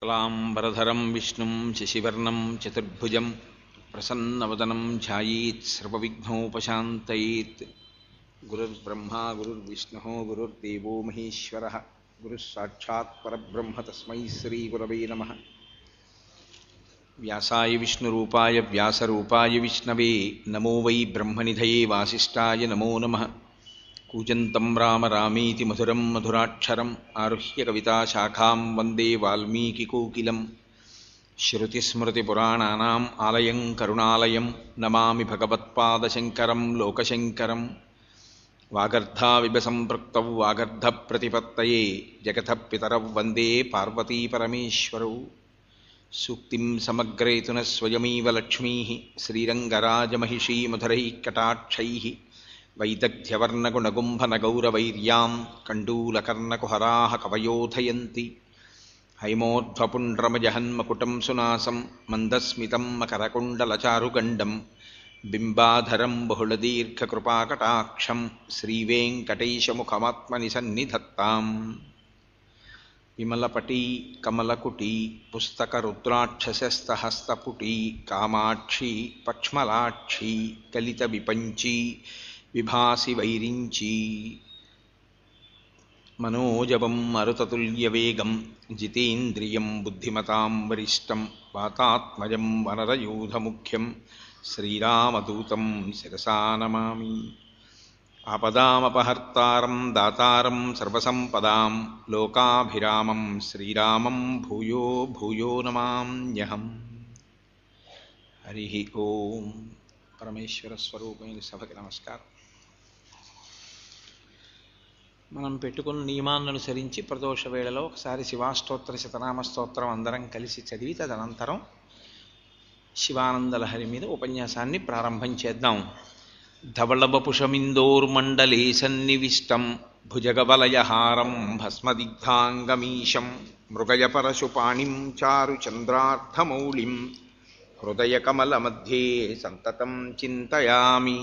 క్లాంబరధరం విష్ణుం శశివర్ణం చతుర్భుజం ప్రసన్నవదనం ధ్యాయేత్ సర్వవిఘ్నోపశాంతయేత్. గురుర్బ్రహ్మా గురుర్విష్ణుః గురుర్దేవో మహేశ్వరః గురుస్సాక్షాత్ పరబ్రహ్మ తస్మై శ్రీగురవే నమః. వ్యాసాయ విష్ణురూపాయ వ్యాసరూపాయ విష్ణవే నమో వై బ్రహ్మనిధయే వాసిష్ఠాయ నమో నమః. కూజంతం రామ రామీతి మధురం మధురాక్షరం ఆరుహ్య కవితాశాఖాం వందే వాల్మీకికోకిలం. శ్రుతిస్మృతిపురాణానాం ఆలయం కరుణాలయం నమామి భగవత్పాదశంకరం లోకశంకరం. వాగర్ధావివ సంపృక్తౌ వాగర్ధప్రతిపత్తయే జగతః పితరౌ వందే పార్వతీపరమేశ్వరౌ. సూక్తిం సమగ్రేతున స్వయమీవ లక్ష్మీః శ్రీరంగరాజమహిషీ మధురైః కటాక్షైః. వైదగ్ధ్యవర్ణగుణగుంభనగౌరవైర్యాం కండూలకర్ణకుహరాः కవయోధయంతి. హైమోర్ధ్వపుండ్రమజహన్మకుటం సునాసం మందస్మితం మకరకుండలచారుగండం బింబాధరం బహుళదీర్ఘకృపాకటాక్షం శ్రీవేంకటేశముఖమాత్మని సన్నిధత్తాం. విమలపటీ కమలకుటీ పుస్తకరుద్రాక్షసస్తహస్తపుటీ కామాక్షీ పక్ష్మలాక్షీ కలితవిపంచీ విభాసి వైరించీ. మనోజవం మరుతతుల్యవేగం జితేంద్రియం బుద్ధిమతాం వరిష్టం వాతాత్మజం వనరయూధముఖ్యం శ్రీరామదూతం శిరసా నమామి. ఆపదామపహర్తారం దాతారం సర్వసంపదాం లోకాభిరామం శ్రీరామం భూయో భూయో నమామ్యహం. హరి ఓం. పరమేశ్వర స్వరూపమైన సభకి నమస్కారం. మనం పెట్టుకున్న నియమాన్ని అనుసరించి ప్రదోష వేళలో ఒకసారి శివాష్టోత్తర శతనామ స్తోత్రం అందరం కలిసి చదివి తదనంతరం శివానందలహరి మీద ఉపన్యాసాన్ని ప్రారంభం చేద్దాం. ధవళవపుషమిందోర్మండలే సన్నివిష్టం భుజగవలయహారం భస్మదిగ్ధాంగమీశం మృగయపరశుపాణిం చారుచంద్రార్ధమౌళిం హృదయకమలమధ్యే సంతతం చింతయామి.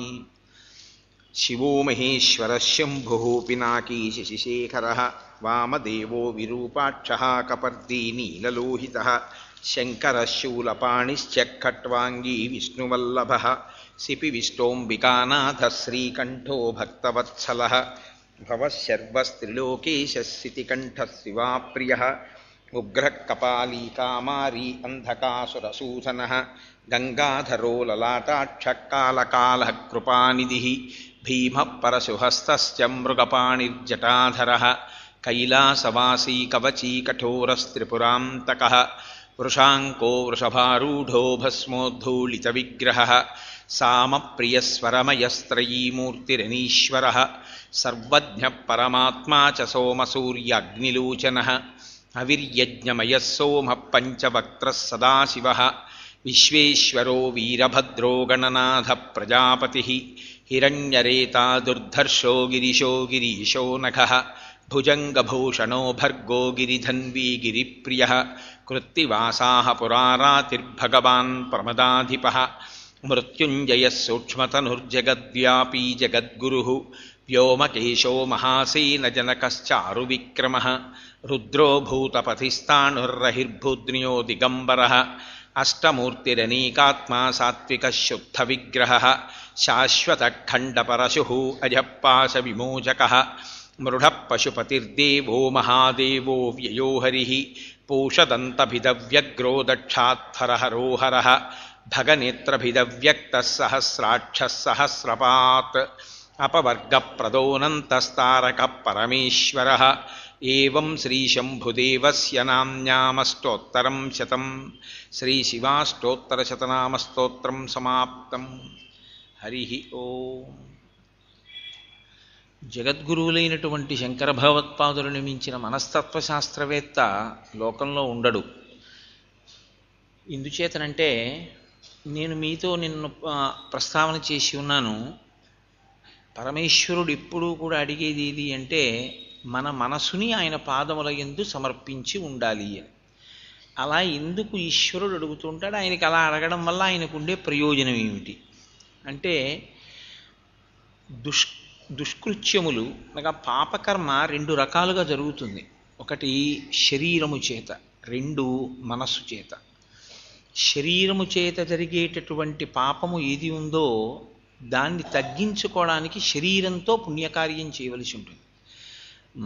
శివో మహేశ్వరः శంభుః పినాకీ శశిశేఖరः వామదేవో విరూపాక్షः కపర్దీ నీలలోహితः శంకరः శూలపాణిశ్చ ఖట్వాంగీ విష్ణువల్లభः శిపివిష్టోంబికానాథः శ్రీకంఠో భక్తవత్సలः భవశర్వస్త్రిలోకేశः శితికంఠः శివాప్రియः ఉగ్రః కపాలీ కామారీ అంధకాసురసూదనः గంగాధరో లలాటాక్షः కాలకాలः కృపానిధిः భీమః పరశుహస్తశ్చ మృగపాణిర్జటాధరः కైలాసవాసీ కవచీ కఠోరస్త్రిపురాంతకः వృషాంకో వృషభారూఢో భస్మోద్ధూళితవిగ్రహः సామప్రియస్వరమయస్త్రయీమూర్తిరనీశ్వరः సర్వజ్ఞః పరమాత్మా చ సోమసూర్యాగ్నిలోచనः అవిర్యజ్ఞమయः సోమః పంచవక్త్రः సదాశివः విశ్వేశ్వరో వీరభద్రో గణనాథः ప్రజాపతిः హిరణ్యరేతా దుర్ధర్షో గిరిశో గిరీశో నఖः భుజంగభూషణో భర్గో గిరిధన్వీ గిరిప్రియः కృత్తివాసాः పురారాతిర్భగవాన్ ప్రమదాధిపः మృత్యుంజయः సూక్ష్మతనుర్జగద్వ్యాపీ జగద్గురుः వ్యోమకేశో మహాసేనజనకశ్చారువిక్రమः రుద్రో భూతపతిస్థాణుర్రహిర్భూద్న్యో దిగంబరः అష్టమూర్తిరనేకాత్మా సాత్వికः శుద్ధవిగ్రహः శాశ్వతఖండపరశుః అజఃపాశవిమోచకः మృఢః పశుపతిర్దేవో మహాదేవో వ్యయో హరిः పూషదంతభిదవ్యగ్రో దక్షాత్తరహరోహరः భగనేత్రభిదవ్యక్తः సహస్రాక్షः సహస్రపాత్ అపవర్గప్రదోనంతస్తారకः పరమేశ్వరः. ఏవం శ్రీశంభుదేవస్య నామ్నామష్టోత్తరం శతం. శ్రీశివాష్టోత్తరశతనామస్తోత్రం సమాప్తం. హరి ఓం. జగద్గురువులైనటువంటి శంకర భగవత్పాదులను మించిన మనస్తత్వశాస్త్రవేత్త లోకంలో ఉండడు. ఇందుచేతనంటే నేను మీతో నిన్ను ప్రస్తావన చేసి ఉన్నాను. పరమేశ్వరుడు ఎప్పుడూ కూడా అడిగేది ఏది అంటే మన మనసుని ఆయన పాదముల యందు సమర్పించి ఉండాలి అని. అలా ఎందుకు ఈశ్వరుడు అడుగుతుంటాడు? ఆయనకి అలా అడగడం వల్ల ఆయనకు ఉండే ప్రయోజనం ఏమిటి అంటే, దుష్కృత్యములు అనగా పాపకర్మ రెండు రకాలుగా జరుగుతుంది. ఒకటి శరీరము చేత, రెండు మనస్సు చేత. శరీరము చేత జరిగేటటువంటి పాపము ఏది ఉందో దాన్ని తగ్గించుకోవడానికి శరీరంతో పుణ్యకార్యం చేయవలసి ఉంటుంది.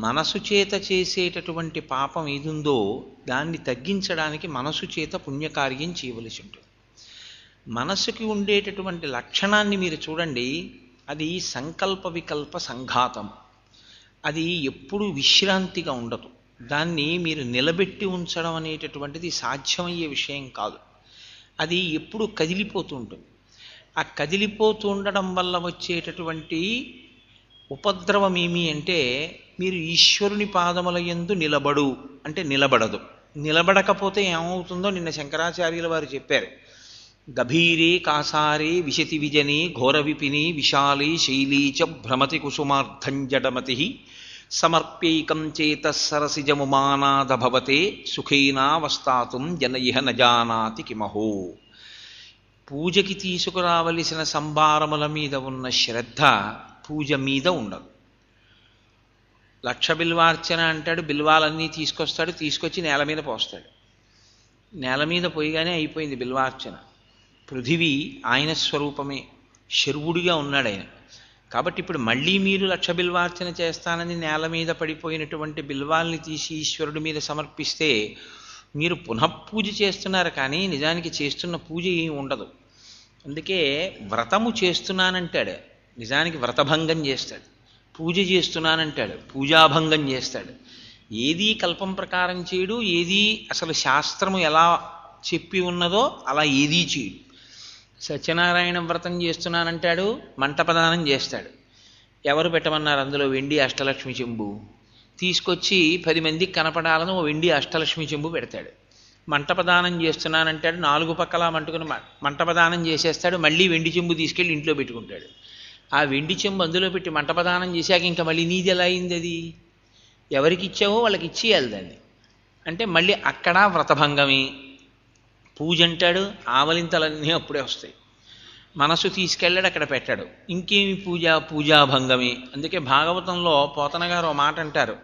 మనసు చేత చేసేటటువంటి పాపం ఏది ఉందో దాన్ని తగ్గించడానికి మనసు చేత పుణ్యకార్యం చేయవలసి ఉంటుంది. మనసుకి ఉండేటటువంటి లక్షణాన్ని మీరు చూడండి, అది సంకల్ప వికల్ప సంఘాతం. అది ఎప్పుడూ విశ్రాంతిగా ఉండదు. దాన్ని మీరు నిలబెట్టి ఉంచడం అనేటటువంటిది సాధ్యమయ్యే విషయం కాదు. అది ఎప్పుడూ కదిలిపోతూ ఉంటుంది. ఆ కదిలిపోతూ ఉండడం వల్ల వచ్చేటటువంటి ఉపద్రవం ఏమి అంటే, మీరు ఈశ్వరుని పాదముల యందు నిలబడు అంటే నిలబడదు. నిలబడకపోతే ఏమవుతుందో నిన్న శంకరాచార్యుల వారు చెప్పారు. గభీరే కాసారే విశతి విజని ఘోర విపిని విశాలీ శైలీ చ భ్రమతి కుసుమార్థం జడమతి సమర్ప్యైకం చేత సరసిజముమానాద భవతే సుఖేనావస్థాతుం జన ఇహ నజానాతి కిమహో. పూజకి తీసుకురావలసిన సంభారముల మీద ఉన్న శ్రద్ధ పూజ మీద ఉండదు. లక్ష బిల్వార్చన అంటాడు, బిల్వాలన్నీ తీసుకొస్తాడు, తీసుకొచ్చి నేల మీద పోస్తాడు. నేల మీద పోయిగానే అయిపోయింది బిల్వార్చన. పృథివీ ఆయన స్వరూపమే, శర్వుడిగా ఉన్నాడు ఆయన. కాబట్టి ఇప్పుడు మళ్ళీ మీరు లక్ష బిల్వార్చన చేస్తానని నేల మీద పడిపోయినటువంటి బిల్వాల్ని తీసి ఈశ్వరుడి మీద సమర్పిస్తే మీరు పునఃపూజ చేస్తున్నారు, కానీ నిజానికి చేస్తున్న పూజ ఏమి ఉండదు. అందుకే వ్రతము చేస్తున్నానంటాడు, నిజానికి వ్రతభంగం చేస్తాడు. పూజ చేస్తున్నానంటాడు, పూజాభంగం చేస్తాడు. ఏదీ కల్పం ప్రకారం చేయడు, ఏదీ అసలు శాస్త్రము ఎలా చెప్పి ఉన్నదో అలా ఏదీ చేయడు. సత్యనారాయణ వ్రతం చేస్తున్నానంటాడు, మంటపదానం చేస్తాడు. ఎవరు పెట్టమన్నారు అందులో వెండి అష్టలక్ష్మి చెంబు? తీసుకొచ్చి 10 మందికి కనపడాలని ఓ వెండి అష్టలక్ష్మి చెంబు పెడతాడు. మంటపదానం చేస్తున్నానంటాడు, 4 పక్కల మంటుకుని మంటపదానం చేసేస్తాడు. మళ్ళీ వెండి చెంబు తీసుకెళ్ళి ఇంట్లో పెట్టుకుంటాడు. ఆ వెండి చెంబు అందులో పెట్టి మంటపదానం చేశాక ఇంకా మళ్ళీ నీది ఎలా అయింది? అది ఎవరికి ఇచ్చావో వాళ్ళకి ఇచ్చేయాలి దాన్ని. అంటే మళ్ళీ అక్కడ వ్రతభంగమే. పూజ అంటాడు, ఆవలింతలన్నీ అప్పుడే వస్తాయి. మనసు తీసుకెళ్ళాడు, అక్కడ పెట్టాడు. ఇంకేమి పూజ? పూజాభంగమే. అందుకే భాగవతంలో పోతన గారు ఒక మాట అంటారు,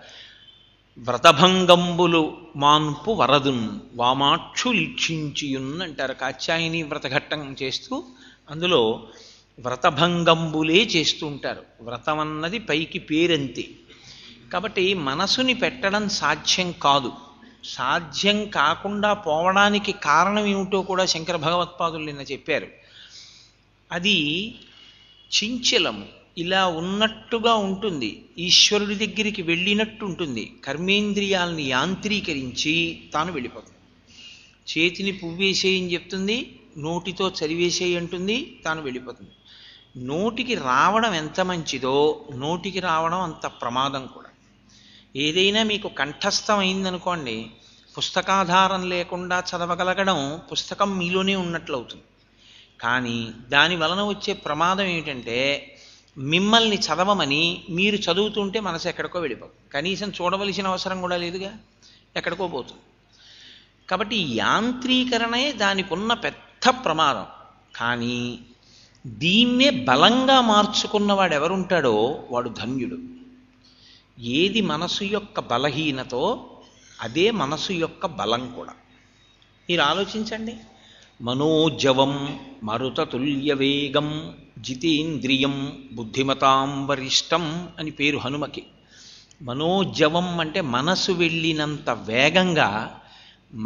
వ్రతభంగంబులు మాన్పు వరదున్ వామాక్షులిక్షించియున్ అంటారు. కాత్యాయని వ్రతఘట్టం చేస్తూ అందులో వ్రతభంగంబులే చేస్తూ ఉంటారు. వ్రతం అన్నది పైకి పేరంతే. కాబట్టి మనసుని పెట్టడం సాధ్యం కాదు. సాధ్యం కాకుండా పోవడానికి కారణం ఏమిటో కూడా శంకర భగవత్పాదులు నిన్న చెప్పారు. అది చించలము, ఇలా ఉన్నట్టుగా ఉంటుంది, ఈశ్వరుడి దగ్గరికి వెళ్ళినట్టు ఉంటుంది. కర్మేంద్రియాలని యాంత్రీకరించి తాను వెళ్ళిపోతుంది. చేతిని పువ్వేసేయని చెప్తుంది, నోటితో చదివేసేయి అంటుంది, తాను వెళ్ళిపోతుంది. నోటికి రావడం ఎంత మంచిదో నోటికి రావడం అంత ప్రమాదం కూడా. ఏదైనా మీకు కంఠస్థం అయిందనుకోండి, పుస్తకాధారం లేకుండా చదవగలగడం పుస్తకం మీలోనే ఉన్నట్లు అవుతుంది. కానీ దాని వలన వచ్చే ప్రమాదం ఏమిటంటే, మిమ్మల్ని చదవమని మీరు చదువుతుంటే మనసు ఎక్కడికో వెళ్ళిపోతుంది. కనీసం చూడవలసిన అవసరం కూడా లేదుగా, ఎక్కడికో పోతుంది. కాబట్టి యాంత్రీకరణే దానికి ఉన్న పెద్ద ప్రమాదం. కానీ దీన్నే బలంగా మార్చుకున్నవాడు ఎవరుంటాడో వాడు ధన్యుడు. ఏది మనసు యొక్క బలహీనతో అదే మనసు యొక్క బలం కూడా. మీరు ఆలోచించండి. మనోజవం మరుతతుల్య వేగం జితేంద్రియం బుద్ధిమతాం వరిష్టం అని పేరు హనుమకి. మనోజవం అంటే మనసు వెళ్ళినంత వేగంగా,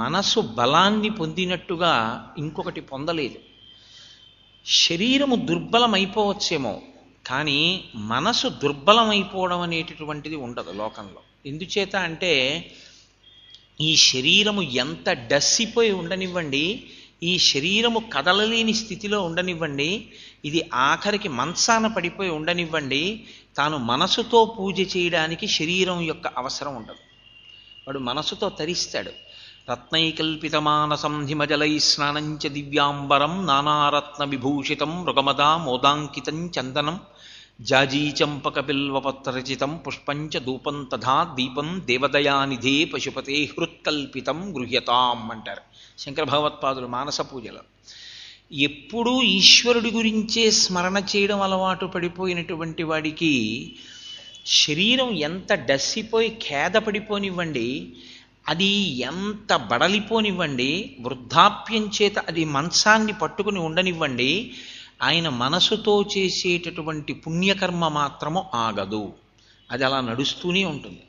మనసు బలాన్ని పొందినట్టుగా ఇంకొకటి పొందలేదు. శరీరము దుర్బలమైపోవచ్చేమో, కానీ మనసు దుర్బలమైపోవడం అనేటటువంటిది ఉండదు లోకంలో. ఎందుచేత అంటే, ఈ శరీరము ఎంత డస్సిపోయి ఉండనివ్వండి, ఈ శరీరము కదలలేని స్థితిలో ఉండనివ్వండి, ఇది ఆఖరికి మంచాన పడిపోయి ఉండనివ్వండి, తాను మనసుతో పూజ చేయడానికి శరీరం యొక్క అవసరం ఉండదు. వాడు మనసుతో తరిస్తాడు. రత్నైకల్పితమానసం హిమజలై స్నానంచ దివ్యాంబరం నానారత్న విభూషితం మృగమదా మోదాంకితం చందనం జాజీచంపక బిల్వపత్రచితం పుష్పంచ ధూపం తథా దీపం దేవదయానిధే పశుపతే హృత్కల్పితం గృహ్యతాం అంటారు శంకర భగవత్పాదులు మానస పూజలో. ఎప్పుడూ ఈశ్వరుడి గురించే స్మరణ చేయడం అలవాటు పడిపోయినటువంటి వాడికి శరీరం ఎంత డస్సిపోయి ఖేద పడిపోనివ్వండి, అది ఎంత బడలిపోనివ్వండి, వృద్ధాప్యం చేత అది మంచాన్ని పట్టుకుని ఉండనివ్వండి, ఆయన మనసుతో చేసేటటువంటి పుణ్యకర్మ మాత్రము ఆగదు. అది అలా నడుస్తూనే ఉంటుంది.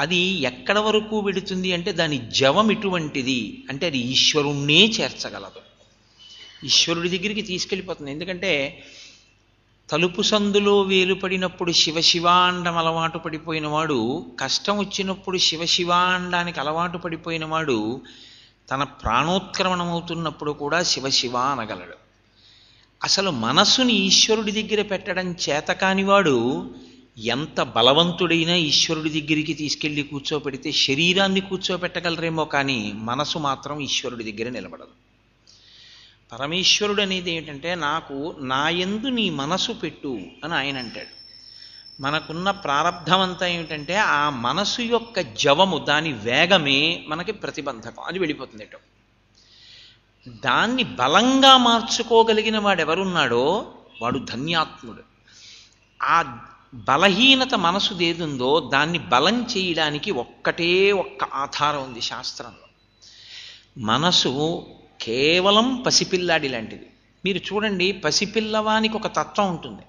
అది ఎక్కడ వరకు వెడుతుంది అంటే దాని జవం ఎటువంటిది అంటే అది ఈశ్వరుణ్ణే చేర్చగలదు, ఈశ్వరుడి దగ్గరికి తీసుకెళ్ళిపోతుంది. ఎందుకంటే తలుపు సందులో వేలుపడినప్పుడు శివశివాండం అలవాటు పడిపోయిన వాడు, కష్టం వచ్చినప్పుడు శివశివాండానికి అలవాటు పడిపోయిన వాడు తన ప్రాణోత్క్రమణమవుతున్నప్పుడు కూడా శివశివ అనగలడు. అసలు మనస్సుని ఈశ్వరుడి దగ్గర పెట్టడం చేతకానివాడు ఎంత బలవంతుడైనా ఈశ్వరుడి దగ్గరికి తీసుకెళ్ళి కూర్చోపెడితే శరీరాన్ని కూర్చోపెట్టగలరేమో కానీ మనసు మాత్రం ఈశ్వరుడి దగ్గర నిలబడదు. పరమేశ్వరుడు అనేది ఏమిటంటే నాకు నా యందు నీ మనసు పెట్టు అని ఆయన అంటాడు. మనకున్న ప్రారంధం అంతా ఏమిటంటే ఆ మనసు యొక్క జవము, దాని వేగమే మనకి ప్రతిబంధకం, అది వెళ్ళిపోతుంది ఎటో. దాన్ని బలంగా మార్చుకోగలిగిన వాడెవరున్నాడో వాడు ధన్యాత్ముడు. ఆ బలహీనత మనసుదేదుందో దాన్ని బలం చేయడానికి ఒక్కటే ఒక్క ఆధారం ఉంది శాస్త్రంలో. మనసు కేవలం పసిపిల్లాడి లాంటిది. మీరు చూడండి, పసిపిల్లవానికి ఒక తత్వం ఉంటుంది.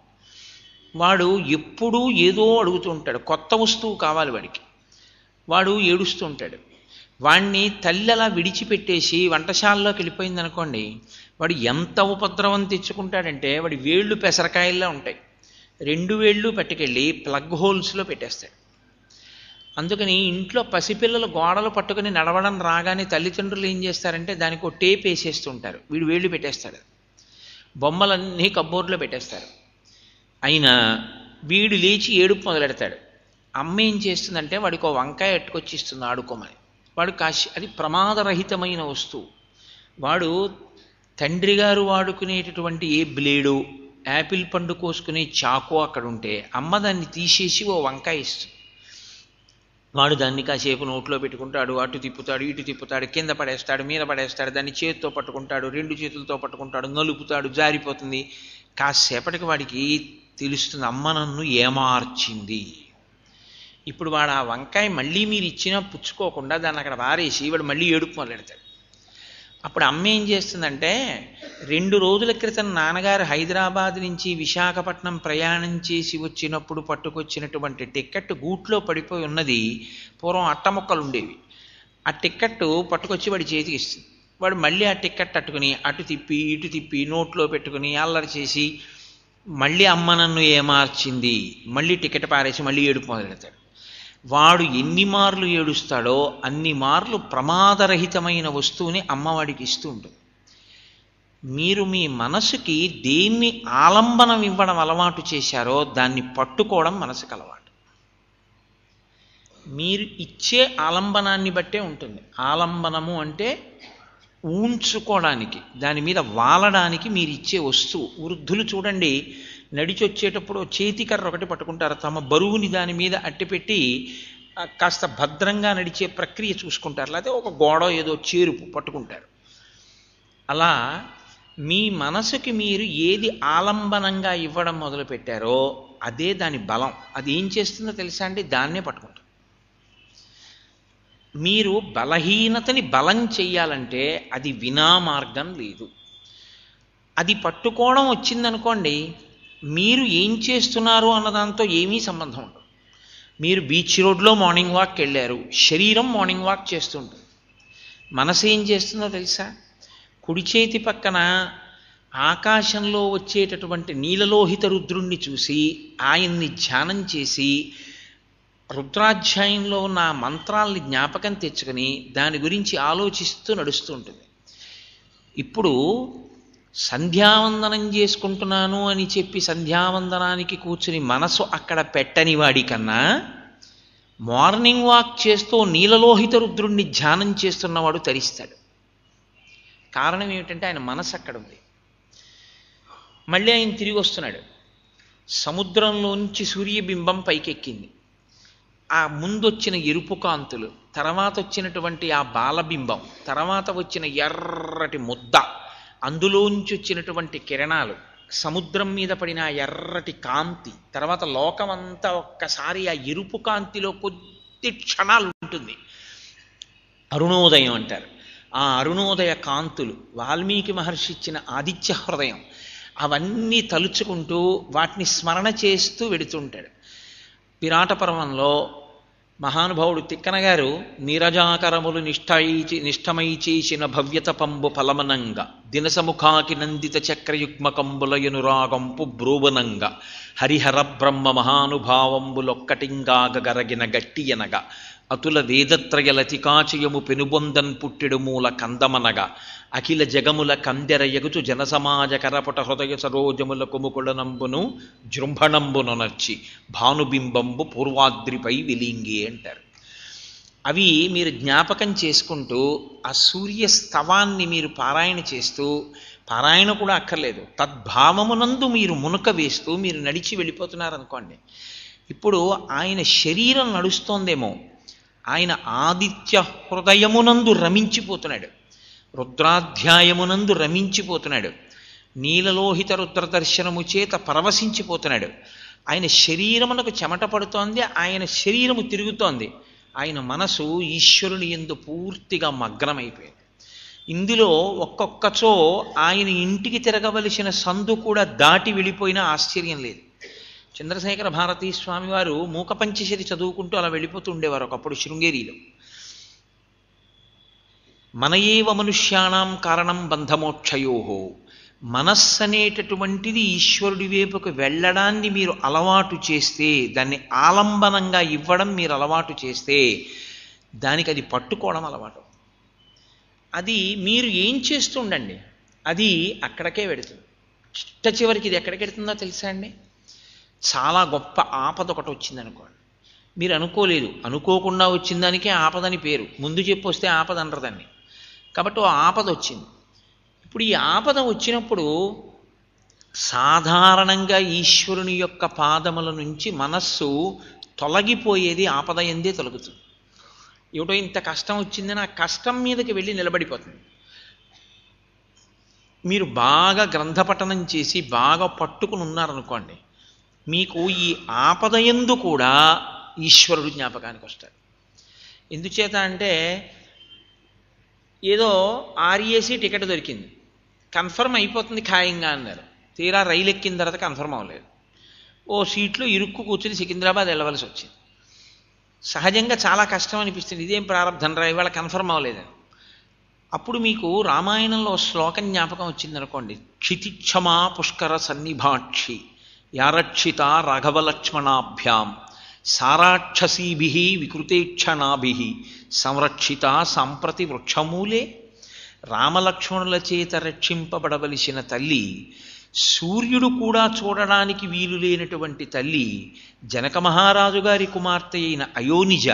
వాడు ఎప్పుడూ ఏదో అడుగుతూ ఉంటాడు, కొత్త వస్తువు కావాలి వాడికి. వాడు ఏడుస్తూ ఉంటాడు. వాణ్ణి తల్లి అలా విడిచిపెట్టేసి వంటశాలలోకి వెళ్ళిపోయింది అనుకోండి, వాడు ఎంత ఉపద్రవం తెచ్చుకుంటాడంటే వాడి వేళ్ళు పెసరకాయల్లా ఉంటాయి. 2 వేళ్ళు పట్టుకెళ్ళి ప్లగ్ హోల్స్లో పెట్టేస్తాడు. అందుకని ఇంట్లో పసిపిల్లలు గోడలు పట్టుకుని నడవడం రాగానే తల్లిదండ్రులు ఏం చేస్తారంటే దానికి ఒక టేప్ వేసేస్తుంటారు, వీడు వేళ్ళు పెట్టేస్తాడు, బొమ్మలన్నీ కబ్బోర్డ్లో పెట్టేస్తారు. అయినా వీడు లేచి ఏడుపు మొదలెడతాడు. అమ్మ ఏం చేస్తుందంటే వాడికి ఒక వంకాయ ఎట్టుకొచ్చి ఇస్తుంది ఆడుకోమని. వాడు అది ప్రమాదరహితమైన వస్తువు. వాడు తండ్రి గారు వాడుకునేటటువంటి ఏ బ్లేడు, యాపిల్ పండు కోసుకునే చాకు అక్కడ ఉంటే అమ్మ దాన్ని తీసేసి ఓ వంకాయ ఇస్తుంది. వాడు దాన్ని కాసేపు నోట్లో పెట్టుకుంటాడు, అటు తిప్పుతాడు, ఇటు తిప్పుతాడు, కింద పడేస్తాడు, మీద పడేస్తాడు, దాన్ని చేతితో పట్టుకుంటాడు, 2 చేతులతో పట్టుకుంటాడు, నలుపుతాడు, జారిపోతుంది. కాసేపటికి వాడికి తెలుస్తుంది అమ్మ నన్ను ఏమార్చింది. ఇప్పుడు వాడు ఆ వంకాయ మళ్ళీ మీరు ఇచ్చినా పుచ్చుకోకుండా దాన్ని అక్కడ వారేసి వాడు మళ్ళీ ఏడుపు మొదలెడతాడు. అప్పుడు అమ్మ ఏం చేస్తుందంటే 2 రోజుల క్రితం నాన్నగారు హైదరాబాద్ నుంచి విశాఖపట్నం ప్రయాణం చేసి వచ్చినప్పుడు పట్టుకొచ్చినటువంటి టిక్కెట్ గూట్లో పడిపోయి ఉన్నది. పూర్వం అట్టముక్కలు ఉండేవి. ఆ టిక్కెట్ పట్టుకొచ్చి వాడి చేతికి ఇస్తుంది. వాడు మళ్ళీ ఆ టిక్కెట్ అట్టుకుని అటు తిప్పి ఇటు తిప్పి నోట్లో పెట్టుకుని అల్లరి చేసి మళ్ళీ అమ్మ నన్ను ఏమార్చింది, మళ్ళీ టికెట్ పారేసి మళ్ళీ ఏడుపు మొదలెడతాడు. వాడు ఎన్ని మార్లు ఏడుస్తాడో అన్ని మార్లు ప్రమాదరహితమైన వస్తువుని అమ్మవాడికి ఇస్తూ ఉంటుంది. మీరు మీ మనసుకి దేన్ని ఆలంబనం ఇవ్వడం అలవాటు చేశారో దాన్ని పట్టుకోవడం మనసుకు అలవాటు. మీరు ఇచ్చే ఆలంబనాన్ని బట్టే ఉంటుంది. ఆలంబనము అంటే ఊంచుకోవడానికి, దాని మీద వాలడానికి మీరు ఇచ్చే వస్తువు. వృద్ధులు చూడండి, నడిచొచ్చేటప్పుడు చేతికర్ర ఒకటి పట్టుకుంటారు, తమ బరువుని దాని మీద అట్టిపెట్టి కాస్త భద్రంగా నడిచే ప్రక్రియ చూసుకుంటారు, లేకపోతే ఒక గోడ ఏదో చేరుపు పట్టుకుంటారు. అలా మీ మనసుకి మీరు ఏది ఆలంబనంగా ఇవ్వడం మొదలుపెట్టారో అదే దాని బలం. అది ఏం చేస్తుందో తెలుసా అండి? దాన్నే పట్టుకుంటారు. మీరు బలహీనతని బలం చెయ్యాలంటే అది వినా మార్గం లేదు. అది పట్టుకోవడం వచ్చిందనుకోండి, మీరు ఏం చేస్తున్నారు అన్నదాంతో ఏమీ సంబంధం ఉండదు. మీరు బీచ్ రోడ్లో మార్నింగ్ వాక్కి వెళ్ళారు, శరీరం మార్నింగ్ వాక్ చేస్తుంటుంది. మనసు ఏం చేస్తుందో తెలుసా? కుడి చేతి పక్కన ఆకాశంలో వచ్చేటటువంటి నీలలోహిత రుద్రుణ్ణి చూసి ఆయన్ని ధ్యానం చేసి రుద్రాధ్యాయంలో ఉన్న మంత్రాల్ని జ్ఞాపకం తెచ్చుకొని దాని గురించి ఆలోచిస్తూ నడుస్తూ ఉంటుంది. ఇప్పుడు సంధ్యావందనం చేసుకుంటున్నాను అని చెప్పి సంధ్యావందనానికి కూర్చుని మనసు అక్కడ పెట్టని వాడికన్నా మార్నింగ్ వాక్ చేస్తూ నీలలోహిత రుద్రుణ్ణి ధ్యానం చేస్తున్నవాడు తరిస్తాడు. కారణం ఏమిటంటే ఆయన మనసు అక్కడ ఉంది. మళ్ళీ ఆయన తిరిగి వస్తున్నాడు. సముద్రంలోంచి సూర్యబింబం పైకెక్కింది. ఆ ముందొచ్చిన ఎరుపు కాంతులు, తర్వాత వచ్చినటువంటి ఆ బాలబింబం, తర్వాత వచ్చిన ఎర్రటి ముద్ద, అందులోంచి వచ్చినటువంటి కిరణాలు, సముద్రం మీద పడిన ఎర్రటి కాంతి, తర్వాత లోకమంతా ఒక్కసారి ఆ ఎరుపు కాంతిలో కొద్ది క్షణాలు ఉంటుంది. అరుణోదయం అంటారు. ఆ అరుణోదయ కాంతులు, వాల్మీకి మహర్షి ఇచ్చిన ఆదిత్య హృదయం, అవన్నీ తలుచుకుంటూ వాటిని స్మరణ చేస్తూ వెడుతుంటాడు. విరాట పర్వంలో మహానుభావుడు తిక్కన గారు నీరజాకరములు నిష్టమై చేసిన భవ్యతపంబు ఫలమనంగా దినసముఖాకి నందిత చక్రయుగ్మకంబులయనురాగంపు బ్రోవనంగా హరిహర బ్రహ్మ మహానుభావంబులొక్కటింగాగ గరగిన గట్టియనగా అతుల వేదత్రయలతికాచయము పెనుబొందన్ పుట్టెడు మూల కందమనగా అఖిల జగముల కందెర ఎగుచు జనసమాజ కరపట హృదయ సరోజముల కుముకుడనంబును జృంభణంబునొనర్చి భానుబింబంబు పూర్వాద్రిపై వెలింగి అంటారు. అవి మీరు జ్ఞాపకం చేసుకుంటూ ఆ సూర్యస్తవాన్ని మీరు పారాయణ చేస్తూ, పారాయణ కూడా అక్కర్లేదు, తద్భావమునందు మీరు మునక వేస్తూ మీరు నడిచి వెళ్ళిపోతున్నారనుకోండి. ఇప్పుడు ఆయన శరీరం నడుస్తోందేమో, ఆయన ఆదిత్య హృదయమునందు రమించిపోతున్నాడు, రుద్రాధ్యాయమునందు రమించిపోతున్నాడు, నీలలోహిత రుద్ర దర్శనము చేత పరవశించిపోతున్నాడు. ఆయన శరీరమునకు చెమట పడుతోంది, ఆయన శరీరము తిరుగుతోంది, ఆయన మనసు ఈశ్వరుని యందు పూర్తిగా మగ్నమైపోయింది. ఇందులో ఒక్కొక్కచో ఆయన ఇంటికి తిరగవలసిన సందు కూడా దాటి వెళ్ళిపోయినా ఆశ్చర్యం లేదు. చంద్రశేఖర భారతీ స్వామి వారు మూకపంచశరి చదువుకుంటూ అలా వెళ్ళిపోతూ ఉండేవారు ఒకప్పుడు శృంగేరిలో. మనయేవ మనుష్యాణం కారణం బంధమోక్షయోహో, మనస్సు అనేటటువంటిది ఈశ్వరుడి వైపుకు వెళ్ళడాన్ని మీరు అలవాటు చేస్తే, దాన్ని ఆలంబనంగా ఇవ్వడం మీరు అలవాటు చేస్తే, దానికి అది పట్టుకోవడం అలవాటు. అది మీరు ఏం చేస్తుండండి, అది అక్కడికే వెడుతుంది. చిట్ట చివరికి ఇది ఎక్కడికి వెడుతుందో తెలుసా అండి? చాలా గొప్ప ఆపద ఒకటి వచ్చిందనుకోండి, మీరు అనుకోలేదు, అనుకోకుండా వచ్చిన దానికే ఆపదని పేరు, ముందు చెప్పొస్తే ఆపద అనరు దాన్ని. కాబట్టి ఓ ఆపద వచ్చింది. ఇప్పుడు ఈ ఆపద వచ్చినప్పుడు సాధారణంగా ఈశ్వరుని యొక్క పాదముల నుంచి మనస్సు తొలగిపోయేది ఆపద ఎందే తొలగుతుంది. ఏమిటో ఇంత కష్టం వచ్చిందని ఆ కష్టం మీదకి వెళ్ళి నిలబడిపోతుంది. మీరు బాగా గ్రంథపఠనం చేసి బాగా పట్టుకుని ఉన్నారనుకోండి, మీకు ఈ ఆపదయందు కూడా ఈశ్వరుడు జ్ఞాపకానికి వస్తాడు. ఎందుచేత అంటే, ఏదో ఆర్ఏసీ టికెట్ దొరికింది, కన్ఫర్మ్ అయిపోతుంది ఖాయంగా అన్నారు, తీరా రైలు ఎక్కిన తర్వాత కన్ఫర్మ్ అవ్వలేదు, ఓ సీట్లో ఇరుక్కు కూర్చుని సికింద్రాబాద్ వెళ్ళవలసి వచ్చింది. సహజంగా చాలా కష్టం అనిపిస్తుంది, ఇదేం ప్రారంభం రా ఇవాళ కన్ఫర్మ్ అవ్వలేదని. అప్పుడు మీకు రామాయణంలో శ్లోకం జ్ఞాపకం వచ్చిందనుకోండి, క్షితిక్షమా పుష్కర సన్నిభాక్షి యారక్షిత రాఘవలక్ష్మణాభ్యాం సారాక్షసీభి వికృతేక్షణాభి సంరక్షిత సాంప్రతి వృక్షమూలే. రామలక్ష్మణుల చేత రక్షింపబడవలసిన తల్లి, సూర్యుడు కూడా చూడడానికి వీలు లేనటువంటి తల్లి, జనక మహారాజు గారి కుమార్తె అయిన అయోనిజ,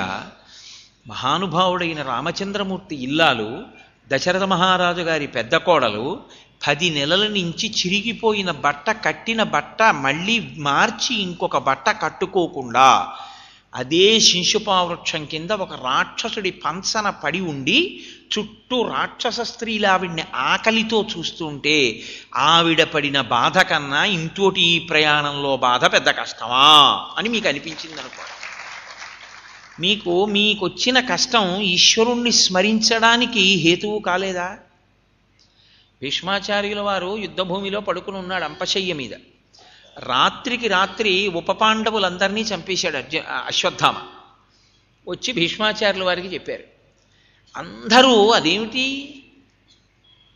మహానుభావుడైన రామచంద్రమూర్తి ఇల్లాలు, దశరథ మహారాజు గారి పెద్ద కోడలు, 10 నెలల నుంచి చిరిగిపోయిన బట్ట, కట్టిన బట్ట మళ్ళీ మార్చి ఇంకొక బట్ట కట్టుకోకుండా అదే శింశుపావృక్షం కింద ఒక రాక్షసుడి పంచన పడి ఉండి చుట్టూ రాక్షస స్త్రీలు ఆవిడ్ని ఆకలితో చూస్తుంటే, ఆవిడ పడిన బాధ కన్నా ఇంతోటి ఈ ప్రయాణంలో బాధ పెద్ద కష్టమా అని మీకు అనిపించింది అనుకో. మీకొచ్చిన కష్టం ఈశ్వరుణ్ణి స్మరించడానికి హేతువు కాలేదా? భీష్మాచార్యుల వారు యుద్ధభూమిలో పడుకుని ఉన్నాడు అంపశయ్య మీద. రాత్రికి రాత్రి ఉపపాండవులందరినీ చంపేశాడు అశ్వత్థామ. వచ్చి భీష్మాచార్యుల వారికి చెప్పారు. అందరూ అదేమిటి,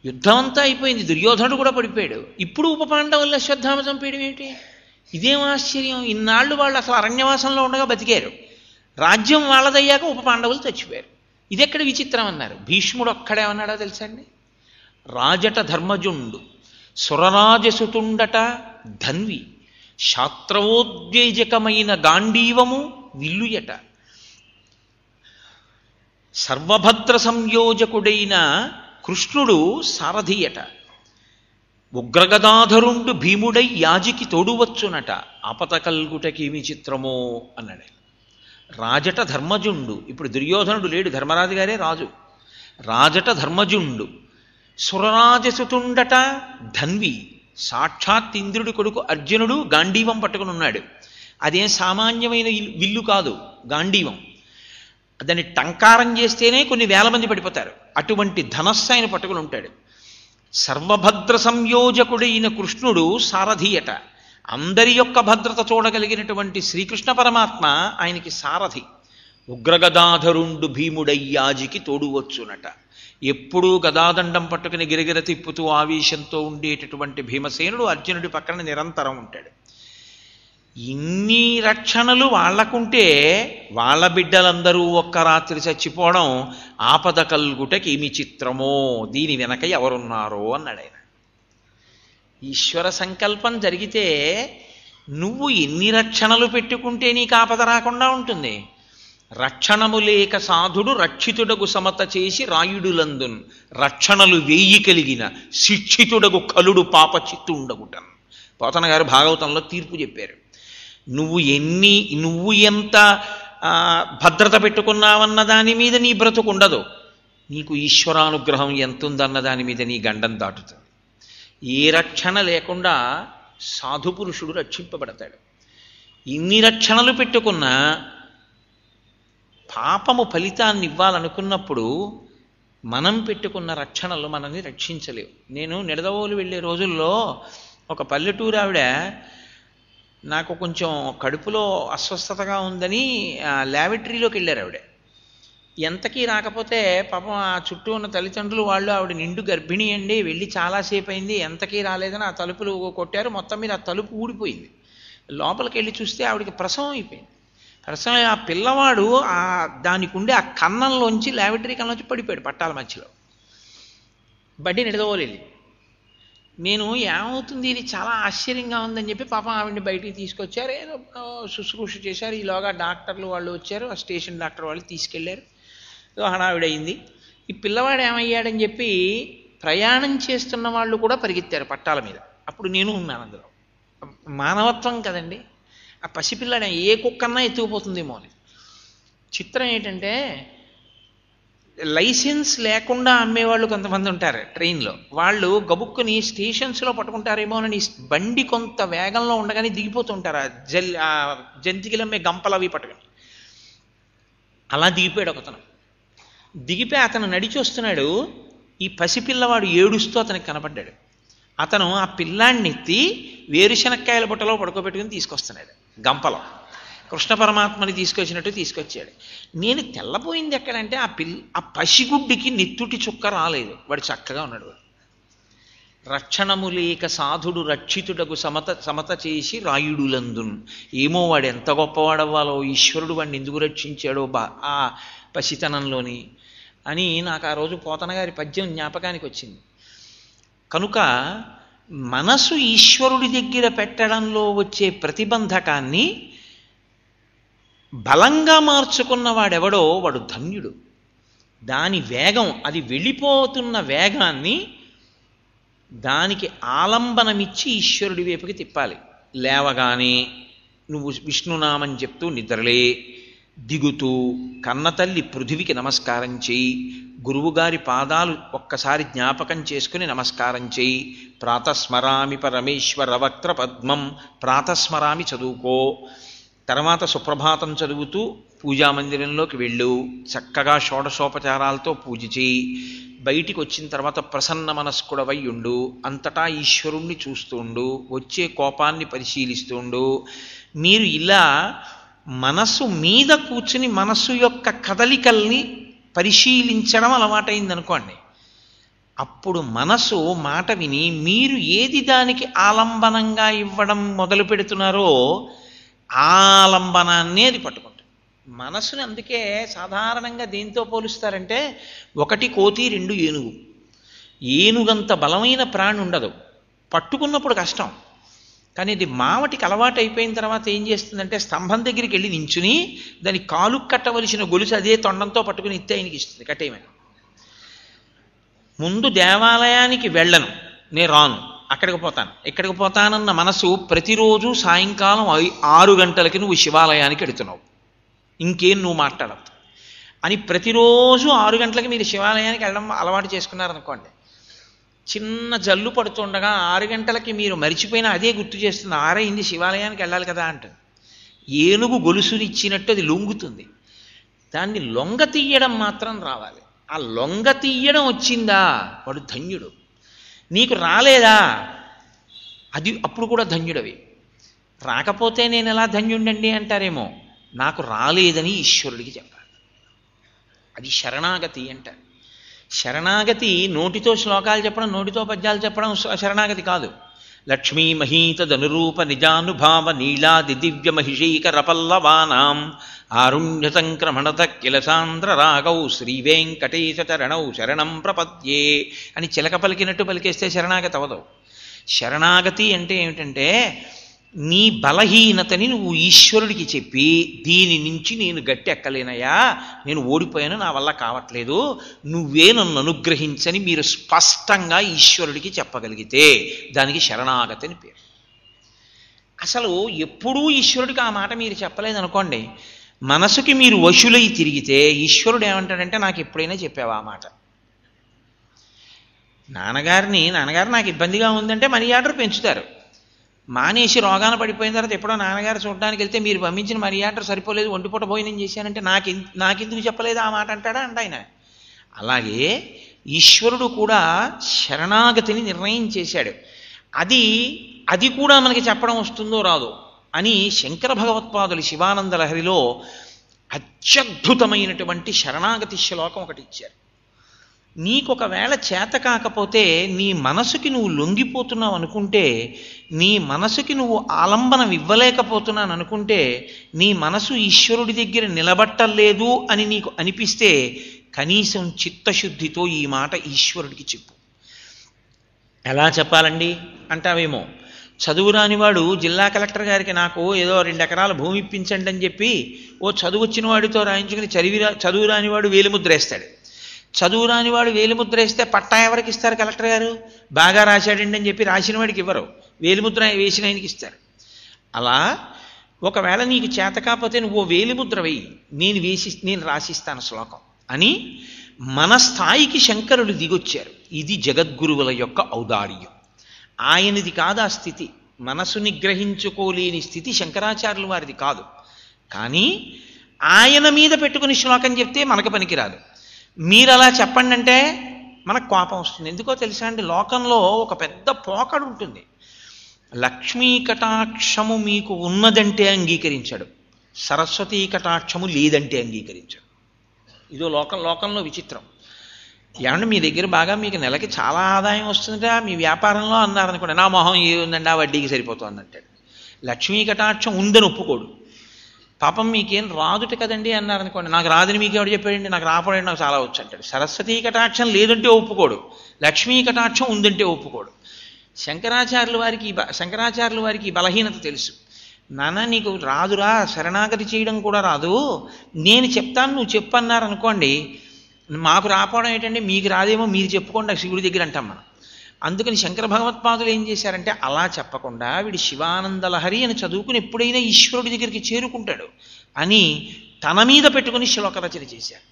యుద్ధం అంతా అయిపోయింది, దుర్యోధనుడు కూడా పడిపోయాడు, ఇప్పుడు ఉపపాండవులు అశ్వత్థామ చంపేయడం ఏమిటి, ఇదేం ఆశ్చర్యం, ఇన్నాళ్ళు వాళ్ళు అసలు అరణ్యవాసంలో ఉండగా బతికారు, రాజ్యం వాళ్ళదయ్యాక ఉపపాండవులు చచ్చిపోయారు, ఇదెక్కడ విచిత్రం అన్నారు. భీష్ముడు ఒక్కడేమన్నాడో తెలుసా అండి? రాజట ధర్మజుండు సురరాజసుతుండట ధన్వి శాస్త్రవోద్వేజకమైన గాంధీవము విల్లుయట, సర్వభద్ర సంయోజకుడైన కృష్ణుడు సారథియట, ఉగ్రగదాధరుండు భీముడై యాజికి తోడువచ్చునట, ఆపత కల్గుటకేమి చిత్రమో అన్నాడు. రాజట ధర్మజుండు, ఇప్పుడు దుర్యోధనుడు లేడు, ధర్మరాజు గారే రాజు. రాజట ధర్మజుండు సురరాజసుతుండట ధన్వి, సాక్షాత్ ఇంద్రుడి కొడుకు అర్జునుడు గాంధీవం పట్టుకుని ఉన్నాడు. అదేం సామాన్యమైన విల్లు కాదు, గాంధీవం. దాన్ని టంకారం చేస్తేనే కొన్ని వేల మంది పడిపోతారు. అటువంటి ధనస్సు ఆయన పట్టుకుని ఉంటాడు. సర్వభద్ర సంయోజకుడైన కృష్ణుడు సారథి అట. అందరి యొక్క భద్రత చూడగలిగినటువంటి శ్రీకృష్ణ పరమాత్మ ఆయనకి సారథి. ఉగ్రగదాధరుండు భీముడయ్యాజికి తోడువచ్చునట. ఎప్పుడూ గదాదండం పట్టుకుని గిరగిర తిప్పుతూ ఆవేశంతో ఉండేటటువంటి భీమసేనుడు అర్జునుడి పక్కన నిరంతరం ఉంటాడు. ఇన్ని రక్షణలు వాళ్లకుంటే వాళ్ళ బిడ్డలందరూ ఒక్క రాత్రి చచ్చిపోవడం ఆపద కల్గుటకి ఏమి చిత్రమో, దీని వెనక ఎవరున్నారో అన్నాడు ఆయన. ఈశ్వర సంకల్పం జరిగితే నువ్వు ఎన్ని రక్షణలు పెట్టుకుంటే నీకు ఆపద రాకుండా ఉంటుంది. రక్షణము లేక సాధుడు రక్షితుడగు సమత చేసి రాయుడులందున్ రక్షణలు వేయి కలిగిన శిక్షితుడగు కలుడు పాప చిత్తుండగుటన్. పోతన గారు భాగవతంలో తీర్పు చెప్పారు. నువ్వు ఎంత భద్రత పెట్టుకున్నావన్న దాని మీద నీ బ్రతుకుండదు, నీకు ఈశ్వరానుగ్రహం ఎంతుందన్న దాని మీద నీ గండం దాటుతుంది. ఏ రక్షణ లేకుండా సాధుపురుషుడు రక్షింపబడతాడు. ఇన్ని రక్షణలు పెట్టుకున్నా పాపము ఫలితాన్ని ఇవ్వాలనుకున్నప్పుడు మనం పెట్టుకున్న రక్షణలు మనల్ని రక్షించలేవు. నేను నిడదవోలు వెళ్ళే రోజుల్లో ఒక పల్లెటూరు ఆవిడ నాకు కొంచెం కడుపులో అస్వస్థతగా ఉందని ల్యాబొరేటరీలోకి వెళ్ళారు. ఆవిడ ఎంతకీ రాకపోతే పాపం ఆ చుట్టూ ఉన్న తల్లిదండ్రులు వాళ్ళు ఆవిడ నిండు గర్భిణి అండి, వెళ్ళి చాలాసేపు అయింది, ఎంతకీ రాలేదని ఆ తలుపులు కొట్టారు. మొత్తం మీద ఆ తలుపు ఊడిపోయింది. లోపలికి వెళ్ళి చూస్తే ఆవిడకి ప్రసవం అయిపోయింది. ప్రసవం ఆ పిల్లవాడు దానికి ఉండే ఆ కన్నంలోంచి ల్యాబొరేటరీ కన్నంలోంచి పడిపోయాడు పట్టాల మధ్యలో. బడ్డీ నిడదవోలేదు. నేను ఏమవుతుంది, ఇది చాలా ఆశ్చర్యంగా ఉందని చెప్పి పాపం ఆవిడని బయటికి తీసుకొచ్చారు. ఏదో శుశ్రూష చేశారు. ఈలోగా డాక్టర్లు వాళ్ళు వచ్చారు, ఆ స్టేషన్ డాక్టర్ వాళ్ళు తీసుకెళ్లారు. హడావిడయింది. ఈ పిల్లవాడు ఏమయ్యాడని చెప్పి ప్రయాణం చేస్తున్న వాళ్ళు కూడా పరిగెత్తారు పట్టాల మీద. అప్పుడు నేను ఉన్నాను అందులో. మానవత్వం కదండి. ఆ పసిపిల్లాడు ఏ కుక్కన్నా ఎత్తుకుపోతుందేమో అని. చిత్రం ఏంటంటే లైసెన్స్ లేకుండా అమ్మేవాళ్ళు కొంతమంది ఉంటారు ట్రైన్లో. వాళ్ళు గబుక్కుని స్టేషన్స్లో పట్టుకుంటారేమోనని బండి కొంత వేగంలో ఉండగానే దిగిపోతుంటారు. ఆ జంతికలమ్మే గంపలు అవి పట్టుకుని. అలా దిగిపోయాడు ఒకతను. దిగిపోయి అతను నడిచి వస్తున్నాడు. ఈ పసిపిల్లవాడు ఏడుస్తూ అతనికి కనపడ్డాడు. అతను ఆ పిల్లాడిని ఎత్తి వేరుశనక్కాయల బుట్టలో పడుకోబెట్టుకుని తీసుకొస్తున్నాడు గంపలో. కృష్ణ పరమాత్మని తీసుకొచ్చినట్టు తీసుకొచ్చాడు. నేను తెల్లపోయింది ఎక్కడంటే ఆ పసిగుడ్డికి నెత్తుటి చుక్క రాలేదు. వాడు చక్కగా ఉన్నాడు. రక్షణము లేక సాధుడు రక్షితుడకు సమత చేసి రాయుడులందున్. ఏమో వాడు ఎంత గొప్పవాడవ్వాలో, ఈశ్వరుడు వాడిని ఎందుకు రక్షించాడో ఆ పసితనంలోని అని నాకు ఆ రోజు పోతన గారి పద్యం జ్ఞాపకానికి వచ్చింది. కనుక మనసు ఈశ్వరుడి దగ్గర పెట్టడంలో వచ్చే ప్రతిబంధకాన్ని బలంగా మార్చుకున్న వాడెవడో వాడు ధన్యుడు. దాని వేగం, అది వెళ్ళిపోతున్న వేగాన్ని దానికి ఆలంబనమిచ్చి ఈశ్వరుడి వైపుకి తిప్పాలి. లేవగానే నువ్వు విష్ణునామని చెప్తూ నిద్రలే, దిగుతూ కన్నతల్లి పృథివికి నమస్కారం చేయి, గురువుగారి పాదాలు ఒక్కసారి జ్ఞాపకం చేసుకుని నమస్కారం చేయి. ప్రాతస్మరామి పరమేశ్వర వక్త్ర పద్మం, ప్రాతస్మరామి చదువుకో. తర్వాత సుప్రభాతం చదువుతూ పూజామందిరంలోకి వెళ్ళు, చక్కగా షోడశోపచారాలతో పూజ చేయి. బయటికి వచ్చిన తర్వాత ప్రసన్న మనస్కుడవై ఉండు, అంతటా ఈశ్వరుణ్ణి చూస్తుండు, వచ్చే కోపాన్ని పరిశీలిస్తుండు. మీరు ఇలా మనస్సు మీద కూర్చుని మనస్సు యొక్క కదలికల్ని పరిశీలించడం అలవాటైందనుకోండి, అప్పుడు మనసు మాట విని మీరు ఏది దానికి ఆలంబనంగా ఇవ్వడం మొదలు పెడుతున్నారో ఆలంబనాన్ని అది పట్టుకుంటుంది మనసుని. అందుకే సాధారణంగా దేంతో పోలుస్తారంటే, ఒకటి కోతి, రెండు ఏనుగు. ఏనుగంత బలమైన ప్రాణి ఉండదు, పట్టుకున్నప్పుడు కష్టం. కానీ ఇది మావటికి అలవాటు అయిపోయిన తర్వాత ఏం చేస్తుందంటే, స్తంభం దగ్గరికి వెళ్ళి నించుని దాని కాలు కట్టవలసిన గొలుసు అదే తొండంతో పట్టుకుని ఇస్తే ఆయనకి ఇస్తుంది కట్టేయమని. ముందు దేవాలయానికి వెళ్ళను, నేను రాను, అక్కడికి పోతాను, ఇక్కడికి పోతానన్న మనసు ప్రతిరోజు సాయంకాలం 6 గంటలకి నువ్వు శివాలయానికి వెడుతున్నావు, ఇంకేం నువ్వు మాట్లాడద్దు అని ప్రతిరోజు 6 గంటలకి మీరు శివాలయానికి వెళ్ళడం అలవాటు చేసుకున్నారనుకోండి, చిన్న జల్లు పడుతుండగా 6 గంటలకి మీరు మరిచిపోయినా అదే గుర్తు చేస్తుంది, 6 అయింది శివాలయానికి వెళ్ళాలి కదా అంటుంది. ఏనుగు గొలుసునిచ్చినట్టు అది లొంగుతుంది. దాన్ని లొంగ తీయడం మాత్రం రావాలి. ఆ లొంగ తీయడం వచ్చిందా వాడు ధన్యుడు. నీకు రాలేదా అది అప్పుడు కూడా ధన్యుడవి. రాకపోతే నేను ఎలా ధన్యుండండి అంటారేమో, నాకు రాలేదని ఈశ్వరుడికి చెప్పాలి. అది శరణాగతి అంటారు. శరణాగతి నోటితో శ్లోకాలు చెప్పడం, నోటితో పద్యాలు చెప్పడం శరణాగతి కాదు. లక్ష్మీ మహీతదనురూప నిజానుభావ నీలాది దివ్య మహిషీకర పల్లవానాం ఆరుణ్య సంక్రమణత కిల సాంద్ర రాగౌ శ్రీ వెంకటేశ చరణౌ శరణం ప్రపద్యే అని చిలక పలికినట్టు పలికేస్తే శరణాగతి అవదు. శరణాగతి అంటే ఏమిటంటే నీ బలహీనతని నువ్వు ఈశ్వరుడికి చెప్పి, దీని నుంచి నేను గట్టి ఎక్కలేనయ్యా, నేను ఓడిపోయాను, నా వల్ల కావట్లేదు, నువ్వే నన్ను అనుగ్రహించని మీరు స్పష్టంగా ఈశ్వరుడికి చెప్పగలిగితే దానికి శరణాగతి అని పేరు. అసలు ఎప్పుడూ ఈశ్వరుడికి ఆ మాట మీరు చెప్పలేదనుకోండి, మనసుకి మీరు వశులై తిరిగితే ఈశ్వరుడు ఏమంటాడంటే, నాకు ఎప్పుడైనా చెప్పావా ఆ మాట. నాన్నగారు నాకు ఇబ్బందిగా ఉందంటే మనీ ఆర్డర్ పెంచుతారు. మానేసి రోగాన పడిపోయిన తర్వాత ఎప్పుడో నాన్నగారు చూడడానికి వెళ్తే మీరు పంపించిన మనీ ఆర్డర్ సరిపోలేదు, ఒంటిపూట భోజనం చేశానంటే నాకెందుకు చెప్పలేదు ఆ మాట అంటాడా అంట ఆయన. అలాగే ఈశ్వరుడు కూడా శరణాగతిని నిర్ణయం చేశాడు. అది కూడా మనకి చెప్పడం వస్తుందో రాదో అని శంకర భగవత్పాదులు శివానంద లహరిలో అత్యద్భుతమైనటువంటి శరణాగతి శ్లోకం ఒకటి ఇచ్చారు. నీకొకవేళ చేత కాకపోతే, నీ మనసుకి నువ్వు లొంగిపోతున్నావు అనుకుంటే, నీ మనసుకి నువ్వు ఆలంబనం ఇవ్వలేకపోతున్నాను అనుకుంటే, నీ మనసు ఈశ్వరుడి దగ్గర నిలబట్టలేదు అని నీకు అనిపిస్తే, కనీసం చిత్తశుద్ధితో ఈ మాట ఈశ్వరుడికి చెప్పు. ఎలా చెప్పాలండి అంటావేమో. చదువు రానివాడు జిల్లా కలెక్టర్ గారికి నాకు ఏదో 2 ఎకరాల భూమి ఇప్పించండి అని చెప్పి ఓ చదువు వచ్చిన వాడితో రాయించుకుని చదువు రానివాడు వేలిముద్ర వేస్తాడు. చదువు రానివాడు వేలిముద్ర వేస్తే పట్టా ఎవరికి ఇస్తారు కలెక్టర్ గారు? బాగా రాశాడండి అని చెప్పి రాసిన వాడికి ఇవ్వరు, వేలిముద్ర వేసిన ఆయనకి ఇస్తారు. అలా ఒకవేళ నీకు చేత కాకపోతే నువ్వు వేలిముద్ర వేయి, నేను రాసిస్తాను శ్లోకం అని మన స్థాయికి శంకరులు దిగొచ్చారు. ఇది జగద్గురువుల యొక్క ఔదార్యం. ఆయనది కాదు ఆ స్థితి, మనసు నిగ్రహించుకోలేని స్థితి శంకరాచార్యుల వారిది కాదు. కానీ ఆయన మీద పెట్టుకుని శ్లోకం చెప్తే మనకు పనికిరాదు. మీరు అలా చెప్పండి అంటే మనకు కోపం వస్తుంది. ఎందుకో తెలుసా అండి, లోకంలో ఒక పెద్ద పోకడు ఉంటుంది. లక్ష్మీ కటాక్షము మీకు ఉన్నదంటే అంగీకరించాడు, సరస్వతీ కటాక్షము లేదంటే అంగీకరించాడు. ఇదో లోకంలో విచిత్రం. ఏమంటే మీ దగ్గర బాగా మీకు నెలకి చాలా ఆదాయం వస్తుందా మీ వ్యాపారంలో అన్నారనుకోండి, నా మొహం ఏముందండి ఆ వడ్డీకి సరిపోతుంది అంటాడు. లక్ష్మీ కటాక్షం ఉందని ఒప్పుకోడు. పాపం మీకేం రాదుట కదండి అన్నారనుకోండి, నాకు రాదని మీకు ఎవడు చెప్పాడండి, నాకు రాపడండి, నాకు చాలా వచ్చు అంటాడు. సరస్వతీ కటాక్షం లేదంటే ఒప్పుకోడు, లక్ష్మీ కటాక్షం ఉందంటే ఒప్పుకోడు. శంకరాచార్యుల వారికి బలహీనత తెలుసు. నాన్న నీకు రాదురా, శరణాగతి చేయడం కూడా రాదు, నేను చెప్తాను నువ్వు చెప్పన్నారనుకోండి, మాకు రాపోవడం ఏంటంటే మీకు రాదేమో మీరు చెప్పుకోండి నాకు శివుడి దగ్గర అంటాం మనం. అందుకని శంకర భగవత్పాదులు ఏం చేశారంటే అలా చెప్పకుండా వీడి శివానంద లహరి అని చదువుకుని ఎప్పుడైనా ఈశ్వరుడి దగ్గరికి చేరుకుంటాడు అని తన మీద పెట్టుకుని శ్లోక రచన చేశారు.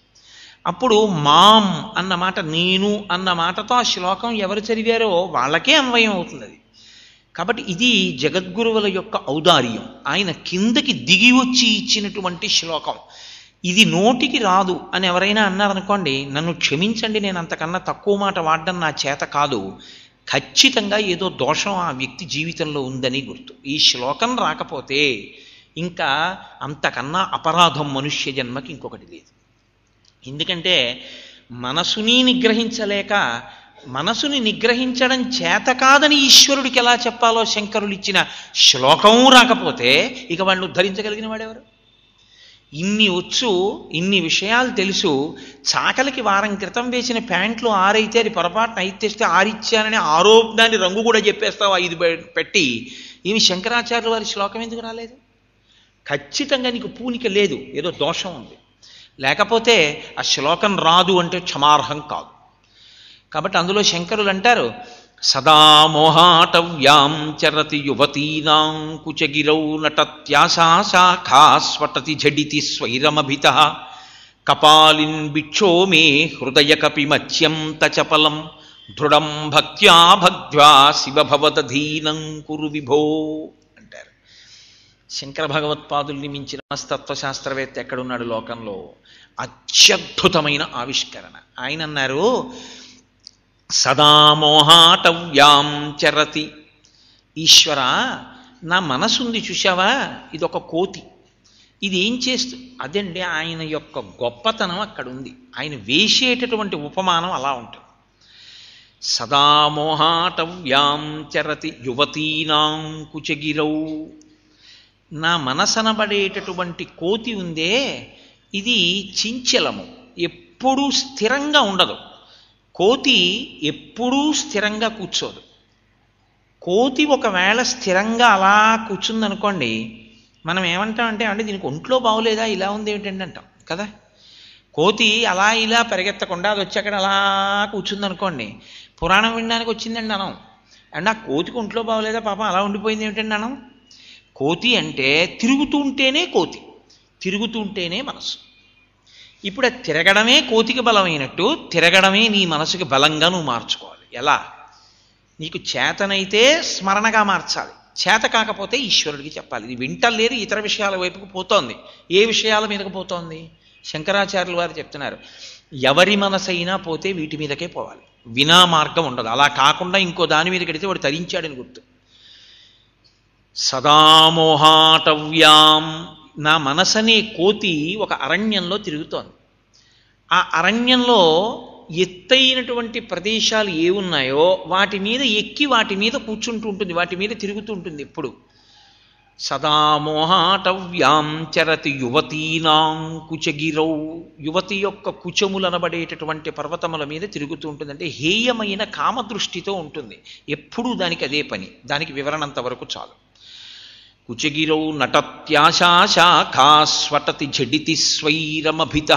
అప్పుడు మాం అన్న మాట, నేను అన్న మాటతో ఆ శ్లోకం ఎవరు చదివారో వాళ్ళకే అన్వయం అవుతుంది అది. కాబట్టి ఇది జగద్గురువుల యొక్క ఔదార్యం. ఆయన కిందకి దిగి వచ్చి ఇచ్చినటువంటి శ్లోకం. ఇది నోటికి రాదు అని ఎవరైనా అన్నారనుకోండి, నన్ను క్షమించండి, నేను అంతకన్నా తక్కువ మాట వాడడం నా చేత కాదు, ఖచ్చితంగా ఏదో దోషం ఆ వ్యక్తి జీవితంలో ఉందని గుర్తు. ఈ శ్లోకం రాకపోతే ఇంకా అంతకన్నా అపరాధం మనుష్య జన్మకి ఇంకొకటి లేదు. ఎందుకంటే మనసుని నిగ్రహించలేక, మనసుని నిగ్రహించడం చేత కాదని ఈశ్వరుడికి ఎలా చెప్పాలో శంకరులు ఇచ్చిన శ్లోకం రాకపోతే ఇక వాడిని ఉద్ధరించగలిగిన వాడెవరు? ఇన్ని విషయాలు తెలుసు, చాకలికి వారం క్రితం వేసిన ప్యాంట్లు ఆరైతే అది పొరపాటున అయితేస్తే ఆరిచ్చానని ఆరోపణాన్ని రంగు కూడా చెప్పేస్తావు 5 పెట్టి. ఏమి శంకరాచార్యుల వారి శ్లోకం ఎందుకు రాలేదు? ఖచ్చితంగా నీకు పూనిక లేదు, ఏదో దోషం ఉంది. లేకపోతే ఆ శ్లోకం రాదు అంటే క్షమార్హం కాదు. కాబట్టి అందులో శంకరులు అంటారు, సదా మోహాటవ్యాం చరతి యువతీనాం కుచగిరౌ నటత్యాశా శాఖాస్వటతి ఝడితి స్వైరమభిత కపాలిన్ బిక్షో మే హృదయ కపిమత్యం తచపలం దృఢం భక్త్యా భక్త్యా శివభవదధీనం కురు విభో అంటారు. శంకర భగవత్పాదుల్ని మించిన మనస్తత్వశాస్త్రవేత్త ఎక్కడున్నాడు లోకంలో? అత్యద్భుతమైన ఆవిష్కరణ. ఆయన అన్నారు, సదా మోహాటవ్యాం చరతి. ఈశ్వర, నా మనసుంది చూశావా, ఇదొక కోతి. ఇది ఏం చేస్తూ, అదండి ఆయన యొక్క గొప్పతనం అక్కడ ఉంది. ఆయన వేసేటటువంటి ఉపమానం అలా ఉంటుంది. సదా మోహాటవ్యాం చరతి యువతీనాం కుచగిరౌ. నా మనసనబడేటటువంటి కోతి ఉందే, ఇది చించలము, ఎప్పుడూ స్థిరంగా ఉండదు. కోతి ఎప్పుడూ స్థిరంగా కూర్చోదు. కోతి ఒకవేళ స్థిరంగా అలా కూర్చుందనుకోండి, మనం ఏమంటామంటే, అంటే దీనికి ఒంట్లో బాగోలేదా, ఇలా ఉంది ఏమిటండి అంటాం కదా. కోతి అలా ఇలా పరిగెత్తకుండా అది వచ్చి అక్కడ అలా కూర్చుందనుకోండి, పురాణం వినడానికి వచ్చిందండి అనం. అండ్ ఆ కోతికి ఒంట్లో బాగోలేదా పాపం అలా ఉండిపోయింది ఏమిటండి అనం. కోతి అంటే తిరుగుతూ ఉంటేనే కోతి, తిరుగుతూ ఉంటేనే మనసు. ఇప్పుడు అది తిరగడమే కోతికి బలమైనట్టు, తిరగడమే నీ మనసుకి బలంగా నువ్వు మార్చుకోవాలి. ఎలా? నీకు చేతనైతే స్మరణగా మార్చాలి, చేత కాకపోతే ఈశ్వరుడికి చెప్పాలి. ఇది వింటలేదు, ఇతర విషయాల వైపుకు పోతోంది. ఏ విషయాల మీదకు పోతోంది? శంకరాచార్యులు వారు చెప్తున్నారు, ఎవరి మనసైనా పోతే వీటి మీదకే పోవాలి, వినా మార్గం ఉండదు. అలా కాకుండా ఇంకో దాని మీద కడితే వాడు తరించాడని గుర్తు. సదామోహాటవ్యాం. నా మనసనే కోతి ఒక అరణ్యంలో తిరుగుతోంది. ఆ అరణ్యంలో ఎత్తైనటువంటి ప్రదేశాలు ఏ ఉన్నాయో వాటి మీద ఎక్కి వాటి మీద కూర్చుంటూ ఉంటుంది, వాటి మీద తిరుగుతూ ఉంటుంది ఎప్పుడు. సదామోహాటవ్యాం చరతి యువతీనాం కుచగిరౌ. యువతి యొక్క కుచములనబడేటటువంటి పర్వతముల మీద తిరుగుతూ ఉంటుంది. అంటే హేయమైన కామదృష్టితో ఉంటుంది ఎప్పుడూ, దానికి అదే పని. దానికి వివరణంత వరకు చాలు. కుచగిరౌ నటత్యాశాఖాస్వటతి జడితి స్వైరమభిత.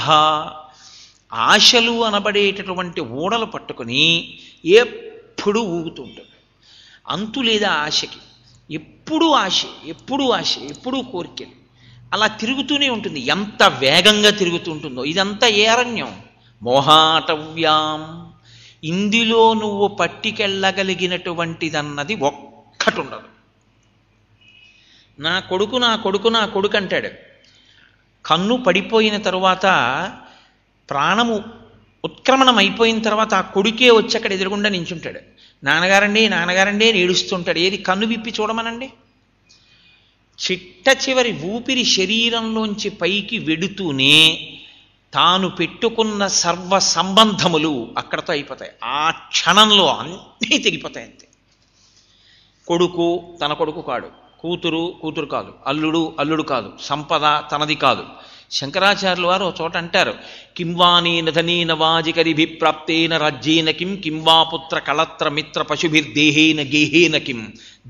ఆశలు అనబడేటటువంటి ఓడలు పట్టుకుని ఎప్పుడూ ఊగుతూ ఉంటుంది. అంతు లేదా ఆశకి, ఎప్పుడూ ఆశ, ఎప్పుడూ ఆశ, ఎప్పుడూ కోరికలు. అలా తిరుగుతూనే ఉంటుంది. ఎంత వేగంగా తిరుగుతూ ఉంటుందో. ఇదంతా ఏ అరణ్యం? మోహాటవ్యాం. ఇందులో నువ్వు పట్టికెళ్ళగలిగినటువంటిదన్నది ఒక్కటి ఉండదు. నా కొడుకు నా కొడుకు నా కొడుకు అంటాడు. కన్ను పడిపోయిన తరువాత, ప్రాణము ఉత్క్రమణం అయిపోయిన తర్వాత ఆ కొడుకే వచ్చి అక్కడ ఎదురుగుండా నించుంటాడు. నాన్నగారండి నాన్నగారండి అని ఏడుస్తుంటాడు. ఏది? కన్ను విప్పి చూడమనండి. చిట్ట చివరి ఊపిరి శరీరంలోంచి పైకి వెడుతూనే తాను పెట్టుకున్న సర్వ సంబంధములు అక్కడతో అయిపోతాయి. ఆ క్షణంలో అన్నీ తెగిపోతాయి అంతే. కొడుకు తన కొడుకు కాడు, కూతురు కూతురు కాదు, అల్లుడు అల్లుడు కాదు, సంపద తనది కాదు. శంకరాచార్యులు వారు ఒక చోట అంటారు, కింవానేన ధనేన వాజికరిభి ప్రాప్తేన రాజ్యేన కిం కింవా పుత్ర కళత్ర మిత్ర పశుభిర్దేహేన గేహేన కిం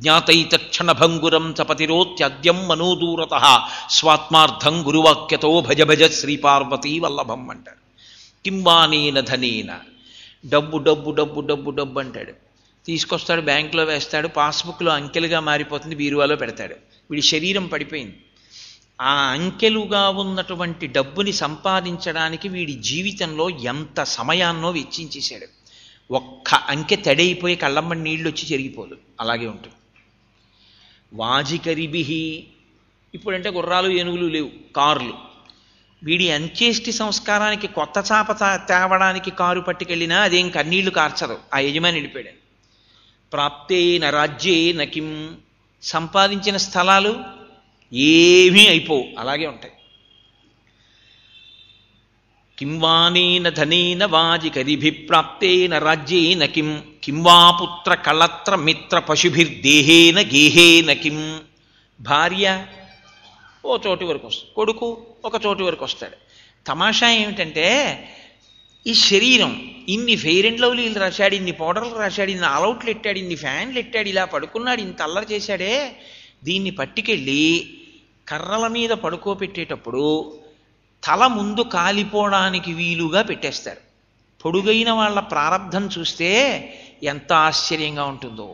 జ్ఞాతైతక్షణ భంగురం చపతిరోత్యద్యం మనోదూరత స్వాత్మార్థం గురువాక్యతో భజ భజ శ్రీపార్వతీ వల్లభం అంటారు. కింవానేన ధనేన, డబ్బు డబ్బు డబ్బు డబ్బు డబ్బు అంటాడు. తీసుకొస్తాడు, బ్యాంకులో వేస్తాడు, పాస్బుక్లో అంకెలుగా మారిపోతుంది, బీరువాలో పెడతాడు. వీడి శరీరం పడిపోయింది. ఆ అంకెలుగా ఉన్నటువంటి డబ్బుని సంపాదించడానికి వీడి జీవితంలో ఎంత సమయాన్నో వెచ్చించేశాడు. ఒక్క అంకె తడైపోయి కళ్ళమ్మని నీళ్ళు వచ్చి చెరిగిపోదు, అలాగే ఉంటుంది. వాజికరిభిహి, ఇప్పుడంటే గుర్రాలు ఏనుగులు లేవు, కార్లు. వీడి అంత్యేష్టి సంస్కారానికి కొత్త చాప తేవడానికి కారు పట్టుకెళ్ళినా అదేం కన్నీళ్లు కార్చదు, ఆ యజమాని వెళ్ళిపోయాడు. ప్రాప్తేన రాజ్యేన కిం, సంపాదించిన స్థలాలు ఏమీ అయిపోవు, అలాగే ఉంటాయి. కింవానేన ధనేన వాజికరిభి ప్రాప్తేన రాజ్యేన కిం కింవా పుత్ర కళత్ర మిత్ర పశుభిర్దేహేన గేహేన కిం. భార్య ఓ చోటి వరకు వస్తుంది, కొడుకు ఒక చోటి వరకు వస్తాడు. తమాషా ఏమిటంటే, ఈ శరీరం ఇన్ని ఫెయిర్ అండ్ లవ్లీలు రాశాడు, ఇన్ని పౌడర్లు రాశాడు, ఇన్ని ఆల్అవుట్లు ఎట్టాడు, ఇన్ని ఫ్యాన్లు ఎట్టాడు, ఇలా పడుకున్నాడు, ఇంత అల్లరి చేశాడే, దీన్ని పట్టుకెళ్ళి కర్రల మీద పడుకోబెట్టేటప్పుడు తల ముందు కాలిపోవడానికి వీలుగా పెట్టేస్తారు. పొడుగైన వాళ్ళ ప్రారంధం చూస్తే ఎంత ఆశ్చర్యంగా ఉంటుందో.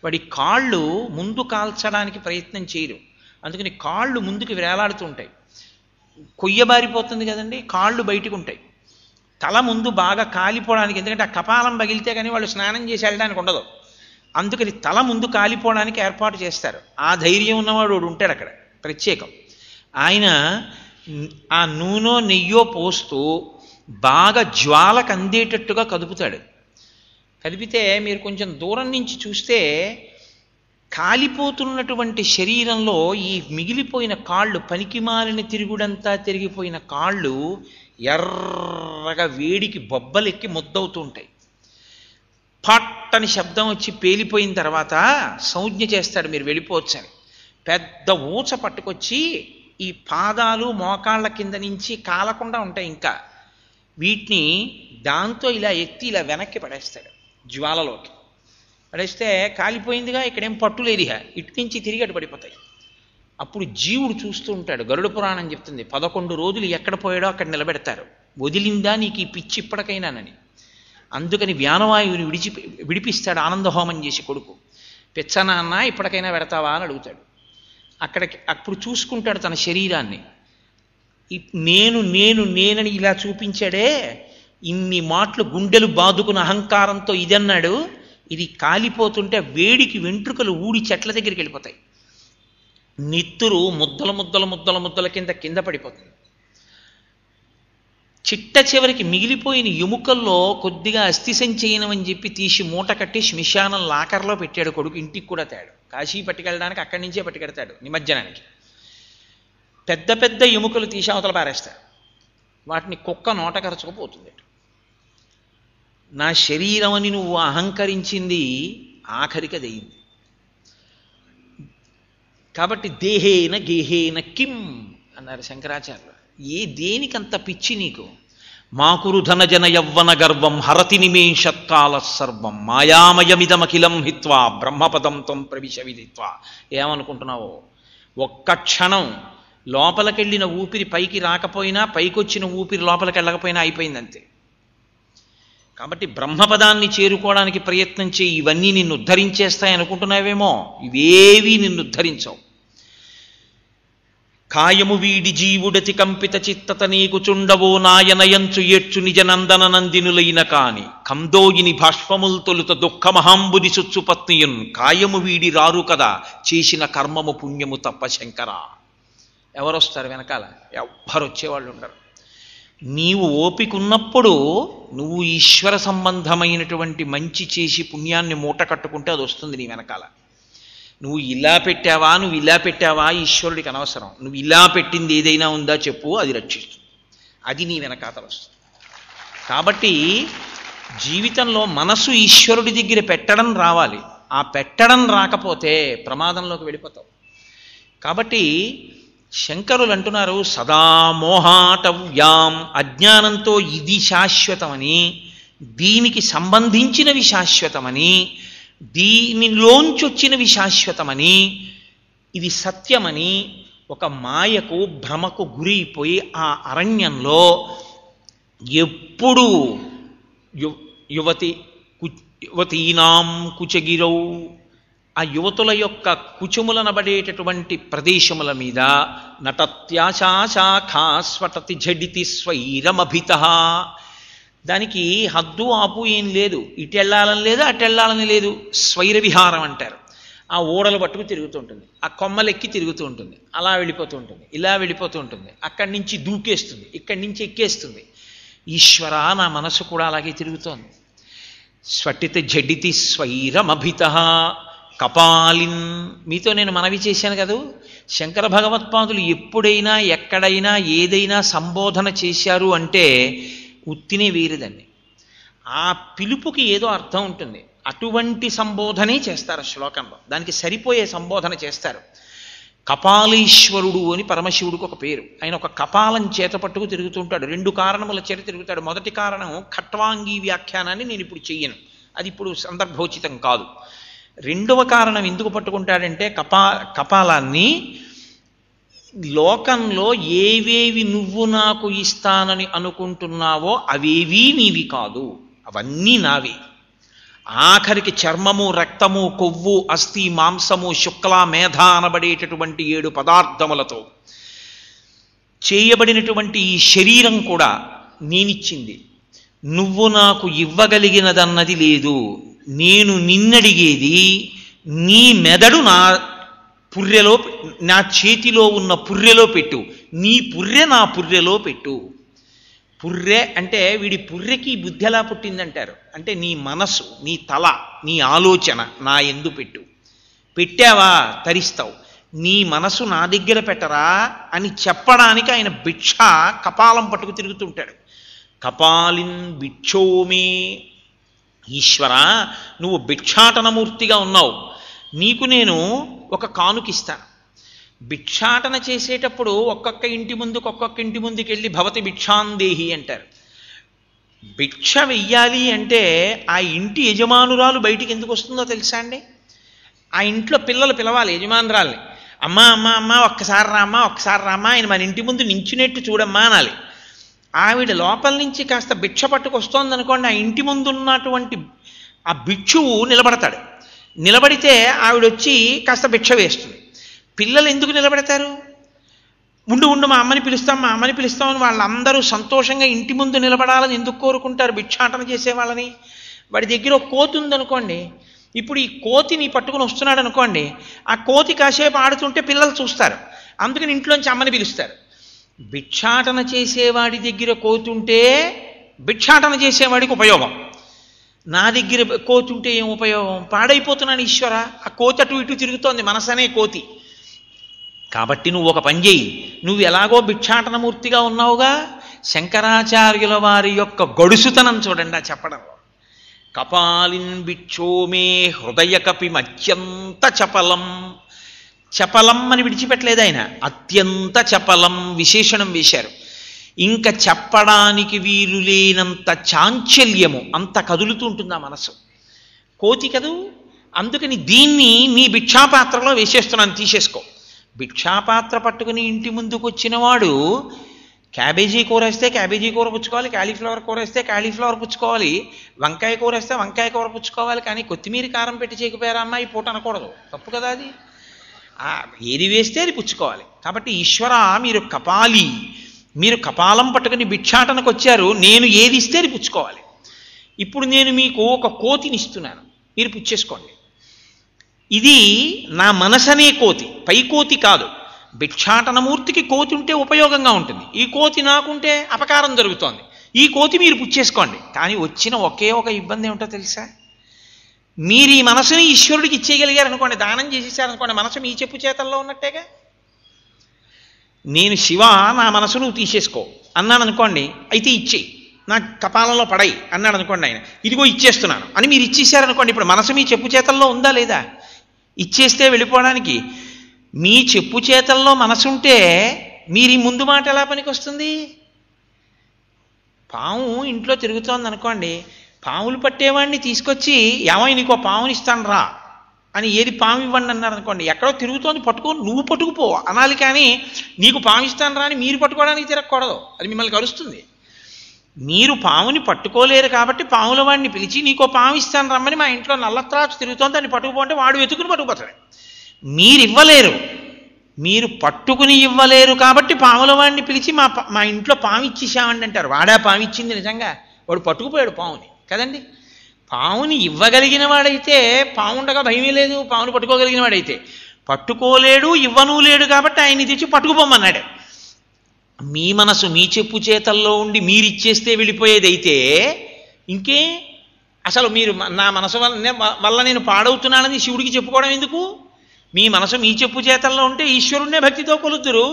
వాడి కాళ్ళు ముందు కాల్చడానికి ప్రయత్నం చేయరు, అందుకని కాళ్ళు ముందుకు వేలాడుతుంటాయి. కొయ్యబారిపోతుంది కదండి, కాళ్ళు బయటకు ఉంటాయి. తల ముందు బాగా కాలిపోవడానికి, ఎందుకంటే ఆ కపాలం పగిలితే కానీ వాళ్ళు స్నానం చేసి వెళ్ళడానికి ఉండదు, అందుకని తల ముందు కాలిపోవడానికి ఏర్పాటు చేస్తారు. ఆ ధైర్యం ఉన్నవాడు ఉంటాడు అక్కడ ప్రత్యేకం. ఆయన ఆ నూనె నెయ్యో పోస్తూ బాగా జ్వాలకు అందేటట్టుగా కదుపుతాడు. కదిపితే మీరు కొంచెం దూరం నుంచి చూస్తే కాలిపోతున్నటువంటి శరీరంలో ఈ మిగిలిపోయిన కాళ్ళు, పనికిమాలిన తిరుగుడంతా తిరిగిపోయిన కాళ్ళు ఎర్రగా వేడికి బొబ్బలెక్కి ముద్దవుతూ ఉంటాయి. పట్టని శబ్దం వచ్చి పేలిపోయిన తర్వాత సంజ్ఞ చేస్తాడు, మీరు వెళ్ళిపోవచ్చని. పెద్ద ఊచ పట్టుకొచ్చి ఈ పాదాలు మోకాళ్ళ కింద నుంచి కాలకుండా ఉంటాయి, ఇంకా వీటిని దాంతో ఇలా ఎత్తి ఇలా వెనక్కి పడేస్తాడు. జ్వాలలోకి పడేస్తే కాలిపోయిందిగా, ఇక్కడేం పట్టులేదిగా, ఇటు నుంచి తిరిగి అటు పడిపోతాయి. అప్పుడు జీవుడు చూస్తూ ఉంటాడు. గరుడ పురాణం చెప్తుంది 11 రోజులు ఎక్కడ పోయాడో అక్కడ నిలబెడతారు. వదిలిందా నీకు ఈ పిచ్చి ఇప్పటికైనానని. అందుకని వ్యానవాయువుని విడిపిస్తాడు ఆనందహోమం చేసి కొడుకు. పెచ్చనాన్న ఇప్పటికైనా పెడతావా అని అడుగుతాడు. అప్పుడు చూసుకుంటాడు తన శరీరాన్ని. నేను నేను నేనని ఇలా చూపించాడే, ఇన్ని మాటలు గుండెలు బాదుకున్న అహంకారంతో ఇదన్నాడు. ఇది కాలిపోతుంటే వేడికి వెంట్రుకలు ఊడి చెట్ల దగ్గరికి వెళ్ళిపోతాయి. నెత్తురు ముద్దల ముద్దల ముద్దల ముద్దల కింద పడిపోతుంది. చిట్ట చివరికి మిగిలిపోయిన ఎముకల్లో కొద్దిగా అస్థి సంచయనం అని చెప్పి తీసి మూట కట్టి శ్మశానం లాకర్లో పెట్టాడు కొడుకు. ఇంటికి కూడా తేడు, కాశీ పట్టుకెళ్ళడానికి అక్కడి నుంచే పట్టుకెడతాడు నిమజ్జనానికి. పెద్ద పెద్ద ఎముకలు తీసి అవతల పారేస్తాడు. వాటిని కుక్క నోట కరచుకుపోతుంది. నా శరీరం అని నువ్వు అహంకరించింది ఆఖరికి అదయింది. కాబట్టి దేహేన గేహేన కిం అన్నారు శంకరాచార్యులు. దేనికంత పిచ్చి నీకు? మాకురు ధనజన యవ్వన గర్వం హరతి నిమేషత్కాల సర్వం మాయామయమిదమఖిలం హిత్వా బ్రహ్మపదం త్వం ప్రవిశ విదిత్వా. ఏమనుకుంటున్నావో, ఒక్క క్షణం లోపలికెళ్ళిన ఊపిరి పైకి రాకపోయినా, పైకొచ్చిన ఊపిరి లోపలికి వెళ్ళకపోయినా అయిపోయిందంతే. కాబట్టి బ్రహ్మపదాన్ని చేరుకోవడానికి ప్రయత్నం చేయి. ఇవన్నీ నిన్ను ఉద్ధరించేస్తాయి అనుకుంటున్నావేమో, ఇవేవీ నిన్ను ఉద్ధరించవు. కాయము వీడి జీవుడతి కంపిత చిత్తత నీకు చుండవో నాయనయంచు ఏడ్చు నిజనందన నందినులైన కాని కందోయిని భాష్పముల్ తొలుత దుఃఖ మహాంబుని సుచ్చుపత్నియున్ కాయము వీడి రారు కదా చేసిన కర్మము పుణ్యము తప్ప శంకరా. ఎవరొస్తారు వెనకాల? ఎవ్వరు వచ్చేవాళ్ళు ఉండరు. నీవు ఓపికున్నప్పుడు నువ్వు ఈశ్వర సంబంధమైనటువంటి మంచి చేసి పుణ్యాన్ని మూట కట్టుకుంటే అది వస్తుంది నీ వెనకాల. నువ్వు ఇలా పెట్టావా, నువ్వు ఇలా పెట్టావా ఈశ్వరుడికి అనవసరం. నువ్వు ఇలా పెట్టింది ఏదైనా ఉందా చెప్పు, అది రక్షిస్తుంది. అది నీ వెనకాతలు వస్తుంది. కాబట్టి జీవితంలో మనసు ఈశ్వరుడి దగ్గర పెట్టడం రావాలి. ఆ పెట్టడం రాకపోతే ప్రమాదంలోకి వెళ్ళిపోతావు. కాబట్టి శంకరులు అంటున్నారు, సదా మోహాటవ్యాం, అజ్ఞానంతో ఇది శాశ్వతమని, దీనికి సంబంధించినవి శాశ్వతమని, దీనిలోంచొచ్చినవి శాశ్వతమని, ఇది సత్యమని ఒక మాయకు భ్రమకు గురైపోయి ఆ అరణ్యంలో ఎప్పుడూ యువతీనాం కుచగిరౌ, ఆ యువతుల యొక్క కుచములనబడేటటువంటి ప్రదేశముల మీద నటత్యాశాఖాస్వటతి జడితి స్వైరమభిత. దానికి హద్దు ఆపు ఏం లేదు, ఇటెళ్ళాలని లేదు అటెళ్ళాలని లేదు. స్వైర విహారం అంటారు. ఆ ఓడలు పట్టుకు తిరుగుతూ ఉంటుంది, ఆ కొమ్మలెక్కి తిరుగుతూ ఉంటుంది, అలా వెళ్ళిపోతూ ఉంటుంది, ఇలా వెళ్ళిపోతూ ఉంటుంది, అక్కడి నుంచి దూకేస్తుంది, ఇక్కడి నుంచి ఎక్కేస్తుంది. ఈశ్వర, నా మనసు కూడా అలాగే తిరుగుతోంది. స్వటిత జడితి స్వైరమభిత కపాలిన్. మీతో నేను మనవి చేశాను కదా, శంకర భగవత్పాదులు ఎప్పుడైనా ఎక్కడైనా ఏదైనా సంబోధన చేశారు అంటే ఉత్తినే వీరిదండి. ఆ పిలుపుకి ఏదో అర్థం ఉంటుంది. అటువంటి సంబోధనే చేస్తారు శ్లోకంలో, దానికి సరిపోయే సంబోధన చేస్తారు. కపాలీశ్వరుడు అని పరమశివుడికి ఒక పేరు. ఆయన ఒక కపాలం చేత పట్టుకు తిరుగుతుంటాడు. 2 కారణముల చేత తిరుగుతాడు. మొదటి కారణం ఖట్వాంగీ వ్యాఖ్యానాన్ని నేను ఇప్పుడు చెయ్యను, అది ఇప్పుడు సందర్భోచితం కాదు. 2వ కారణం ఎందుకు పట్టుకుంటాడంటే, కపాలాన్ని లోకంలో ఏవేవి నువ్వు నాకు ఇస్తానని అనుకుంటున్నావో అవేవీ నీవి కాదు, అవన్నీ నావి. ఆఖరికి చర్మము, రక్తము, కొవ్వు, అస్థి, మాంసము, శుక్ల, మేధ అనబడేటటువంటి 7 పదార్థములతో చేయబడినటువంటి ఈ శరీరం కూడా నేనిచ్చింది. నువ్వు నాకు ఇవ్వగలిగినదన్నది లేదు. నేను నిన్నడిగేది నీ మెదడు నా పుర్రెలో, నా చేతిలో ఉన్న పుర్రెలో పెట్టు, నీ పుర్రె నా పుర్రెలో పెట్టు. పుర్రె అంటే వీడి పుర్రెకి బుద్ధి ఎలా పుట్టిందంటారు అంటే నీ మనసు, నీ తల, నీ ఆలోచన నా యందు పెట్టు. పెట్టావా తరిస్తావు. నీ మనసు నా దగ్గర పెట్టరా అని చెప్పడానికి ఆయన భిక్ష కపాలం పట్టుకు తిరుగుతుంటాడు. కపాలిన్ భిక్షోమే. ఈశ్వర, నువ్వు భిక్షాటనమూర్తిగా ఉన్నావు, నీకు నేను ఒక కానుకిస్తాను. భిక్షాటన చేసేటప్పుడు ఒక్కొక్క ఇంటి ముందుకు వెళ్ళి భవతి భిక్షాందేహి అంటారు. భిక్ష వెయ్యాలి అంటే ఆ ఇంటి యజమానురాలు బయటికి ఎందుకు వస్తుందో తెలుసా అండి? ఆ ఇంట్లో పిల్లలు పిలవాలి యజమానురాల్ని. అమ్మా అమ్మా అమ్మ ఒక్కసారి రామ్మా, ఆయన మన ఇంటి ముందు నించునేట్టు చూడమ్మా అనాలి. ఆవిడ లోపల నుంచి కాస్త భిక్ష పట్టుకొస్తోంది అనుకోండి, ఆ ఇంటి ముందు ఉన్నటువంటి ఆ భిక్షువు నిలబడతాడు. నిలబడితే ఆవిడ వచ్చి కాస్త భిక్ష వేస్తుంది. పిల్లలు ఎందుకు నిలబెడతారు? ఉండు మా అమ్మని పిలుస్తామని వాళ్ళందరూ సంతోషంగా ఇంటి ముందు నిలబడాలని ఎందుకు కోరుకుంటారు? భిక్షాటన చేసే వాళ్ళని. వాడి దగ్గర ఒక కోతి ఉందనుకోండి, ఇప్పుడు ఈ కోతిని పట్టుకుని వస్తున్నాడు అనుకోండి, ఆ కోతి కాసేపు ఆడుతుంటే పిల్లలు చూస్తారు, అందుకని ఇంట్లోంచి అమ్మని పిలుస్తారు. భిక్షాటన చేసేవాడి దగ్గర కోతి ఉంటే భిక్షాటన చేసేవాడికి ఉపయోగం. నా దగ్గర కోతి ఉంటే ఏం ఉపయోగం? పాడైపోతున్నాను ఈశ్వర. ఆ కోతి అటు ఇటు తిరుగుతోంది, మనసనే కోతి. కాబట్టి నువ్వు ఒక పని చేయి. నువ్వు ఎలాగో భిక్షాటనమూర్తిగా ఉన్నావుగా, శంకరాచార్యుల వారి యొక్క గడుసుతనం చూడండి ఆ చెప్పడంలో. కపాలిన్ భిక్షోమే హృదయ కపిమత్యంత చపలం. చపలం అని విడిచిపెట్టలేదు ఆయన, అత్యంత చపలం విశేషణం వేశారు. ఇంకా చెప్పడానికి వీలు లేనంత చాంచల్యము, అంత కదులుతూ ఉంటుంది ఆ మనసు. కోతి కదూ, అందుకని దీన్ని నీ భిక్షాపాత్రలో వేసేస్తున్నాను, తీసేసుకో. భిక్షాపాత్ర పట్టుకుని ఇంటి ముందుకు వచ్చినవాడు క్యాబేజీ కూర వేస్తే క్యాబేజీ కూర పుచ్చుకోవాలి, కాలీఫ్లవర్ కూర వేస్తే కాలీఫ్లవర్ పుచ్చుకోవాలి, వంకాయ కూర వేస్తే వంకాయ కూర పుచ్చుకోవాలి. కానీ కొత్తిమీర కారం పెట్టి చేయకపోయారా అమ్మ ఈ పూట అనకూడదు, తప్పు కదా అది. ఏది వేస్తే అది పుచ్చుకోవాలి. కాబట్టి ఈశ్వర, మీరు కపాలి, మీరు కపాలం పట్టుకుని భిక్షాటనకు వచ్చారు, నేను ఏది ఇస్తే అది పుచ్చుకోవాలి. ఇప్పుడు నేను మీకు ఒక కోతిని ఇస్తున్నాను, మీరు పుచ్చేసుకోండి. ఇది నా మనసనే కోతి, పై కోతి కాదు. భిక్షాటనమూర్తికి కోతి ఉంటే ఉపయోగంగా ఉంటుంది, ఈ కోతి నాకుంటే అపకారం జరుగుతోంది. ఈ కోతి మీరు పుచ్చేసుకోండి. కానీ వచ్చిన ఒకే ఒక ఇబ్బంది ఏమిటో తెలుసా? మీరు ఈ మనసుని ఈశ్వరుడికి ఇచ్చేయగలిగారు అనుకోండి, దానం చేసేసారనుకోండి, మనసు మీ చెప్పు చేతల్లో ఉన్నట్టేగా. నేను శివ, నా మనసు నువ్వు తీసేసుకో అన్నాను అనుకోండి, అయితే ఇచ్చేయి, నా కపాలంలో పడయి అన్నాడు అనుకోండి ఆయన, ఇదిగో ఇచ్చేస్తున్నాను అని మీరు ఇచ్చేసారనుకోండి, ఇప్పుడు మనసు మీ చెప్పు చేతల్లో ఉందా లేదా? ఇచ్చేస్తే వెళ్ళిపోవడానికి. మీ చెప్పు చేతల్లో మనసుంటే మీరు ఈ ముందు మాట ఎలా పనికి వస్తుంది? పాము ఇంట్లో తిరుగుతోంది అనుకోండి, పాములు పట్టేవాడిని తీసుకొచ్చి ఏమై నీకో పాముని ఇస్తాను రా అని, ఏది పాము ఇవ్వండి అన్నారు అనుకోండి, ఎక్కడో తిరుగుతోంది పట్టుకో, నువ్వు పట్టుకుపో అనాలి. కానీ నీకు పాము ఇస్తాను రా అని మీరు పట్టుకోవడానికి తిరగకూడదు, అది మిమ్మల్ని కలుస్తుంది. మీరు పాముని పట్టుకోలేరు కాబట్టి పాముల వాడిని పిలిచి నీకో పాము ఇస్తాను రమ్మని, మా ఇంట్లో నల్లత్రాచు తిరుగుతోంది దాన్ని పట్టుకుపోంటే వాడు వెతుకుని పట్టుకుపోతాడు. మీరు ఇవ్వలేరు, మీరు పట్టుకుని ఇవ్వలేరు కాబట్టి పాముల వాడిని పిలిచి మా ఇంట్లో పాము ఇచ్చేసామండి అంటారు. వాడా పాము ఇచ్చింది నిజంగా, వాడు పట్టుకుపోయాడు పాముని కదండి. పాముని ఇవ్వగలిగిన వాడైతే పాముండగా భయమే లేదు, పాముని పట్టుకోగలిగిన వాడైతే. పట్టుకోలేడు, ఇవ్వను లేడు కాబట్టి ఆయన్ని తెచ్చి పట్టుకుపోమన్నాడు. మీ మనసు మీ చెప్పు చేతల్లో ఉండి మీరిచ్చేస్తే వెళ్ళిపోయేదైతే ఇంకే, అసలు మీరు నా మనసు వల్ల నేను పాడవుతున్నానని శివుడికి చెప్పుకోవడం ఎందుకు? మీ మనసు మీ చెప్పు చేతల్లో ఉంటే ఈశ్వరుణ్ణే భక్తితో కొలుతురు.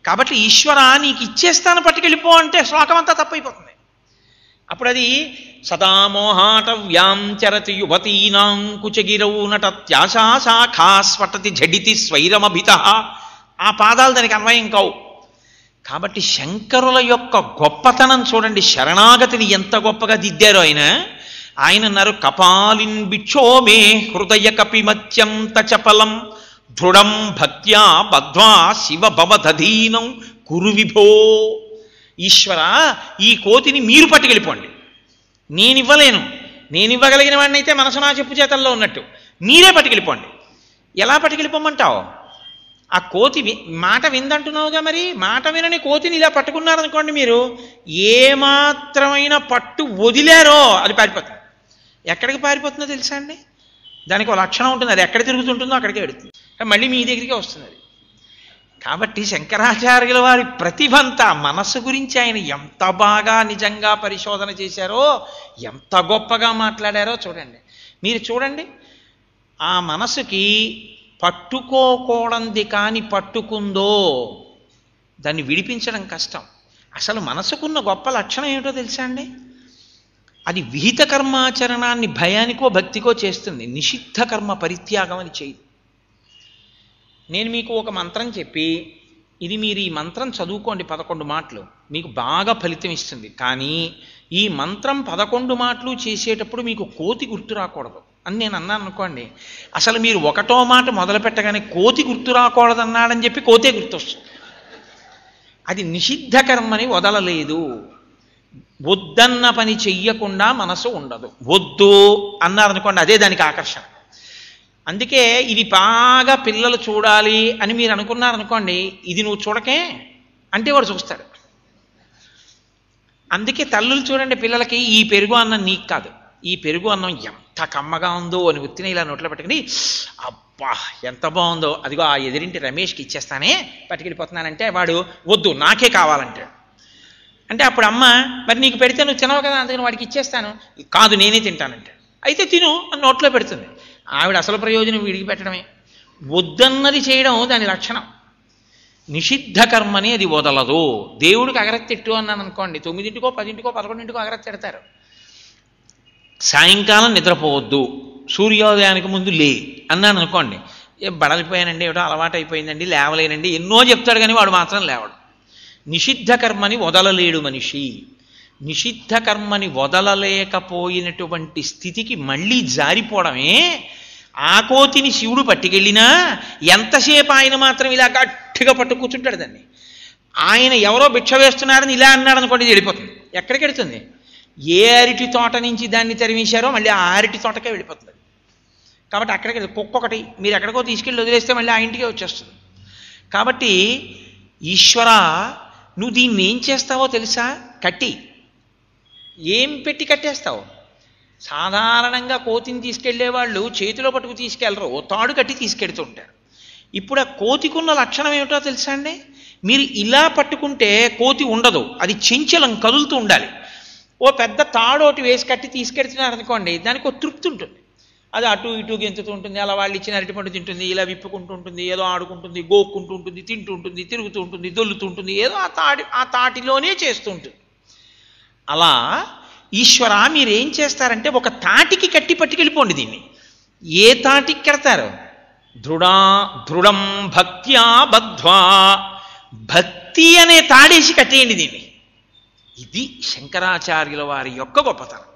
కాబట్టి ఈశ్వర నీకు ఇచ్చేస్తాను పట్టుకెళ్ళిపో అంటే శ్లోకం అంతా తప్పైపోతుంది. అప్పుడు అది సదామోహాటవ్యాం చరతి యువతీనాం కుచగిరౌ నటత్యాశా శాఖా స్ఫటతి ఝడితి స్వైరమభిత, ఆ పాదాలు దానికి అన్వయం కావు. కాబట్టి శంకరుల యొక్క గొప్పతనం చూడండి, శరణాగతిని ఎంత గొప్పగా దిద్దారో ఆయన అన్నారు, కపాలిన్ బిక్షోమే హృదయ కపిమత్యంత చపలం దృఢం భక్త్యా బద్ధ్వా శివ భవదధీనం కురు విభో. ఈశ్వర, ఈ కోతిని మీరు పట్టుకెళ్ళిపోండి, నేను ఇవ్వలేను, నేను ఇవ్వగలిగిన వాడిని అయితే మనసు నా చెప్పు చేతల్లో ఉన్నట్టు, మీరే పట్టుకెళ్ళిపోండి. ఎలా పట్టుకెళ్ళిపోమంటావు? ఆ కోతి మాట విందంటున్నావుగా, మరి మాట వినని కోతిని ఇలా పట్టుకున్నారనుకోండి, మీరు ఏమాత్రమైన పట్టు వదిలారో అది పారిపోతుంది. ఎక్కడికి పారిపోతుందో తెలుసా అండి? దానికి ఒక లక్షణం ఉంటుంది, అది ఎక్కడ తిరుగుతుంటుందో అక్కడికే వెడుతుంది, మళ్ళీ మీ దగ్గరికే వస్తుంది అది. కాబట్టి శంకరాచార్యుల వారి ప్రతిభంతా మనస్సు గురించి ఆయన ఎంత బాగా నిజంగా పరిశోధన చేశారో, ఎంత గొప్పగా మాట్లాడారో చూడండి. మీరు చూడండి, ఆ మనసుకి పట్టుకోకూడంది కాని పట్టుకుందో దాన్ని విడిపించడం కష్టం. అసలు మనసుకున్న గొప్ప లక్షణం ఏమిటో తెలుసా అండి? అది విహిత కర్మాచరణాన్ని భయానికో భక్తికో చేస్తుంది, నిషిద్ధ కర్మ పరిత్యాగం అని చేయదు. నేను మీకు ఒక మంత్రం చెప్పి, ఇది మీరు ఈ మంత్రం చదువుకోండి 11 మాటలు, మీకు బాగా ఫలితం ఇస్తుంది. కానీ ఈ మంత్రం 11 మాటలు చేసేటప్పుడు మీకు కోతి గుర్తు రాకూడదు అని నేను అన్నాను అనుకోండి. అసలు మీరు 1వ మాట మొదలు పెట్టగానే కోతి గుర్తు రాకూడదన్నాడని చెప్పి కోతే గుర్తొస్తుంది. అది నిషిద్ధ కర్మని వదలలేదు. వద్దన్న పని చెయ్యకుండా మనసు ఉండదు. వద్దు అన్నారనుకోండి, అదే దానికి ఆకర్షణ. అందుకే ఇది బాగా పిల్లలు చూడాలి అని మీరు అనుకున్నారనుకోండి, ఇది నువ్వు చూడకే అంటే వాడు చూస్తాడు. అందుకే తల్లులు చూడండి, పిల్లలకి ఈ పెరుగు అన్నం నీకు కాదు, ఈ పెరుగు అన్నం ఎంత కమ్మగా ఉందో అని ఉత్తిన ఇలా నోట్లో పెట్టుకుని, అబ్బా ఎంత బాగుందో, అదిగో ఆ ఎదిరింటి రమేష్కి ఇచ్చేస్తానే పట్టుకెళ్ళిపోతున్నానంటే వాడు వద్దు నాకే కావాలంటాడు. అంటే అప్పుడు అమ్మ, మరి నీకు పెడితే నువ్వు తినవు కదా, అందుకని వాడికి ఇచ్చేస్తాను. కాదు నేనే తింటానంటాడు. అయితే తిను అని నోట్లో పెడుతుంది. ఆవిడ అసలు ప్రయోజనం వీడికి పెట్టడమే. వద్దన్నది చేయడం దాని లక్షణం. నిషిద్ధ కర్మని అది వదలదు. దేవుడికి అగరత్తెట్టు అన్నాను అనుకోండి, 9కో 10కో 11కో అగరత్తెడతారు. సాయంకాలం నిద్రపోవద్దు, సూర్యోదయానికి ముందు లే అన్నాను అనుకోండి, బడలిపోయానండి, ఏమిటో అలవాటు అయిపోయిందండి, లేవలేనండి, ఎన్నో చెప్తాడు కానీ వాడు మాత్రం లేవడు. నిషిద్ధ కర్మని వదలలేడు మనిషి. నిషిద్ధ కర్మని వదలలేకపోయినటువంటి స్థితికి మళ్ళీ జారిపోవడమే. ఆ కోతిని శివుడు పట్టుకెళ్ళినా ఎంతసేపు ఆయన మాత్రం ఇలా గట్టిగా పట్టు కూర్చుంటాడు దాన్ని. ఆయన ఎవరో భిక్ష వేస్తున్నారని ఇలా అన్నాడు అనుకోండి, వెళ్ళిపోతుంది. ఎక్కడికి వెళుతుంది? ఏ అరటి తోట నుంచి దాన్ని తరిమేశారో మళ్ళీ ఆ అరటి తోటకే వెళ్ళిపోతుంది. కాబట్టి అక్కడికి కుక్కొకటి మీరు ఎక్కడికో తీసుకెళ్ళి వదిలేస్తే మళ్ళీ ఆ ఇంటికే వచ్చేస్తుంది. కాబట్టి ఈశ్వర, నువ్వు దీన్ని ఏం చేస్తావో తెలుసా? కట్టి ఏం పెట్టి కట్టేస్తావు? సాధారణంగా కోతిని తీసుకెళ్లే వాళ్ళు చేతిలో పట్టుకు తీసుకెళ్లరు, తాడు కట్టి తీసుకెడుతుంటారు. ఇప్పుడు ఆ కోతికున్న లక్షణం ఏమిటో తెలుసా అండి? మీరు ఇలా పట్టుకుంటే కోతి ఉండదు, అది చెంచలం కదులుతూ ఉండాలి. ఓ పెద్ద తాడోటి వేసి కట్టి తీసుకెడుతున్నారు అనుకోండి, దానికి ఒక తృప్తి ఉంటుంది. అది అటు ఇటు గెంతుతూ ఉంటుంది, అలా వాళ్ళు ఇచ్చిన అరటిపండు తింటుంది, ఇలా విప్పుకుంటూ ఉంటుంది, ఏదో ఆడుకుంటుంది, గోక్కుంటూ ఉంటుంది, తింటూ ఉంటుంది, తిరుగుతూ ఉంటుంది, దొల్లుతూ ఉంటుంది, ఏదో ఆ తాటిలోనే చేస్తూ ఉంటుంది. అలా ఈశ్వర మీరేం చేస్తారంటే ఒక తాటికి కట్టి పట్టుకెళ్ళిపోండి దీన్ని. ఏ తాటికి కడతారు? దృఢం భక్త్యా బద్ధ్వా, భక్తి అనే తాడేసి కట్టేయండి దీన్ని. ఇది శంకరాచార్యుల వారి యొక్క గొప్పతనం.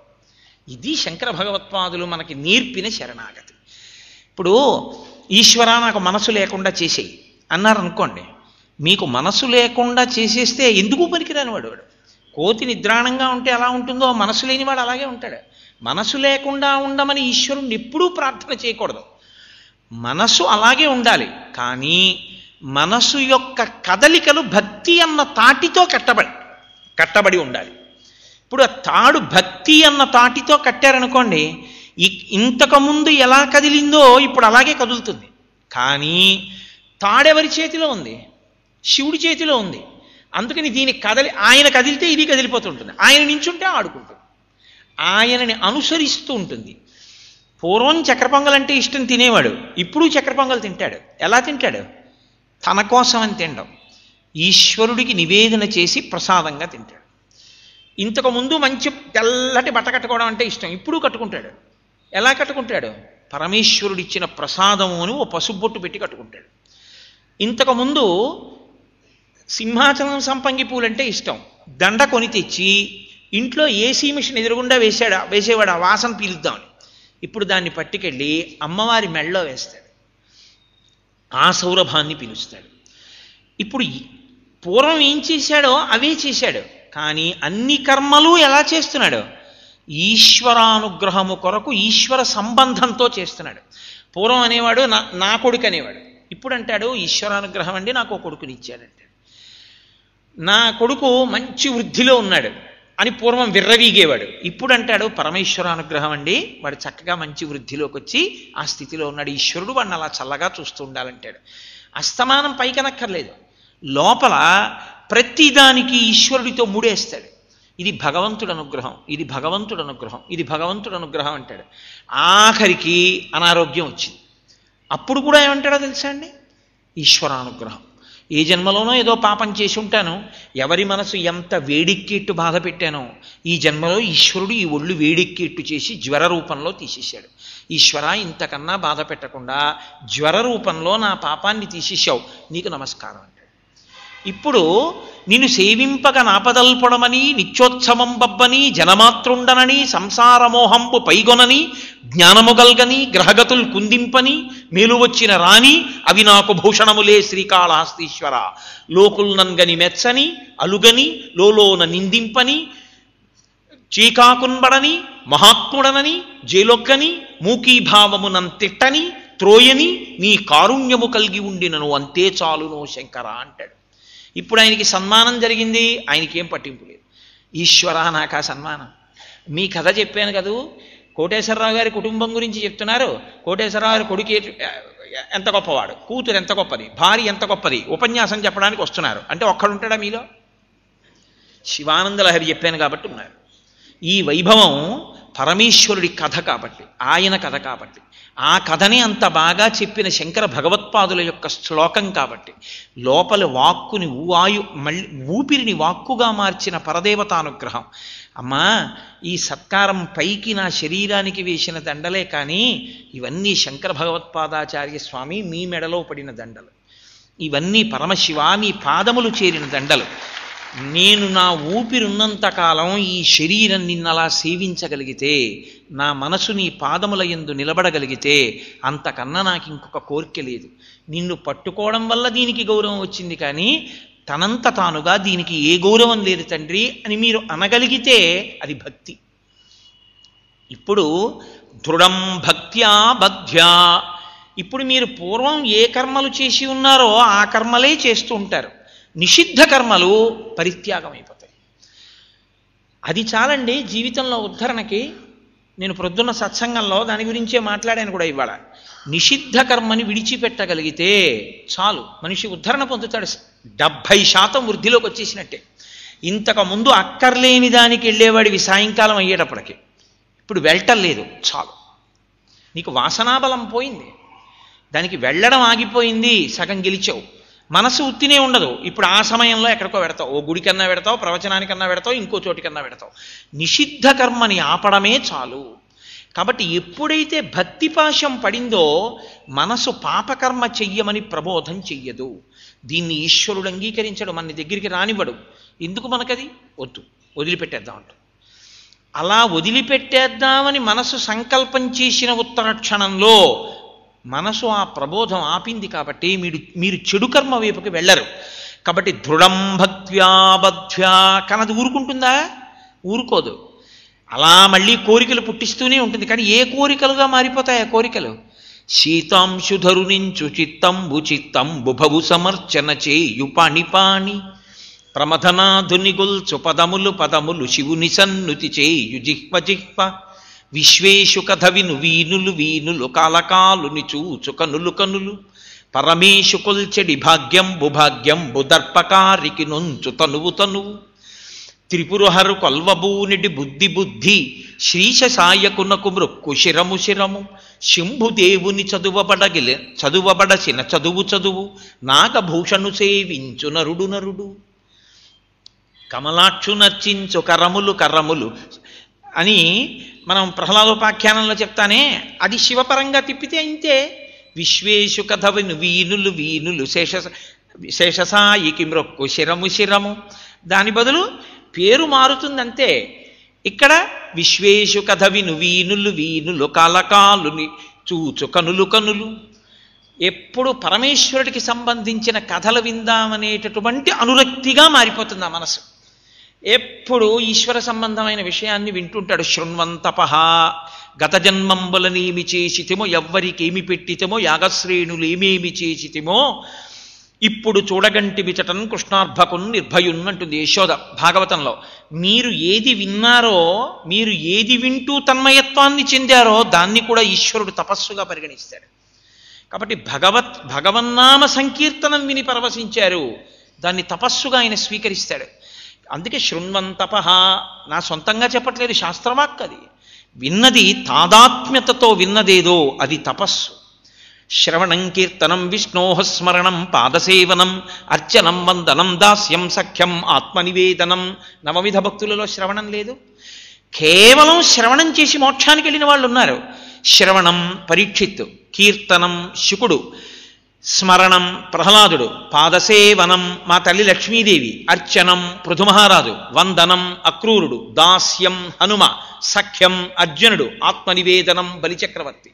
ఇది శంకర భగవత్పాదులు మనకి నేర్పిన శరణాగతి. ఇప్పుడు ఈశ్వర నాకు మనసు లేకుండా చేసేయి అన్నారనుకోండి, మీకు మనసు లేకుండా చేసేస్తే ఎందుకు పనికిరాని వాడు. కోతి నిద్రాణంగా ఉంటే ఎలా ఉంటుందో మనసు లేనివాడు అలాగే ఉంటాడు. మనసు లేకుండా ఉండమని ఈశ్వరుణ్ణి ఎప్పుడూ ప్రార్థన చేయకూడదు. మనసు అలాగే ఉండాలి, కానీ మనసు యొక్క కదలికలు భక్తి అన్న తాటితో కట్టబడి ఉండాలి. ఇప్పుడు ఆ తాడు భక్తి అన్న తాటితో కట్టారనుకోండి, ఇంతకుముందు ఎలా కదిలిందో ఇప్పుడు అలాగే కదులుతుంది. కానీ తాడెవరి చేతిలో ఉంది? శివుడి చేతిలో ఉంది. అందుకని దీన్ని ఆయన కదిలితే ఇది కదిలిపోతుంటుంది, ఆయన నించుంటే ఆడుకుంటుంది, ఆయనని అనుసరిస్తూ ఉంటుంది. పూర్వం చక్కెర పొంగలంటే ఇష్టం తినేవాడు, ఇప్పుడు చక్కెర పొంగల్ తింటాడు. ఎలా తింటాడు? తన కోసం అని తినడం, ఈశ్వరుడికి నివేదన చేసి ప్రసాదంగా తింటాడు. ఇంతకుముందు మంచి తెల్లటి బట్ట కట్టుకోవడం అంటే ఇష్టం, ఇప్పుడు కట్టుకుంటాడు. ఎలా కట్టుకుంటాడు? పరమేశ్వరుడిచ్చిన ప్రసాదము అని ఓ పసుబొట్టు పెట్టి కట్టుకుంటాడు. ఇంతకుముందు సింహాచలం సంపంగి పూలంటే ఇష్టం, దండ కొని తెచ్చి ఇంట్లో ఏసీ మిషన్ ఎదురుగుండా వేసేవాడు ఆ వాసన పీలుద్దామని. ఇప్పుడు దాన్ని పట్టుకెళ్ళి అమ్మవారి మెళ్ళలో వేస్తాడు, ఆ సౌరభాన్ని పిలుస్తాడు. ఇప్పుడు పూర్వం ఏం చేశాడో అవే చేశాడు, కానీ అన్ని కర్మలు ఎలా చేస్తున్నాడు? ఈశ్వరానుగ్రహము కొరకు ఈశ్వర సంబంధంతో చేస్తున్నాడు. పూర్వం అనేవాడు నా కొడుకు అనేవాడు, ఇప్పుడు అంటాడు ఈశ్వరానుగ్రహం అండి నాకు ఒక కొడుకుని ఇచ్చాడంటాడు. నా కొడుకు మంచి వృద్ధిలో ఉన్నాడు అని పూర్వం విర్రవీగేవాడు, ఇప్పుడు అంటాడు పరమేశ్వరానుగ్రహం అండి వాడు చక్కగా మంచి వృద్ధిలోకి వచ్చి ఆ స్థితిలో ఉన్నాడు, ఈశ్వరుడు వాడిని అలా చల్లగా చూస్తూ ఉండాలంటాడు. అస్తమానం పైకనక్కర్లేదు, లోపల ప్రతిదానికి ఈశ్వరుడితో ముడేస్తాడు. ఇది భగవంతుడు అనుగ్రహం, ఇది భగవంతుడు అనుగ్రహం, ఇది భగవంతుడు అనుగ్రహం అంటాడు. ఆఖరికి అనారోగ్యం వచ్చింది, అప్పుడు కూడా ఏమంటాడో తెలుసా అండి? ఈశ్వరానుగ్రహం. ఏ జన్మలోనో ఏదో పాపం చేసి ఉంటాను, ఎవరి మనసు ఎంత వేడెక్కేట్టు బాధ పెట్టానో ఈ జన్మలో ఈశ్వరుడు ఈ ఒళ్ళు వేడెక్కేట్టు చేసి జ్వర రూపంలో తీసేశాడు. ఈశ్వర, ఇంతకన్నా బాధ పెట్టకుండా జ్వర రూపంలో నా పాపాన్ని తీసేశావు, నీకు నమస్కారం అంటాడు. ఇప్పుడు నిన్ను సేవింపక నాపదల్పడమని నిత్యోత్సవం బబ్బని జనమాతృండనని సంసారమోహంపు పైగొనని జ్ఞానముగల్గని గ్రహగతులు కుందింపని మేలు వచ్చిన రాణి అవి నాకు భూషణములే శ్రీకాళహస్తీశ్వర, లోకుల్నంగని మెచ్చని అలుగని లోలోన నిందింపని చీకాకున్బడని మహాత్ముడనని జేలొక్కని మూకీభావమునంతిట్టని త్రోయని నీ కారుణ్యము కలిగి ఉండినను అంతే చాలునో శంకర అంటాడు. ఇప్పుడు ఆయనకి సన్మానం జరిగింది, ఆయనకేం పట్టింపు లేదు. ఈశ్వర, నాకు ఆ సన్మానం. మీ కథ చెప్పాను కదూ, కోటేశ్వరరావు గారి కుటుంబం గురించి చెప్తున్నారు. కోటేశ్వరరావు గారి కొడుకు ఎంత గొప్పవాడు, కూతురు ఎంత గొప్పది, భార్య ఎంత గొప్పది, ఉపన్యాసం చెప్పడానికి వస్తున్నారు అంటే ఒక్కడుంటాడా మీలో? శివానంద లహరి చెప్పాను కాబట్టి ఉన్నారు. ఈ వైభవం పరమేశ్వరుడి కథ కాబట్టి, ఆయన కథ కాబట్టి, ఆ కథని అంత బాగా చెప్పిన శంకర భగవత్పాదుల యొక్క శ్లోకం కాబట్టి, లోపల వాక్కుని మళ్ళీ ఊపిరిని వాక్కుగా మార్చిన పరదేవతానుగ్రహం. అమ్మా, ఈ సత్కారం పైకి నా శరీరానికి వేసిన దండలే కానీ ఇవన్నీ శంకర భగవత్పాదాచార్య స్వామి మీ మెడలో పడిన దండలు, ఇవన్నీ పరమశివ మీ పాదములు చేరిన దండలు. నేను నా ఊపిరున్నంతకాలం ఈ శరీరం నిన్నలా సేవించగలిగితే, నా మనసు నీ పాదముల యందు నిలబడగలిగితే అంతకన్నా నాకు ఇంకొక కోరిక లేదు. నిన్ను పట్టుకోవడం వల్ల దీనికి గౌరవం వచ్చింది కానీ తనంత తానుగా దీనికి ఏ గౌరవం లేదు తండ్రి అని మీరు అనగలిగితే అది భక్తి. ఇప్పుడు దృఢం భక్త్యా బధ్యా, ఇప్పుడు మీరు పూర్వం ఏ కర్మలు చేసి ఉన్నారో ఆ కర్మలే చేస్తూ ఉంటారు. నిషిద్ధ కర్మలు పరిత్యాగం అయిపోతాయి. అది చాలండి జీవితంలో ఉద్ధరణకి. నేను ప్రొద్దున్న సత్సంగంలో దాని గురించే మాట్లాడాను కూడా ఇవాళ. నిషిద్ధ కర్మని విడిచిపెట్టగలిగితే చాలు, మనిషి ఉద్ధరణ పొందుతాడు. 70% వృద్ధిలోకి వచ్చేసినట్టే. ఇంతకుముందు అక్కర్లేని దానికి వెళ్ళేవాడివి సాయంకాలం అయ్యేటప్పటికి, ఇప్పుడు వెళ్ళటం లేదు, చాలు. నీకు వాసనాబలం పోయింది, దానికి వెళ్ళడం ఆగిపోయింది, సగం గెలిచావు. మనసు ఉత్తినే ఉండదు, ఇప్పుడు ఆ సమయంలో ఎక్కడికో పెడతావు, ఓ గుడికన్నా పెడతావు, ప్రవచనానికన్నా పెడతావు, ఇంకో చోటికన్నా పెడతావు. నిషిద్ధ కర్మని ఆపడమే చాలు. కాబట్టి ఎప్పుడైతే భక్తిపాశం పడిందో మనసు పాపకర్మ చెయ్యమని ప్రబోధం చెయ్యదు. దీన్ని ఈశ్వరుడు అంగీకరించడు, మన దగ్గరికి రానివ్వడు. ఎందుకు మనకది వద్దు, వదిలిపెట్టేద్దాం అంటూ. అలా వదిలిపెట్టేద్దామని మనసు సంకల్పం చేసిన ఉత్తర క్షణంలో మనసు ఆ ప్రబోధం ఆపింది కాబట్టి మీరు చెడు కర్మ వైపుకి వెళ్ళరు. కాబట్టి దృఢం భక్త్యా బధ్యా కనది ఊరుకుంటుందా? ఊరుకోదు. అలా మళ్ళీ కోరికలు పుట్టిస్తూనే ఉంటుంది. కానీ ఏ కోరికలుగా మారిపోతాయి ఆ కోరికలు? శీతాంశుధరునించు చిత్తంబు చిత్తంబు భవు సమర్చన చేయు పాణిపాణి ప్రమథనాధుని గొల్చు పదములు పదములు శివుని సన్నుతి చేయు జిహ్వ జిహ్వ విశ్వేషు కథ విను వీనులు వీనులు కాలకాలుని చూచు కనులు కనులు పరమేశు కొల్చెడి భాగ్యంబు భాగ్యంబు దర్పకారికి నొంచు తనువు తనువు త్రిపురహరు కొల్వబూనిడి బుద్ధి బుద్ధి శ్రీశ సాయకునకు మృక్కు శిరము శిరము శంభుదేవుని చదువబడసిన చదువు చదువు నాగభూషణు సేవించు నరుడు నరుడు కమలాక్షు నర్చించు కరములు కరములు అని మనం ప్రహ్లాదోపాఖ్యానంలో చెప్తానే, అది శివపరంగా తిప్పితే ఇంతే. విశ్వేషు కథ విను వీనులు వీనులు శేషసాయికి మ్రొక్కు శిరము శిరము, దాని బదులు పేరు మారుతుందంతే. ఇక్కడ విశ్వేషు కథ విను వీనులు వీనులు కాలకాలుని చూచు కనులు కనులు. ఎప్పుడు పరమేశ్వరుడికి సంబంధించిన కథలు విందామనేటటువంటి అనురక్తిగా మారిపోతుంది ఆ మనసు. ఎప్పుడు ఈశ్వర సంబంధమైన విషయాన్ని వింటుంటాడు. శృణ్వంతపహ గత జన్మంబులనేమి చేసితిమో, ఎవ్వరికేమి పెట్టితమో, యాగశ్రేణులు ఏమేమి చేసితిమో, ఇప్పుడు చూడగంటి విచటన్ కృష్ణార్భకున్ నిర్భయున్ అంటుంది యశోద భాగవతంలో. మీరు ఏది విన్నారో, మీరు ఏది వింటూ తన్మయత్వాన్ని చెందారో దాన్ని కూడా ఈశ్వరుడు తపస్సుగా పరిగణిస్తాడు. కాబట్టి భగవన్నామ సంకీర్తనం విని పరవశించారు. దాన్ని తపస్సుగా ఆయన స్వీకరిస్తాడు. అందుకే శృణ్వంతపః, నా సొంతంగా చెప్పట్లేదు, శాస్త్రవాక్ అది. విన్నది తాదాత్మ్యతతో విన్నదేదో అది తపస్సు. శ్రవణం కీర్తనం విష్ణోః స్మరణం పాదసేవనం అర్చనం వందనం దాస్యం సఖ్యం ఆత్మనివేదనం. నవవిధ భక్తులలో శ్రవణం లేదు. కేవలం శ్రవణం చేసి మోక్షానికి వెళ్ళిన వాళ్ళు ఉన్నారు. శ్రవణం పరీక్షిత్తు, కీర్తనం శుకుడు, స్మరణం ప్రహ్లాదుడు, పాదసేవనం మా తల్లి లక్ష్మీదేవి, అర్చనం పృథుమహారాజు, వందనం అక్రూరుడు, దాస్యం హనుమ, సఖ్యం అర్జునుడు, ఆత్మనివేదనం బలిచక్రవర్తి.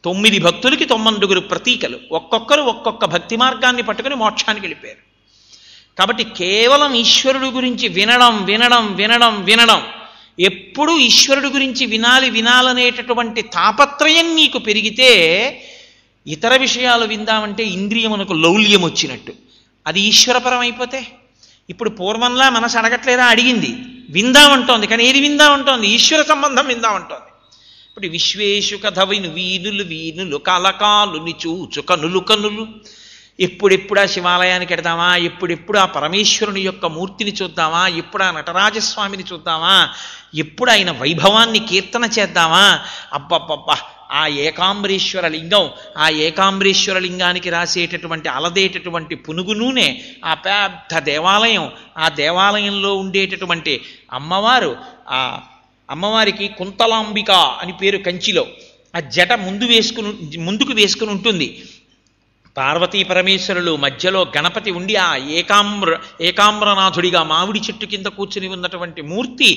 9 భక్తులకి 9 ప్రతీకలు. ఒక్కొక్కరు ఒక్కొక్క భక్తి మార్గాన్ని పట్టుకుని మోక్షానికి వెళ్ళిపోయారు. కాబట్టి కేవలం ఈశ్వరుడు గురించి వినడం వినడం వినడం వినడం, ఎప్పుడూ ఈశ్వరుడు గురించి వినాలనేటటువంటి తాపత్రయం నీకు పెరిగితే ఇతర విషయాలు విందామంటే ఇంద్రియమునకు లౌల్యం వచ్చినట్టు. అది ఈశ్వరపరం అయిపోతే, ఇప్పుడు పూర్వంలా మనసు అడగట్లేదా, అడిగింది, విందామంటోంది. కానీ ఏది విందామంటోంది? ఈశ్వర సంబంధం విందామంటోంది. ఇప్పుడు విశ్వేషు కథ వీనులు కాలకాలుని చూచు కనులు. ఎప్పుడెప్పుడు ఆ శివాలయానికి వెడదామా, ఎప్పుడెప్పుడు ఆ పరమేశ్వరుని యొక్క మూర్తిని చూద్దామా, ఎప్పుడు ఆ నటరాజస్వామిని చూద్దామా, ఎప్పుడు ఆయన వైభవాన్ని కీర్తన చేద్దామా, అబ్బబ్బబ్బా ఆ ఏకాంబరేశ్వర లింగం, ఆ ఏకాంబరేశ్వర లింగానికి రాసేటటువంటి అలదేటటువంటి పునుగు నూనె, ఆ పెద్ద దేవాలయం, ఆ దేవాలయంలో ఉండేటటువంటి అమ్మవారు, ఆ అమ్మవారికి కుంతలాంబిక అని పేరు కంచిలో. ఆ జట ముందుకు వేసుకుని ఉంటుంది. పార్వతీ పరమేశ్వరులు మధ్యలో గణపతి ఉండి ఆ ఏకాంబ్రనాథుడిగా మామిడి చెట్టు కింద కూర్చుని ఉన్నటువంటి మూర్తి.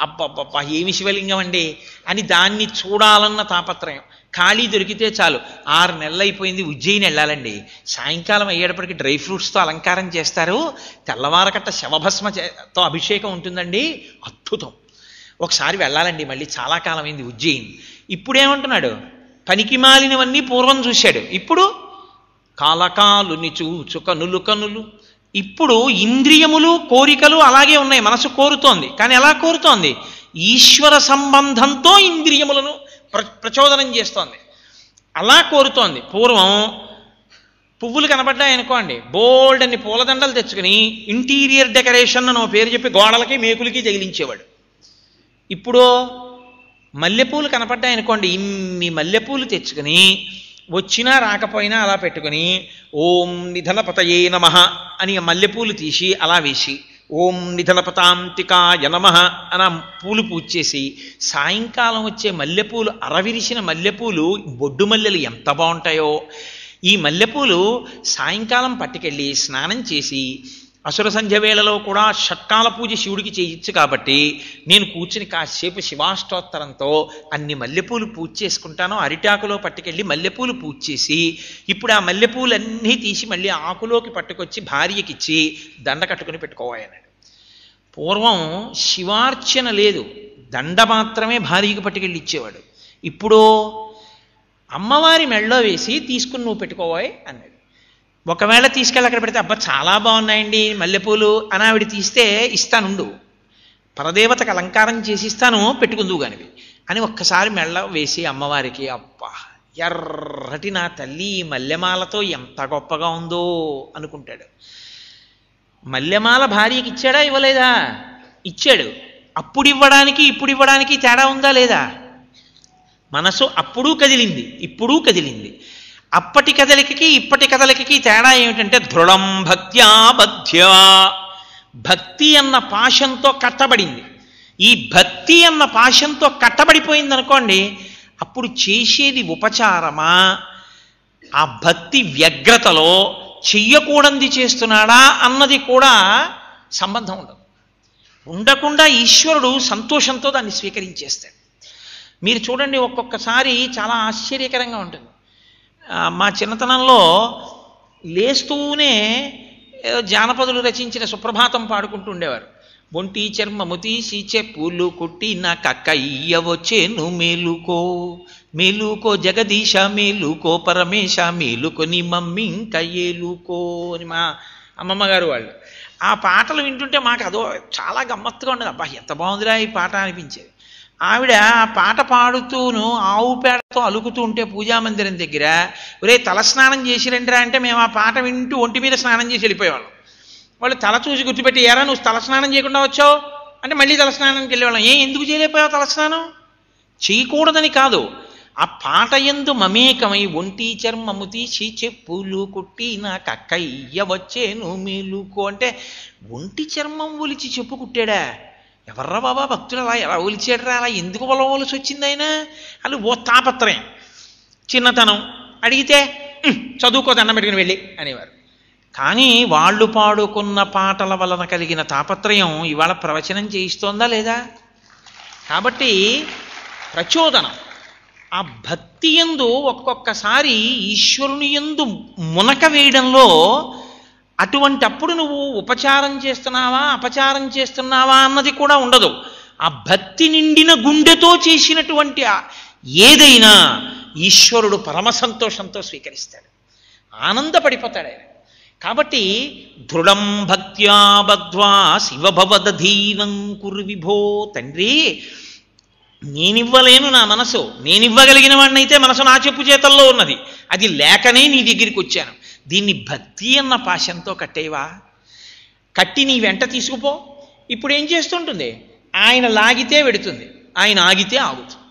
అబ్బబ్బబ్బా ఏమి శివలింగం అండి అని దాన్ని చూడాలన్న తాపత్రయం. ఖాళీ దొరికితే చాలు. 6 నెలలు అయిపోయింది, ఉజ్జయిని వెళ్ళాలండి. సాయంకాలం అయ్యేటప్పటికి డ్రై ఫ్రూట్స్తో అలంకారం చేస్తారు, తెల్లవారకట్ట శవభస్మతో అభిషేకం ఉంటుందండి, అద్భుతం. ఒకసారి వెళ్ళాలండి, మళ్ళీ చాలా కాలం అయింది ఉజ్జయిని. ఇప్పుడేమంటున్నాడు? పనికి మాలినవన్నీ పూర్వం చూశాడు, ఇప్పుడు కాలకాలుని చూచు కనులు. ఇప్పుడు ఇంద్రియములు కోరికలు అలాగే ఉన్నాయి, మనసు కోరుతోంది. కానీ ఎలా కోరుతోంది? ఈశ్వర సంబంధంతో ఇంద్రియములను ప్రచోదనం చేస్తోంది, అలా కోరుతోంది. పూర్వం పువ్వులు కనపడ్డాయనుకోండి, బోల్డ్ అన్ని పూలదండలు తెచ్చుకుని ఇంటీరియర్ డెకరేషన్ అని పేరు చెప్పి గోడలకి మేకులకి తగిలించేవాడు. ఇప్పుడు మల్లెపూలు కనపడ్డాయనుకోండి, ఇన్ని మల్లెపూలు తెచ్చుకుని వచ్చినా రాకపోయినా అలా పెట్టుకుని ఓం నిధనపతయే నమః అని మల్లెపూలు తీసి అలా వేసి ఓం నిధనపతాంతికాయ నమః అని పూలు పూజ చేసి, సాయంకాలం వచ్చే మల్లెపూలు, అరవిరిసిన మల్లెపూలు, బొడ్డు మల్లెలు ఎంత బాగుంటాయో. ఈ మల్లెపూలు సాయంకాలం పట్టుకెళ్ళి స్నానం చేసి, అసుర సంధ్య వేళలో కూడా షట్కాల పూజ శివుడికి చేయొచ్చు కాబట్టి నేను కూర్చుని కాసేపు శివాష్టోత్తరంతో అన్ని మల్లెపూలు పూజ చేసుకుంటాను. అరిటాకులో పట్టుకెళ్ళి మల్లెపూలు పూజ చేసి, ఇప్పుడు ఆ మల్లెపూలన్నీ తీసి మళ్ళీ ఆకులోకి పట్టుకొచ్చి భార్యకిచ్చి దండ కట్టుకుని పెట్టుకోవాలన్నాడు. పూర్వం శివార్చన లేదు, దండ మాత్రమే భార్యకి పట్టుకెళ్ళి ఇచ్చేవాడు. ఇప్పుడు అమ్మవారి మెళ్ళో వేసి తీసుకుని నువ్వు పెట్టుకోవాయి అన్నాడు. ఒకవేళ తీసుకెళ్ళి అక్కడ పెడితే, అబ్బా చాలా బాగున్నాయండి మల్లెపూలు అని ఆవిడ తీస్తే ఇస్తానుండు, పరదేవతకు అలంకారం చేసి ఇస్తాను, పెట్టుకుందువు కానివి అని ఒక్కసారి మెళ్ళ వేసి అమ్మవారికి, అబ్బా ఎర్రటి నా తల్లి మల్లెమాలతో ఎంత గొప్పగా ఉందో అనుకుంటాడు. మల్లెమాల భార్యకి ఇచ్చాడా ఇవ్వలేదా? ఇచ్చాడు. అప్పుడు ఇవ్వడానికి ఇప్పుడు ఇవ్వడానికి తేడా ఉందా లేదా? మనసు అప్పుడూ కదిలింది, ఇప్పుడూ కదిలింది. అప్పటి కదలికకి ఇప్పటి కదలికకి తేడా ఏమిటంటే, దృఢం భక్త్యా బధ్యా, భక్తి అన్న పాశంతో కట్టబడింది. ఈ భక్తి అన్న పాశంతో కట్టబడిపోయింది అనుకోండి, అప్పుడు చేసేది ఉపచారమా, ఆ భక్తి వ్యగ్రతలో చెయ్యకూడంది చేస్తున్నాడా అన్నది కూడా సంబంధం ఉండదు. ఉండకుండా ఈశ్వరుడు సంతోషంతో దాన్ని స్వీకరించేస్తాడు. మీరు చూడండి, ఒక్కొక్కసారి చాలా ఆశ్చర్యకరంగా ఉంటుంది. మా చిన్నతనంలో లేస్తూనే జానపదులు రచించిన సుప్రభాతం పాడుకుంటూ ఉండేవారు. ఒంటి చర్మము తీసి చెప్పులు కుట్టిన కక్కయ్య వచ్చేను మేలుకో, మేలుకో జగదీశ మేలుకో, పరమేశ మేలుకొని మమ్మింక ఏలుకో అని మా అమ్మమ్మ గారు వాళ్ళు. ఆ పాటలు వింటుంటే మాకు అదో చాలా గమ్మత్తుగా ఉండదు. అబ్బా ఎంత బాగుందిరా ఈ పాట అనిపించేది. ఆవిడ ఆ పాట పాడుతూను ఆవు పేడతో అలుకుతూ ఉంటే పూజామందిరం దగ్గర ఒరే తలస్నానం చేసి రండిరా అంటే మేము ఆ పాట వింటూ ఒంటి మీద స్నానం చేసి వెళ్ళిపోయేవాళ్ళం. వాళ్ళు తల చూసి గుర్తుపెట్టి ఎరా నువ్వు తలస్నానం చేయకుండా వచ్చావు అంటే మళ్ళీ తలస్నానానికి వెళ్ళేవాళ్ళం. ఎందుకు చేయలేకపోయావు తలస్నానం? చేయకూడదని కాదు, ఆ పాట యందు మమేకమై ఒంటి చర్మము తీసి చెప్పులు కుట్టి నా కక్కయ్య వచ్చేను మేలుకో అంటే ఒంటి చర్మం ఒలిచి చెప్పు కుట్టాడా? ఎవర్రా బాబా భక్తులు అలా ఎలా ఒలిచాడరా? అలా ఎందుకు ఒలవలసి వచ్చింది ఆయన? అది ఓ తాపత్రయం, చిన్నతనం, అడిగితే చదువుకో దండం పెట్టుకుని వెళ్ళి అనేవారు. కానీ వాళ్ళు పాడుకున్న పాటల వలన కలిగిన తాపత్రయం ఇవాళ ప్రవచనం చేయిస్తోందా లేదా? కాబట్టి ప్రచోదనం, ఆ భక్తి యందు ఒక్కొక్కసారి ఈశ్వరుని యందు మునక వేయడంలో అటువంటప్పుడు నువ్వు ఉపచారం చేస్తున్నావా అపచారం చేస్తున్నావా అన్నది కూడా ఉండదు. ఆ భక్తి నిండిన గుండెతో చేసినటువంటి ఏదైనా ఈశ్వరుడు పరమ సంతోషంతో స్వీకరిస్తాడు, ఆనందపడిపోతాడు ఆయన. కాబట్టి దృఢం భక్త్యా బద్ధ్వా శివభవదధీనం కురు విభో. తండ్రి నేనివ్వలేను నా మనసు, నేనివ్వగలిగిన వాడినైతే మనసు నా చెప్పు చేతల్లో ఉన్నది, అది లేకనే నీ దగ్గరికి వచ్చాను. దీన్ని భక్తి అన్న పాశంతో కట్టేవా? కట్టి నీ వెంట తీసుకుపో. ఇప్పుడు ఏం చేస్తుంటుంది? ఆయన లాగితే వెడుతుంది, ఆయన ఆగితే ఆగుతుంది,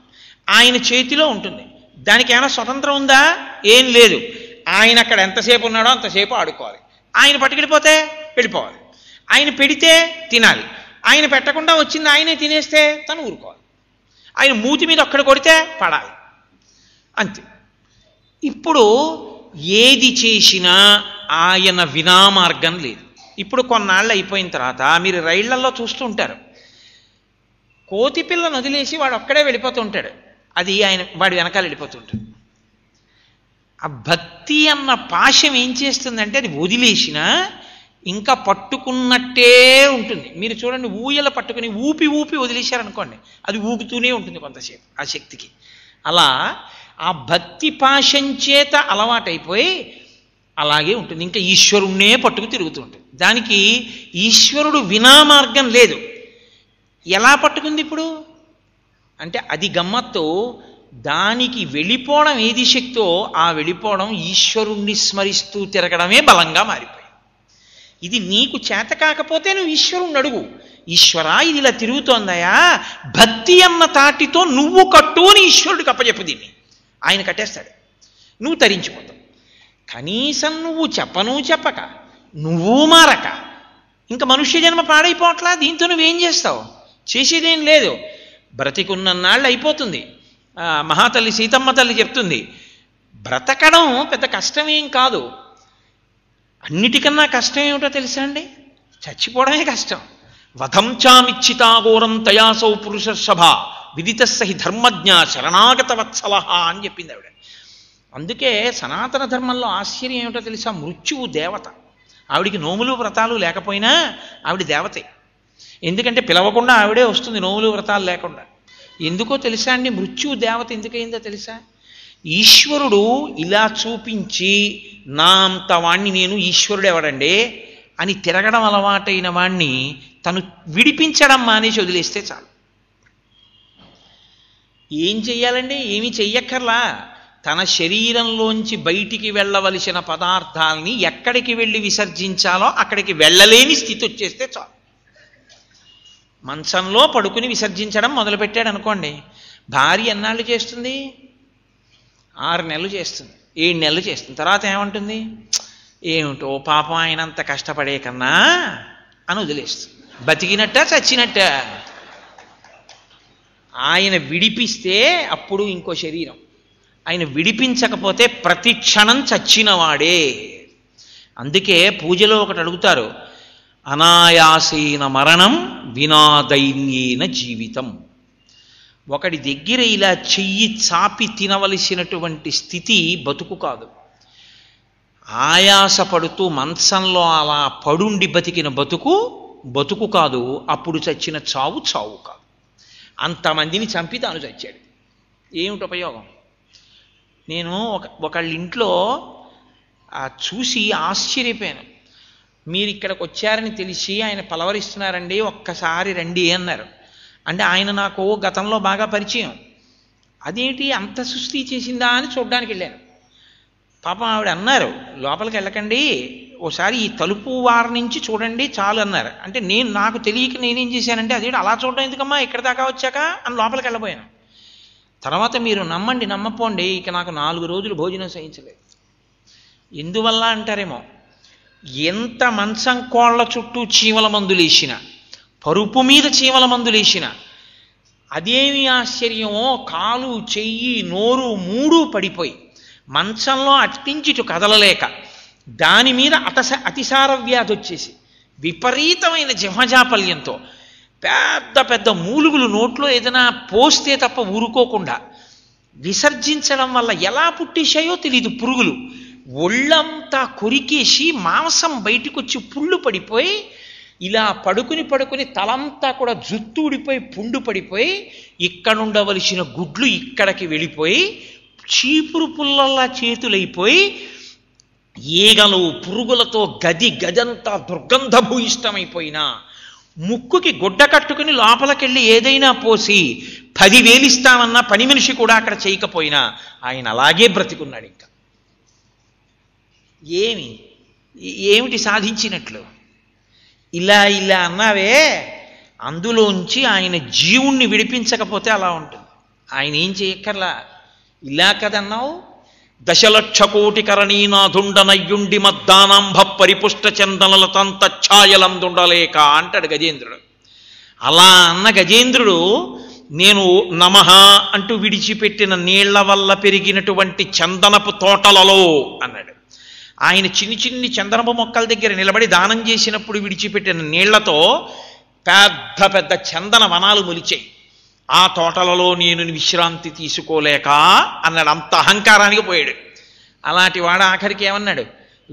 ఆయన చేతిలో ఉంటుంది. దానికి ఏమైనా స్వతంత్రం ఉందా? ఏం లేదు. ఆయన అక్కడ ఎంతసేపు ఉన్నాడో అంతసేపు ఆడుకోవాలి. ఆయన పట్టుకెళ్ళిపోతే వెళ్ళిపోవాలి. ఆయన పెడితే తినాలి. ఆయన పెట్టకుండా వచ్చింది ఆయనే తినేస్తే తను ఊరుకోవాలి. ఆయన మూతి మీద ఒక్కడ కొడితే పడాలి, అంతే. ఇప్పుడు ఏది చేసినా ఆయన వినామార్గం లేదు. ఇప్పుడు కొన్నాళ్ళు అయిపోయిన తర్వాత మీరు రైళ్లలో చూస్తూ ఉంటారు, కోతి పిల్లను వదిలేసి వాడు ఒక్కడే వెళ్ళిపోతూ ఉంటాడు, అది ఆయన వాడి వెనకాల వెళ్ళిపోతుంటాడు. ఆ భక్తి అన్న పాశం ఏం చేస్తుందంటే అది వదిలేసినా ఇంకా పట్టుకున్నట్టే ఉంటుంది. మీరు చూడండి, ఊయల పట్టుకుని ఊపి ఊపి వదిలేశారనుకోండి, అది ఊగుతూనే ఉంటుంది కొంతసేపు ఆ శక్తికి. అలా ఆ భక్తి పాశం చేత అలవాటైపోయి అలాగే ఉంటుంది, ఇంకా ఈశ్వరుణ్ణే పట్టుకు తిరుగుతూ ఉంటుంది. దానికి ఈశ్వరుడు వినా మార్గం లేదు. ఎలా పట్టుకుంది ఇప్పుడు అంటే అది గమ్మత్తు. దానికి వెళ్ళిపోవడం ఏది శక్తో ఆ వెళ్ళిపోవడం ఈశ్వరుణ్ణి స్మరిస్తూ తిరగడమే బలంగా మారిపోయింది. ఇది నీకు చేత కాకపోతే నువ్వు ఈశ్వరుణ్ణి అడుగు, ఈశ్వరా ఇది ఇలా తిరుగుతోందయా, భక్తి అన్న తాటితో నువ్వు కట్టు అని ఈశ్వరుడికి అప్పచెప్పు. దీన్ని ఆయన కట్టేస్తాడు, నువ్వు తరించిపోతావు. కనీసం నువ్వు చెప్పక నువ్వు మారక ఇంకా మనుష్య జన్మ పాడైపోవట్లా. దీంతో నువ్వేం చేస్తావు? చేసేదేం లేదు. బ్రతికున్నన్నాళ్ళు అయిపోతుంది. మహాతల్లి సీతమ్మ తల్లి చెప్తుంది, బ్రతకడం పెద్ద కష్టమేం కాదు. అన్నిటికన్నా కష్టం ఏమిటో తెలుసా అండి? చచ్చిపోవడమే కష్టం. వధం చామిచ్చితాఘోరం తయాసౌ పురుషర్షభ విదితస్సహి ధర్మజ్ఞ శరణాగత వత్సల అని చెప్పింది ఆవిడ. అందుకే సనాతన ధర్మంలో ఆశ్చర్యం ఏమిటో తెలుసా? మృత్యువు దేవత. ఆవిడికి నోములు వ్రతాలు లేకపోయినా ఆవిడ దేవతే. ఎందుకంటే పిలవకుండా ఆవిడే వస్తుంది నోములు వ్రతాలు లేకుండా. ఎందుకో తెలుసా అండి? మృత్యువు దేవత ఎందుకయిందో తెలుసా? ఈశ్వరుడు ఇలా చూపించి నా అంత వాణ్ణి నేను, ఈశ్వరుడు ఎవడండి అని తిరగడం అలవాటైన వాణ్ణి తను విడిపించడం మానేసి వదిలేస్తే చాలు. ఏం చెయ్యాలండి? ఏమీ చెయ్యక్కర్లా. తన శరీరంలోంచి బయటికి వెళ్ళవలసిన పదార్థాలని ఎక్కడికి వెళ్ళి విసర్జించాలో అక్కడికి వెళ్ళలేని స్థితి వచ్చేస్తే చాలు. మంచంలో పడుకుని విసర్జించడం మొదలుపెట్టాడు అనుకోండి, భార్య ఎన్నాళ్ళు చేస్తుంది? 6 నెలలు చేస్తుంది, 7 నెలలు చేస్తుంది. తర్వాత ఏమంటుంది? ఏమిటో పాపం ఆయన అంత కష్టపడే కన్నా అని వదిలేస్తుంది. బతికినట్ట చచ్చినట్ట? ఆయన విడిపిస్తే అప్పుడు ఇంకో శరీరం, ఆయన విడిపించకపోతే ప్రతి క్షణం చచ్చినవాడే. అందుకే పూజలో ఒకటి అడుగుతారు, అనాయాసేన మరణం వినాదైన్యేన జీవితం. ఒకడి దగ్గర ఇలా చెయ్యి చాపి తినవలసినటువంటి స్థితి బతుకు కాదు. ఆయాసపడుతూ మంచంలో అలా పడుండి బతికిన బతుకు కాదు. అప్పుడు చచ్చిన చావు కాదు. అంతమందిని చంపి తాను చచ్చాడు. ఏమిటి ఉపయోగం? నేను ఒకళ్ళ ఇంట్లో చూసి ఆశ్చర్యపోయాను. మీరు ఇక్కడికి వచ్చారని తెలిసి ఆయన పలవరిస్తున్నారండి, ఒక్కసారి రండి అన్నారు. అంటే ఆయన నాకు గతంలో బాగా పరిచయం. అదేంటి అంత సృష్టి చేసిందా అని చూడ్డానికి వెళ్ళాను. పాపం ఆవిడ అన్నారు, లోపలికి వెళ్ళకండి, ఓసారి ఈ తలుపు వారి నుంచి చూడండి చాలు అన్నారు. అంటే నాకు తెలియక నేనేం చేశానంటే, అదేంటి అలా చూడడం ఎందుకమ్మా ఇక్కడ దాకా వచ్చాక అని లోపలికి వెళ్ళబోయాను. తర్వాత మీరు నమ్మండి నమ్మపోండి, ఇక నాకు 4 రోజులు భోజనం సహించలేదు. ఎందువల్ల అంటారేమో, ఎంత మంచం కోళ్ల చుట్టూ చీమల మందులేసిన, పరుపు మీద చీమల మందులేసిన, అదేమి ఆశ్చర్యమో కాలు చెయ్యి నోరు 3 పడిపోయి మంచంలో అట్టించిటు కదలలేక, దాని మీద అతిసార వ్యాధి వచ్చేసి విపరీతమైన జిహ్వజాపల్యంతో పెద్ద పెద్ద మూలుగులు నోట్లో ఏదైనా పోస్తే తప్ప ఊరుకోకుండా విసర్జించడం వల్ల ఎలా పుట్టేశాయో తెలియదు పురుగులు. ఒళ్ళంతా కొరికేసి మాంసం బయటకు వచ్చి పుళ్ళు పడిపోయి, ఇలా పడుకుని తలంతా కూడా జుత్తు ఊడిపోయి పుండు పడిపోయి, ఇక్కడుండవలసిన గుడ్లు ఇక్కడికి వెళ్ళిపోయి చీపురు పుల్లల్లా చేతులైపోయి, ఈగలు పురుగులతో గదంతా దుర్గంధభూయిష్టమైపోయినా ముక్కుకి గుడ్డ కట్టుకుని లోపలికెళ్ళి ఏదైనా పోసి 10,000 ఇస్తామన్నా పని మనిషి కూడా అక్కడ చేయకపోయినా ఆయన అలాగే బ్రతికున్నాడు. ఇంకా ఏమిటి సాధించినట్లు? ఇలా అన్నావే, అందులోంచి ఆయన జీవుణ్ణి విడిపించకపోతే అలా ఉంటుంది. ఆయన ఏం చేయక్కర్లా. ఇలా కదన్నావు, 10,00,000,000 కరణీనాథుండనయ్యుండి మద్దానాంభ పరిపుష్ట చందనల తంత ఛాయలందుండలేక అంటాడు గజేంద్రుడు. అలా అన్న గజేంద్రుడు, నేను నమః అంటూ విడిచిపెట్టిన నీళ్ల వల్ల పెరిగినటువంటి చందనపు తోటలలో అన్నాడు. ఆయన చిన్ని చందనపు మొక్కల దగ్గర నిలబడి దానం చేసినప్పుడు విడిచిపెట్టిన నీళ్లతో పెద్ద పెద్ద చందన వనాలు మొలిచాయి. ఆ తోటలలో నేను విశ్రాంతి తీసుకోలేక అన్నాడు. అంత అహంకారానికి పోయాడు. అలాంటి వాడు ఆఖరికి ఏమన్నాడు,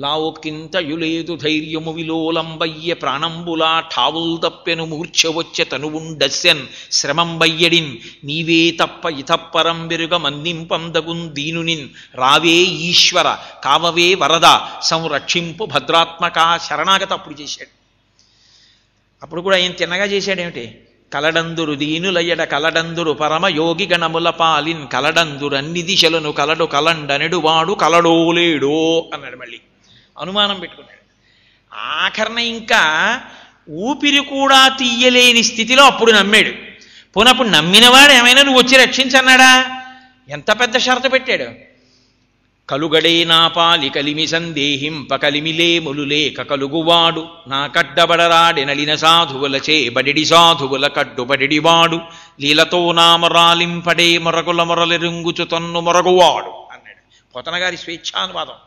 లావుకింతయులేదు ధైర్యము విలోలంబయ్య ప్రాణంబులా ఠావుల్ తప్పెను మూర్ఛ వచ్చె తనువుండస్యన్ శ్రమంబయ్యడిన్ నీవే తప్ప ఇతప్పరం వెరుగ మందింపందగున్ దీనునిన్ రావే ఈశ్వర కావవే వరద సంరక్షింపు భద్రాత్మక శరణాగత అప్పుడు చేశాడు. అప్పుడు కూడా ఆయన తిన్నగా చేశాడేమిటి, కలడందురు దీనులయ్యడ కలడందురు పరమయోగి గణముల పాలిన్ కలడందురు అన్ని దిశలను కలడు కలండనెడు వాడు కలడోలేడో అన్నాడు. మళ్ళీ అనుమానం పెట్టుకున్నాడు. ఆఖరణ ఇంకా ఊపిరి కూడా తీయలేని స్థితిలో అప్పుడు నమ్మాడు. పోనప్పుడు నమ్మినవాడు ఏమైనా నువ్వు వచ్చి రక్షించన్నాడా? ఎంత పెద్ద షరతు పెట్టాడు. కలుగడే నా పాలి కలిమి సందేహింప కలిమిలే ములులేక కలుగువాడు నా కడ్డబడరాడి నలిన సాధువులచే బడిడి సాధువుల కడ్డుబడివాడు లీలతో నామరాలింపడే మొరగుల మొరలెరుంగుచు తన్ను మొరగువాడు అన్నాడు. పోతనగారి స్వేచ్ఛానువాదం.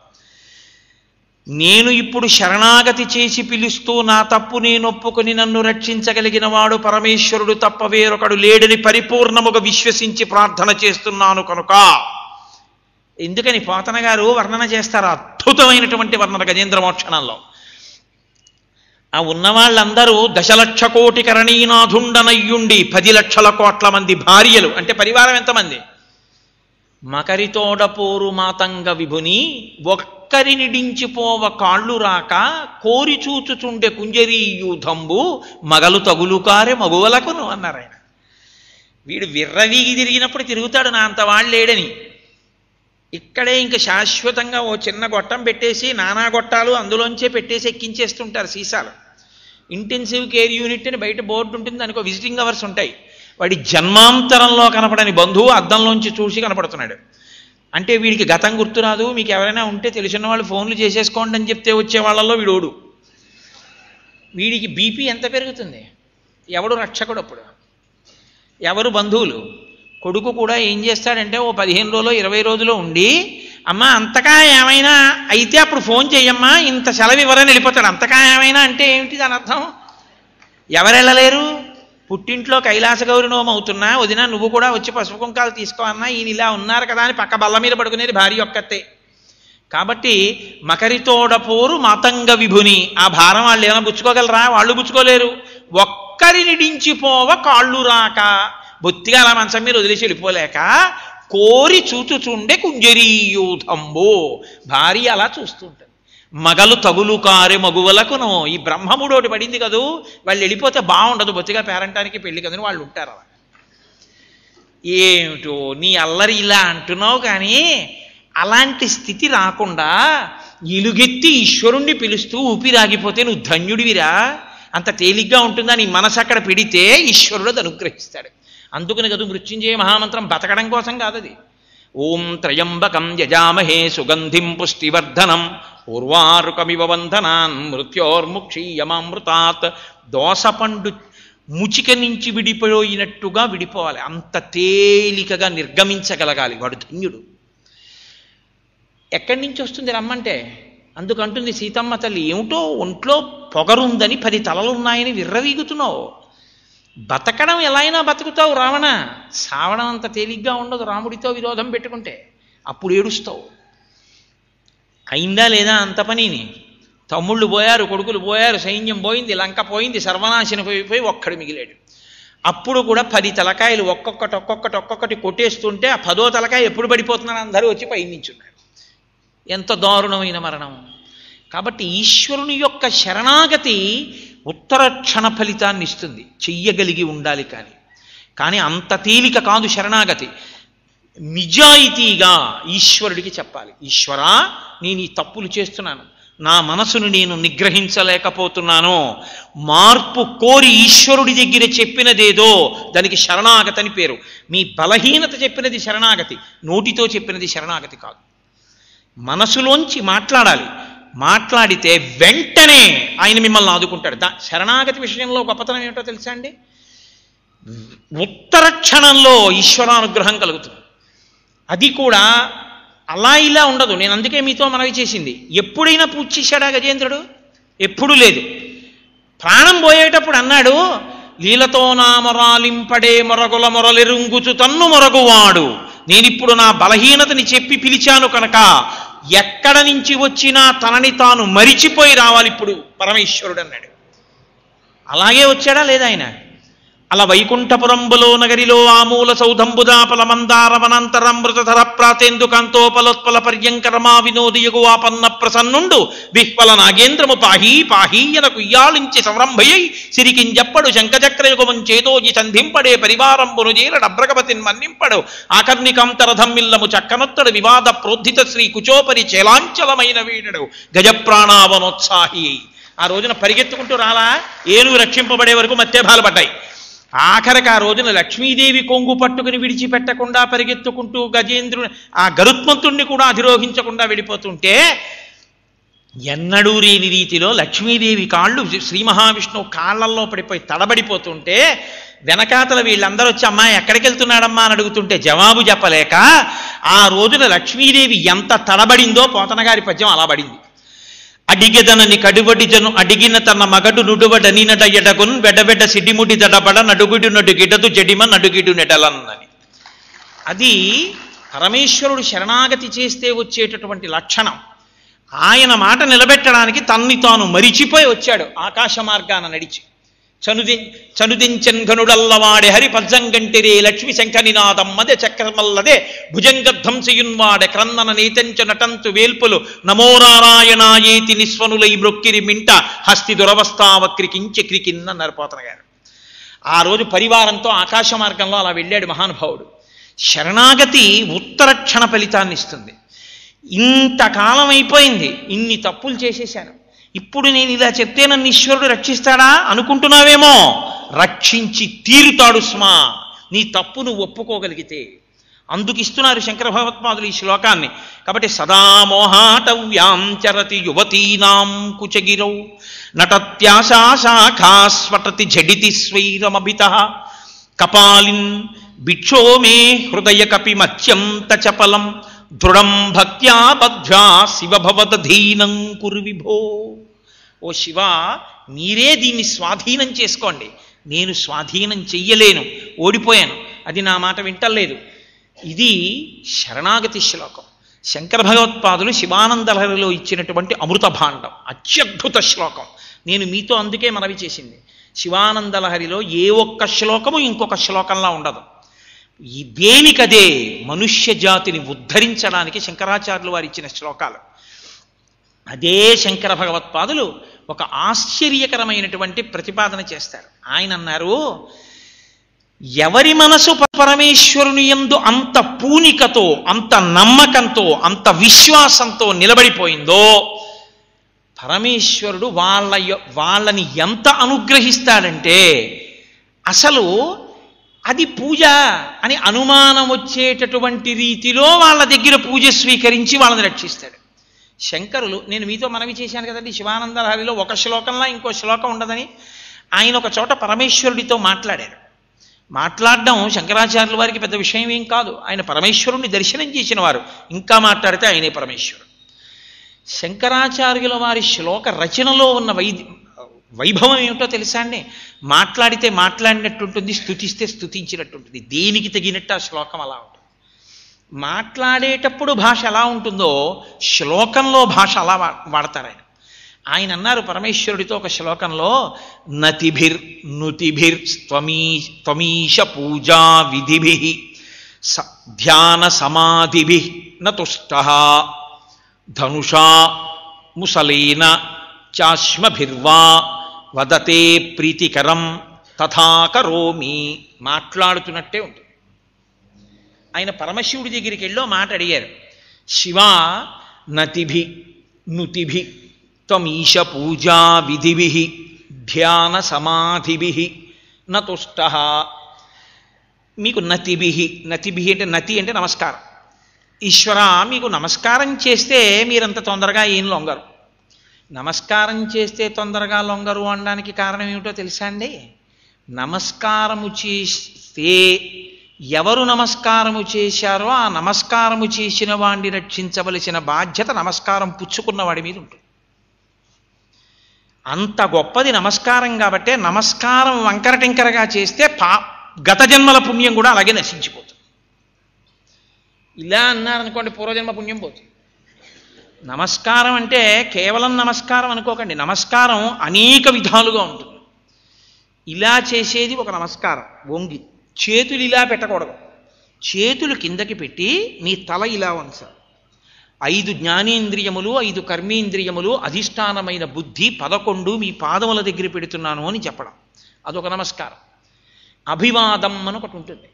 నేను ఇప్పుడు శరణాగతి చేసి పిలుస్తూ నా తప్పు నేను ఒప్పుకొని నన్ను రక్షించగలిగిన వాడు పరమేశ్వరుడు తప్ప వేరొకడు లేడని పరిపూర్ణముగా విశ్వసించి ప్రార్థన చేస్తున్నాను కనుక. ఎందుకని పోతన గారు వర్ణన చేస్తారు, అద్భుతమైనటువంటి వర్ణన గజేంద్ర మోక్షణంలో. ఆ ఉన్నవాళ్ళందరూ 10,00,000,000 కరణీనాథుండనయ్యుండి 10,00,00,000 మంది భార్యలు, అంటే పరివారం ఎంతమంది? మకరితోడపోరు మాతంగ విభుని ఒక్కరినిడించిపోవ కాళ్ళు రాక కోరి చూచుచుండే కుంజరీయూధంబు మగలు తగులుకారే మగువలకును అన్నారు ఆయన. వీడు విర్రవీగి తిరిగినప్పుడు తిరుగుతాడు నా అంత వాళ్ళు లేడని. ఇక్కడే ఇంక శాశ్వతంగా ఓ చిన్న గొట్టం పెట్టేసి నానా గొట్టాలు అందులోంచే పెట్టేసి ఎక్కించేస్తుంటారు సీసాలు. ఇంటెన్సివ్ కేర్ యూనిట్ అని బయట బోర్డు ఉంటుంది, దానికి విజిటింగ్ అవర్స్ ఉంటాయి. వాడి జన్మాంతరంలో కనపడని బంధువు అద్దంలోంచి చూసి కనపడుతున్నాడు. అంటే వీడికి గతం గుర్తురాదు. మీకు ఎవరైనా ఉంటే తెలిసిన వాళ్ళు ఫోన్లు చేసేసుకోండి అని చెప్తే వచ్చే వాళ్ళల్లో వీడోడు. వీడికి బీపీ ఎంత పెరుగుతుంది? ఎవడు రక్షకుడు అప్పుడు? ఎవరు బంధువులు? కొడుకు కూడా ఏం చేస్తాడంటే ఓ 15 రోజులు 20 రోజులు ఉండి, అమ్మ అంతకా ఏమైనా అయితే అప్పుడు ఫోన్ చెయ్యమ్మా, ఇంత సెలవు ఇవ్వరని వెళ్ళిపోతాడు. అంతకా ఏమైనా అంటే ఏమిటి దాని అర్థం? ఎవరు వెళ్ళలేరు? పుట్టింట్లో కైలాస గౌరవం అవుతున్నా వదినా నువ్వు కూడా వచ్చి పసుపు కుంకాలు తీసుకో అన్నా ఈయన ఇలా ఉన్నారు కదా అని పక్క బల్ల మీద పడుకునేది భార్య ఒక్కతే. కాబట్టి మకరితోడపోరు మాతంగ విభుని, ఆ భారం వాళ్ళు ఏమైనా పుచ్చుకోగలరా? వాళ్ళు పుచ్చుకోలేరు. ఒక్కరినిడించిపోవ కాళ్ళు రాక, బొత్తిగా అలా మంచం మీద వదిలేసి వెళ్ళిపోలేక కోరి చూచుచుండే కుంజరీయూధంబో, భార్య అలా చూస్తుంటుంది. మగలు తగులు కారె మగువలకును. ఈ బ్రహ్మముడోటి పడింది కదూ, వాళ్ళు వెళ్ళిపోతే బాగుండదు, బొత్తిగా పేరంటానికి పెళ్లి కదని వాళ్ళు ఉంటారు అలా. ఏమిటో నీ అల్లరి ఇలా అంటున్నావు, కానీ అలాంటి స్థితి రాకుండా ఇలుగెత్తి ఈశ్వరుణ్ణి పిలుస్తూ ఊపిరాగిపోతే నువ్వు ధన్యుడివిరా. అంత తేలిగ్గా ఉంటుందా? నీ మనసు అక్కడ పెడితే ఈశ్వరుడు అది అనుగ్రహిస్తాడు. అందుకని కదా మృత్యుంజయ మహామంత్రం బతకడం కోసం కాదది. ఓం త్రయంబకం యజామహే సుగంధిం పుష్టివర్ధనం ఉర్వారుకమివ బంధనాన్ మృత్యోర్ముక్షీయమామృతాత్. దోసపండు ముచిక నుంచి విడిపోయినట్టుగా విడిపోవాలి, అంత తేలికగా నిర్గమించగలగాలి, వాడు ధన్యుడు. ఎక్కడి నుంచి వస్తుంది రమ్మంటే? అందుకంటుంది సీతమ్మ తల్లి, ఏమిటో ఒంట్లో పొగరుందని 10 తలలున్నాయని విర్రవీగుతున్నావు. బతకడం ఎలా అయినా బతుకుతావు రావణ, సావడం అంత తేలిగ్గా ఉండదు. రాముడితో విరోధం పెట్టుకుంటే అప్పుడు ఏడుస్తావు. అయిందా లేదా అంత పనిని? తమ్ముళ్ళు పోయారు, కొడుకులు పోయారు, సైన్యం పోయింది, లంక పోయింది, సర్వనాశనం పోయి ఒక్కడు మిగిలాడు. అప్పుడు కూడా 10 తలకాయలు ఒక్కొక్కటి కొట్టేస్తుంటే ఆ 10వ తలకాయ ఎప్పుడు పడిపోతున్నాను అందరూ వచ్చి పై నించున్నారు. ఎంత దారుణమైన మరణం! కాబట్టి ఈశ్వరుని యొక్క శరణాగతి ఉత్తర క్షణ ఫలితాన్ని ఇస్తుంది, చెయ్యగలిగి ఉండాలి. కానీ అంత తేలిక కాదు శరణాగతి. నిజాయితీగా ఈశ్వరుడికి చెప్పాలి, ఈశ్వరా నేను ఈ తప్పులు చేస్తున్నాను, నా మనసును నేను నిగ్రహించలేకపోతున్నాను. మార్పు కోరి ఈశ్వరుడి దగ్గర చెప్పినదేదో దానికి శరణాగతి అని పేరు. మీ బలహీనత చెప్పినది శరణాగతి, నోటితో చెప్పినది శరణాగతి కాదు. మనసులోంచి మాట్లాడాలి, మాట్లాడితే వెంటనే ఆయన మిమ్మల్ని ఆదుకుంటాడు. శరణాగతి విషయంలో గొప్పతనం ఏమిటో తెలుసా అండి? ఉత్తర క్షణంలో ఈశ్వరానుగ్రహం కలుగుతుంది. అది కూడా అలా ఇలా ఉండదు. నేను అందుకే మీతో మనవి చేసింది, ఎప్పుడైనా పూజ చేశాడా గజేంద్రుడు? ఎప్పుడూ లేదు. ప్రాణం పోయేటప్పుడు అన్నాడు, లీలతో నా మొరాలింపడే మొరగుల మొరలెరుంగుచు తన్ను మొరగువాడు. నేనిప్పుడు నా బలహీనతని చెప్పి పిలిచాను కనుక ఎక్కడ నుంచి వచ్చినా తనని తాను మరిచిపోయి రావాలి ఇప్పుడు పరమేశ్వరుడు అన్నాడు. అలాగే వచ్చాడా లేదా ఆయన? అలా వైకుంఠపురంబులో నగరిలో ఆమూల సౌధంబుదాపల మందారవనంతరమృతధర ప్రాతేందు కాంతోపలోత్పల పర్యంకరమా వినోదియగు ఆపన్న ప్రసన్నుండు విహ్వల నాగేంద్రము పాహీ పాహీయన కుయ్యాళించి సంరంభయై సిరికింజప్పడు శంఖచక్రయుగమం చేదోజి సంధింపడే పరివారంబును చేర డబ్రగపతిన్ మన్నింపడు ఆకర్ణికాంతరథమ్మిల్లము చక్కనొత్తడు వివాద ప్రోద్ధిత శ్రీ కుచోపరి చేలాంచలమైన వీడడు గజప్రాణావనోత్సాహి. ఆ రోజున పరిగెత్తుకుంటూ రాలా, ఏనుగు రక్షింపబడే వరకు మత్యభాలు పడ్డాయి. ఆఖరికి ఆ రోజున లక్ష్మీదేవి కొంగు పట్టుకుని విడిచిపెట్టకుండా పరిగెత్తుకుంటూ గజేంద్రుని ఆ గరుత్మంతుణ్ణి కూడా అధిరోహించకుండా వెళ్ళిపోతుంటే ఎన్నడూ లేని రీతిలో లక్ష్మీదేవి కాళ్ళు శ్రీ మహావిష్ణువు కాళ్ళల్లో పడిపోయి తడబడిపోతుంటే వెనకాతల వీళ్ళందరూ వచ్చి అమ్మాయి ఎక్కడికి వెళ్తున్నాడమ్మా అని అడుగుతుంటే జవాబు చెప్పలేక ఆ రోజున లక్ష్మీదేవి ఎంత తడబడిందో పోతనగారి పద్యం అలా పడింది. అడిగెదనని కడుబడిజను అడిగిన తన మగడు నుడువడనినట ఎడగున్ వెడబెడ సిడిముడి దడబడ నడుగుడు నడుగిడదు జడిమ నడుగిడు నెడలన్నని. అది పరమేశ్వరుడు శరణాగతి చేస్తే వచ్చేటటువంటి లక్షణం. ఆయన మాట నిలబెట్టడానికి తన్ని తాను మరిచిపోయి వచ్చాడు ఆకాశ మార్గాన నడిచి. చనుదించెన్ ఘనుడల్లవాడే హరి పజ్జంగంటిరే లక్ష్మి శంఖనినాదమ్మదే చక్రమల్లదే భుజంగధ్వంసయున్వాడే క్రందన నేతంచ నటంతు వేల్పులు నమో నారాయణాయేతి నిస్వనులై మృక్కిరి మింట హస్తి దురవస్థావక్రికించి క్రికిన్న నరపోతన గారు. ఆ రోజు పరివారంతో ఆకాశ మార్గంలో అలా వెళ్ళాడు మహానుభావుడు. శరణాగతి ఉత్తర క్షణ ఫలితాన్ని ఇస్తుంది. ఇంతకాలం అయిపోయింది, ఇన్ని తప్పులు చేసేశాను, ఇప్పుడు నేను ఇలా చెప్తే నన్ను ఈశ్వరుడు రక్షిస్తాడా అనుకుంటున్నావేమో, రక్షించి తీరుతాడు స్మా, నీ తప్పు నువ్వు ఒప్పుకోగలిగితే. అందుకు ఇస్తున్నారు శంకర భగవత్పాదులు ఈ శ్లోకాన్ని. కాబట్టి సదా మోహాటవ్యాం చరతి యువతీనాం కుచగిరౌ నటత్యాశాఖాస్వటతి జడితి స్వైరమభిత కపాలిన్ భిక్షో మే హృదయ కపి మత్యం తచపలం దృఢం భక్త్యా బద్ధ్యా శివభవదధీనం కురు విభో. ఓ శివ, మీరే దీన్ని స్వాధీనం చేసుకోండి, నేను స్వాధీనం చెయ్యలేను, ఓడిపోయాను, అది నా మాట వింటలేదు. ఇది శరణాగతి శ్లోకం. శంకర భగవత్పాదులు శివానందలహరిలో ఇచ్చినటువంటి అమృత భాండం, అత్యద్భుత శ్లోకం. నేను మీతో అందుకే మనవి చేసింది, శివానందలహరిలో ఏ ఒక్క శ్లోకము ఇంకొక శ్లోకంలా ఉండదు. ఈ దేనికదే మనుష్య జాతిని ఉద్ధరించడానికి శంకరాచార్యులు వారు ఇచ్చిన శ్లోకాలు. అదే శంకర భగవత్పాదులు ఒక ఆశ్చర్యకరమైనటువంటి ప్రతిపాదన చేస్తారు. ఆయన అన్నారు, ఎవరి మనసు పరమేశ్వరుని యందు అంత పూనికతో, అంత నమ్మకంతో, అంత విశ్వాసంతో నిలబడిపోయిందో పరమేశ్వరుడు వాళ్ళని ఎంత అనుగ్రహిస్తాడంటే అసలు అది పూజ అని అనుమానం వచ్చేటటువంటి రీతిలో వాళ్ళ దగ్గర పూజ స్వీకరించి వాళ్ళని రక్షిస్తాడు. శంకరులు, నేను మీతో మనవి చేశాను కదండి, శివానంద లహరిలో ఒక శ్లోకంలో ఇంకో శ్లోకం ఉండదని. ఆయన ఒక చోట పరమేశ్వరుడితో మాట్లాడారు. మాట్లాడడం శంకరాచార్యుల వారికి పెద్ద విషయం ఏం కాదు. ఆయన పరమేశ్వరుణ్ణి దర్శనం చేసిన వారు. ఇంకా మాట్లాడితే ఆయనే పరమేశ్వరుడు. శంకరాచార్యుల వారి శ్లోక రచనలో ఉన్న వైభవం ఏమిటో తెలుసా అండి? మాట్లాడితే మాట్లాడినట్టుంటుంది, స్తుతిస్తే స్తుతించినట్టుంటుంది. దేనికి తగినట్టు ఆ శ్లోకం అలా ఉంటుంది. మాట్లాడేటప్పుడు భాష ఎలా ఉంటుందో శ్లోకంలో భాష అలా వాడతారు ఆయన. ఆయన అన్నారు పరమేశ్వరుడితో ఒక శ్లోకంలో, నతిభిర్ నుతిభిర్ త్వమీశ పూజా విధిభి ధ్యాన సమాధిభి నతుష్టః ధనుషా ముసలేన చాశ్మభిర్వా వదతే ప్రీతికరం తథా కరోమి. మాట్లాడుతున్నట్టే ఉంటుంది. ఆయన పరమశివుడి దగ్గరికి వెళ్ళో మాట అడిగారు, శివా నతిభి నుతిభి త్వమీశ పూజా విధిభి ధ్యాన సమాధిభి నతుష్టః. మీకు నతిభి అంటే నతి అంటే నమస్కారం. ఈశ్వర, మీకు నమస్కారం చేస్తే మీరంత తొందరగా ఏం లొంగరు. నమస్కారం చేస్తే తొందరగా లొంగరు అనడానికి కారణం ఏమిటో తెలుసా అండి? నమస్కారము చేస్తే ఎవరు నమస్కారము చేశారో ఆ నమస్కారము చేసిన వాడిని రక్షించవలసిన బాధ్యత నమస్కారం పుచ్చుకున్న వాడి మీద ఉంటుంది. అంత గొప్పది నమస్కారం కాబట్టే నమస్కారం వంకర టింకరగా చేస్తే గత జన్మల పుణ్యం కూడా అలాగే నశించిపోతుంది. ఇలా అన్నారనుకోండి, పూర్వజన్మ పుణ్యం పోతుంది. నమస్కారం అంటే కేవలం నమస్కారం అనుకోకండి. నమస్కారం అనేక విధాలుగా ఉంటుంది. ఇలా చేసేది ఒక నమస్కారం, వంగి. చేతులు ఇలా పెట్టకూడదు. చేతులు కిందకి పెట్టి నీ తల ఇలా వంచాలి. 5 జ్ఞానేంద్రియములు, 5 కర్మేంద్రియములు, అధిష్టానమైన బుద్ధి 11 మీ పాదముల దగ్గర పెడుతున్నాను అని చెప్పడం, అదొక నమస్కారం. అభివాదం అని ఒకటి ఉంటుంది.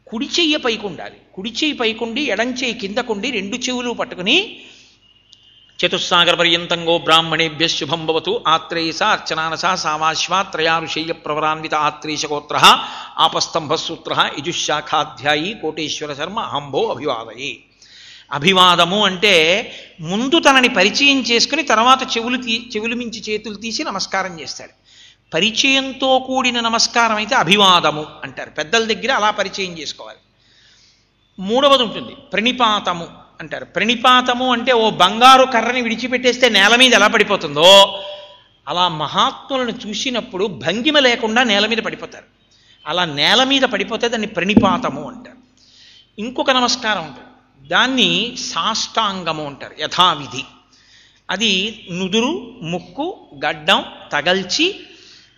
కుడి చెయ్యి పైకి ఉండాలి. కుడి చెయ్యి పైకుండి ఎడం చెయ్యి కిందకుండి 2 చెవులు పట్టుకుని చతుస్సాగర పర్యంతంగో బ్రాహ్మణేభ్య శుభం భవతు ఆత్రేయస అర్చనానస సామాశ్వా త్రయారుషేయ ప్రవరాన్విత ఆత్రేయశగోత్ర ఆపస్తంభసూత్ర యజుశాఖాధ్యాయీ కోటేశ్వర శర్మ అహంభో అభివాదయే. అభివాదము అంటే ముందు తనని పరిచయం చేసుకుని తర్వాత చెవులు మించి చేతులు తీసి నమస్కారం చేస్తాడు. పరిచయంతో కూడిన నమస్కారం అయితే అభివాదము అంటారు. పెద్దల దగ్గర అలా పరిచయం చేసుకోవాలి. మూడవది ఉంటుంది ప్రణిపాతము అంటారు. ప్రణిపాతము అంటే ఓ బంగారు కర్రని విడిచిపెట్టేస్తే నేల మీద ఎలా పడిపోతుందో అలా మహాత్ములను చూసినప్పుడు భంగిమ లేకుండా నేల మీద పడిపోతారు. అలా నేల మీద పడిపోతే దాన్ని ప్రణిపాతము అంటారు. ఇంకొక నమస్కారం ఉంటుంది, దాన్ని సాష్టాంగము అంటారు, యథావిధి. అది నుదురు, ముక్కు, గడ్డం తగల్చి,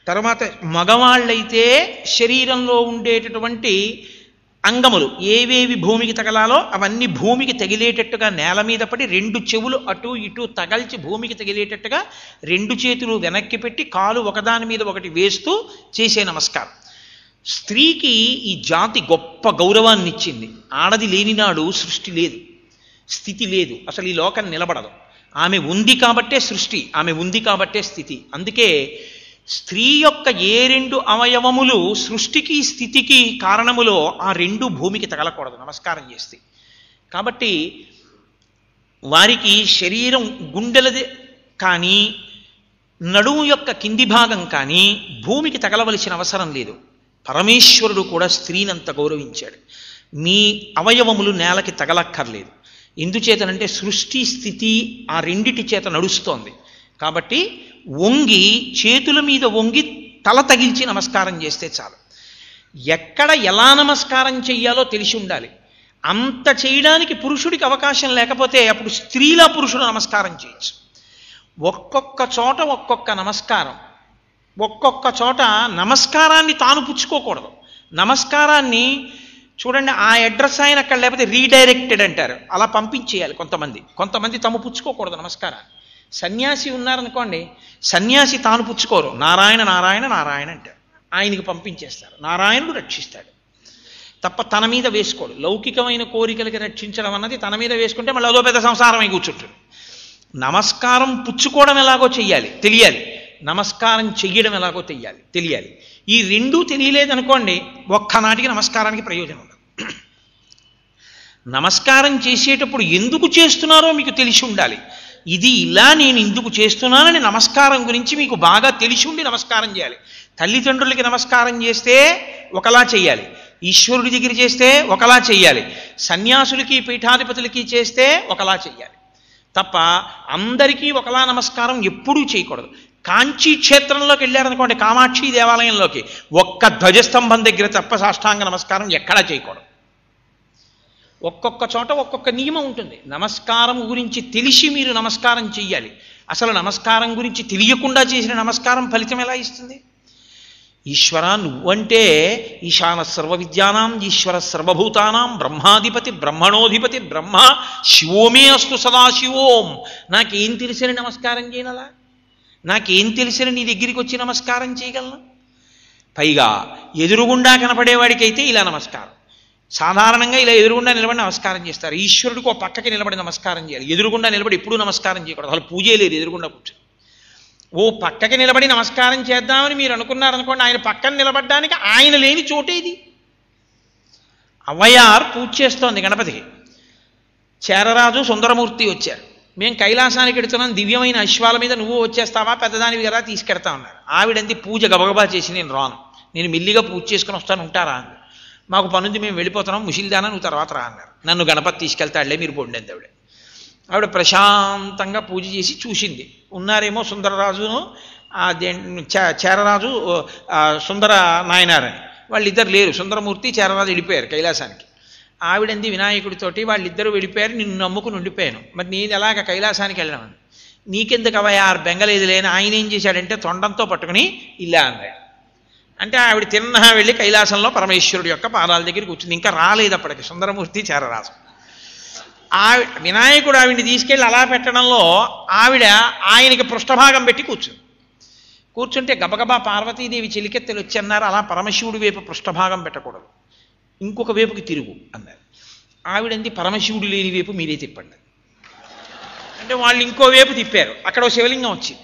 తర్వాత మగవాళ్ళైతే శరీరంలో ఉండేటటువంటి అంగములు ఏవేవి భూమికి తగలాలో అవన్నీ భూమికి తగిలేటట్టుగా నేల మీద పడి 2 చెవులు అటు ఇటు తగల్చి భూమికి తగిలేటట్టుగా 2 చేతులు వెనక్కి పెట్టి కాలు ఒకదాని మీద ఒకటి వేస్తూ చేసే నమస్కారం. స్త్రీకి ఈ జాతి గొప్ప గౌరవాన్ని ఇచ్చింది. ఆడది లేనినాడు సృష్టి లేదు, స్థితి లేదు, అసలు ఈ లోకం నిలబడదు. ఆమె ఉంది కాబట్టే సృష్టి, ఆమె ఉంది కాబట్టే స్థితి. అందుకే స్త్రీ యొక్క ఏ 2 అవయవములు సృష్టికి స్థితికి కారణములో ఆ 2 భూమికి తగలకూడదు నమస్కారం చేస్తే. కాబట్టి వారికి శరీరం గుండెలది కానీ నడుము యొక్క కింది భాగం కానీ భూమికి తగలవలసిన అవసరం లేదు. పరమేశ్వరుడు కూడా స్త్రీనంత గౌరవించాడు. మీ అవయవములు నేలకి తగలక్కర్లేదు. ఎందుచేతనంటే సృష్టి స్థితి ఆ 2 చేత నడుస్తోంది. కాబట్టి వంగి చేతుల మీద వంగి తల తగిల్చి నమస్కారం చేస్తే చాలు. ఎక్కడ ఎలా నమస్కారం చెయ్యాలో తెలిసి ఉండాలి. అంత చేయడానికి పురుషుడికి అవకాశం లేకపోతే అప్పుడు స్త్రీలా పురుషుడు నమస్కారం చేయొచ్చు. ఒక్కొక్క చోట ఒక్కొక్క నమస్కారం, ఒక్కొక్క చోట నమస్కారాన్ని తాను పుచ్చుకోకూడదు. నమస్కారాన్ని చూడండి, ఆ అడ్రస్ ఆయన అక్కడ లేకపోతే రీడైరెక్టెడ్ అంటారు, అలా పంపించేయాలి. కొంతమంది తమ పుచ్చుకోకూడదు నమస్కారాన్ని. సన్యాసి ఉన్నారనుకోండి, సన్యాసి తాను పుచ్చుకోరు, నారాయణ నారాయణ నారాయణ అంటారు, ఆయనకి పంపించేస్తారు, నారాయణుడు రక్షిస్తాడు తప్ప తన మీద వేసుకోడు. లౌకికమైన కోరికలకి రక్షించడం అన్నది తన మీద వేసుకుంటే మళ్ళీ అదో పెద్ద సంసారం అయి కూర్చుంటాడు. నమస్కారం పుచ్చుకోవడం ఎలాగో చెయ్యాలి, తెలియాలి. నమస్కారం చెయ్యడం ఎలాగో తెలియాలి. ఈ రెండూ తెలియలేదనుకోండి, ఒక్కనాటికి నమస్కారానికి ప్రయోజనం ఉండదు. నమస్కారం చేసేటప్పుడు ఎందుకు చేస్తున్నారో మీకు తెలిసి ఉండాలి. ఇది ఇలా నేను ఎందుకు చేస్తున్నానని నమస్కారం గురించి మీకు బాగా తెలిసి ఉండి నమస్కారం చేయాలి. తల్లిదండ్రులకి నమస్కారం చేస్తే ఒకలా చెయ్యాలి, ఈశ్వరుడి దగ్గర చేస్తే ఒకలా చెయ్యాలి, సన్యాసులకి పీఠాధిపతులకి చేస్తే ఒకలా చెయ్యాలి తప్ప అందరికీ ఒకలా నమస్కారం ఎప్పుడూ చేయకూడదు. కాంచీ క్షేత్రంలోకి వెళ్ళారనుకోండి, కామాక్షి దేవాలయంలోకి, ఒక్క ధ్వజస్తంభం దగ్గర తప్ప సాష్టాంగ నమస్కారం ఎక్కడా చేయకూడదు. ఒక్కొక్క చోట ఒక్కొక్క నియమం ఉంటుంది. నమస్కారం గురించి తెలిసి మీరు నమస్కారం చెయ్యాలి. అసలు నమస్కారం గురించి తెలియకుండా చేసిన నమస్కారం ఫలితం ఎలా ఇస్తుంది? ఈశ్వర నువ్వంటే ఈశాన సర్వ విద్యానాం ఈశ్వర సర్వభూతానాం బ్రహ్మాధిపతి బ్రహ్మణోధిపతి బ్రహ్మ శివోమే అస్తు సదాశివోం. నాకేం తెలిసిన నమస్కారం చేయనలా? నాకేం తెలిసిన నీ దగ్గరికి వచ్చి నమస్కారం చేయగలను? పైగా ఎదురుగుండా కనపడేవాడికైతే ఇలా నమస్కారం. సాధారణంగా ఇలా ఎదురుగుండా నిలబడి నమస్కారం చేస్తారు. ఈశ్వరుడికి ఒక పక్కకి నిలబడి నమస్కారం చేయాలి. ఎదురుగుండా నిలబడి ఎప్పుడూ నమస్కారం చేయకూడదు. అసలు పూజే లేదు ఎదురుగుండా కూర్చొని. ఓ పక్కకి నిలబడి నమస్కారం చేద్దామని మీరు అనుకున్నారనుకోండి, ఆయన పక్కన నిలబడ్డానికి ఆయన లేని చోటేది. అవ్వయార్ పూజ చేస్తోంది గణపతికి. చేరరాజు సుందరమూర్తి వచ్చారు. మేము కైలాసానికి వెడుతున్నాం, దివ్యమైన అశ్వాల మీద నువ్వు వచ్చేస్తావా, పెద్దదానివి కదా తీసుకెడతా ఉన్నారు. ఆవిడంది పూజ గబగబా చేసి నేను రాను, నేను మెల్లిగా పూజ చేసుకుని వస్తాను, ఉంటారా అని. మాకు పనుంది, మేము వెళ్ళిపోతున్నాం, ముసిల్దానా నువ్వు తర్వాత రా అన్నారు. నన్ను గణపతి తీసుకెళ్తాడులే, మీరు పొండింది ఆవిడ. ఆవిడ ప్రశాంతంగా పూజ చేసి చూసింది. ఉన్నారేమో సుందరరాజును చేరరాజు సుందర నాయనారని, వాళ్ళిద్దరు లేరు. సుందరమూర్తి చేరరాజు వెళ్ళిపోయారు కైలాసానికి. ఆవిడంది వినాయకుడితోటి, వాళ్ళిద్దరూ వెళ్ళిపోయారు, నిన్ను నమ్ముకుని ఉండిపోయాను, మరి నేను ఎలాగ కైలాసానికి వెళ్ళాను? నీకెందుకు అవయారు బెంగలేదు లేని. ఆయన ఏం చేశాడంటే తొండంతో పట్టుకుని ఇలా అన్నాడు. అంటే ఆవిడ తిన్నగా వెళ్ళి కైలాసంలో పరమేశ్వరుడు యొక్క పాదాల దగ్గర కూర్చుంది. ఇంకా రాలేదు అప్పటికి సుందరమూర్తి చేరరాజు. వినాయకుడు ఆవిడ్ని తీసుకెళ్ళి అలా పెట్టడంలో ఆవిడ ఆయనకి పృష్ఠభాగం పెట్టి కూర్చుంటే గబగబా పార్వతీదేవి చెలికెత్తెలు వచ్చి అన్నారు, అలా పరమశివుడి వైపు పృష్ఠభాగం పెట్టకూడదు, ఇంకొక వైపుకి తిరుగు అన్నారు. ఆవిడంది పరమశివుడు లేని వైపు మీరే తిప్పండి అంటే వాళ్ళు ఇంకో వైపు తిప్పారు. అక్కడ ఓ శివలింగం వచ్చింది.